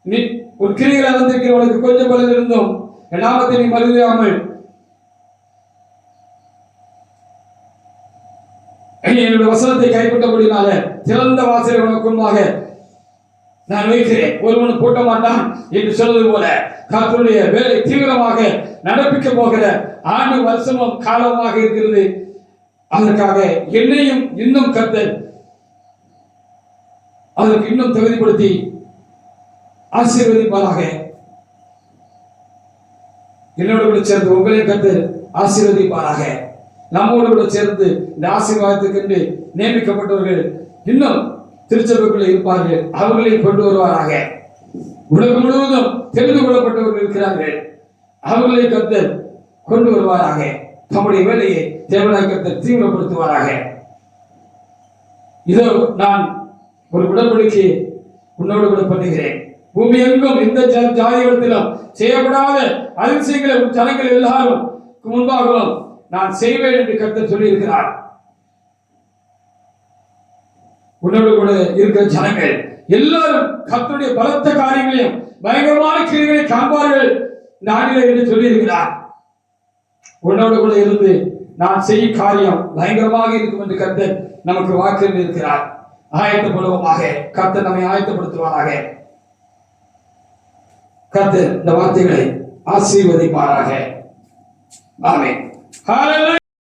நீ ஒரு கிரிகளை வந்திருக்கிற உனக்கு கொஞ்சம் பலன் இருந்தோம், என் நாமத்தை நீ மறுதலியாமல் என்னுடைய வசனத்தை கைப்பற்றபடினால திறந்த வாசலை உனக்கு முன்பாக நான் வைக்கிறேன், ஒருவன் போட்ட மாட்டான் என்று சொல்வது போல கர்த்தருடைய வேலை தீவிரமாக நடப்பிக்க போகிற ஆண்டு வருஷமும் காலமாக இருக்கிறது. அதற்காக என்னையும் இன்னும் கர்த்தர் அதற்கு இன்னும் தகுதிப்படுத்தி ஆசீர்வதிப்பாராக. என்னோடு கூட சேர்ந்து உங்களையும் கர்த்தர் ஆசீர்வதிப்பாராக. நம்மோடு கூட சேர்ந்து இந்த ஆசீர்வாதத்துக்கு நியமிக்கப்பட்டவர்கள் இன்னும் திருச்சபைக்குள்ள இருப்பார்கள், அவர்களையும் கொண்டு வருவாராக. உலகம் முழுவதும் தெரிந்து கொள்ளப்பட்டவர்கள் இருக்கிறார்கள், அவர்களை கர்த்தர் கொண்டு வருவாராக. தம்முடைய வேலையை தேவனாய் கர்த்தர் தீவிரப்படுத்துவாராக. இதோ நான் ஒரு உடன்படிக்கை உன்னோடு கூட பண்ணுகிறேன். பூமி எங்கும் இந்த ஜாதிகளிலும் செய்யப்படாத அதிசயங்களை ஜனங்கள் எல்லாரும் முன்பாகவும் நான் செய்வேன் என்று கர்த்தர் சொல்லி இருக்கிறார். உன்னோடு கூட இருக்கிற ஜனங்கள் எல்லாரும் கர்த்தருடைய பலத்த காரியங்களையும் பயங்கரமான கிரியைகளை காண்பார்கள் நாளிலே என்று சொல்லியிருக்கிறார். உன்னோடு கூட இருந்து நான் செய்யும் காரியம் பயங்கரமாக இருக்கும் என்று கர்த்தர் நமக்கு வாக்கு இருக்கிறார். ஆயத்தப்படுவோமாக. கர்த்தர் நம்மை ஆயத்தப்படுத்துவாராக. கர்த்தர் இந்த வார்த்தைகளை ஆசீர்வதிப்பாராக. ஆமென். ஹல்லேலூயா.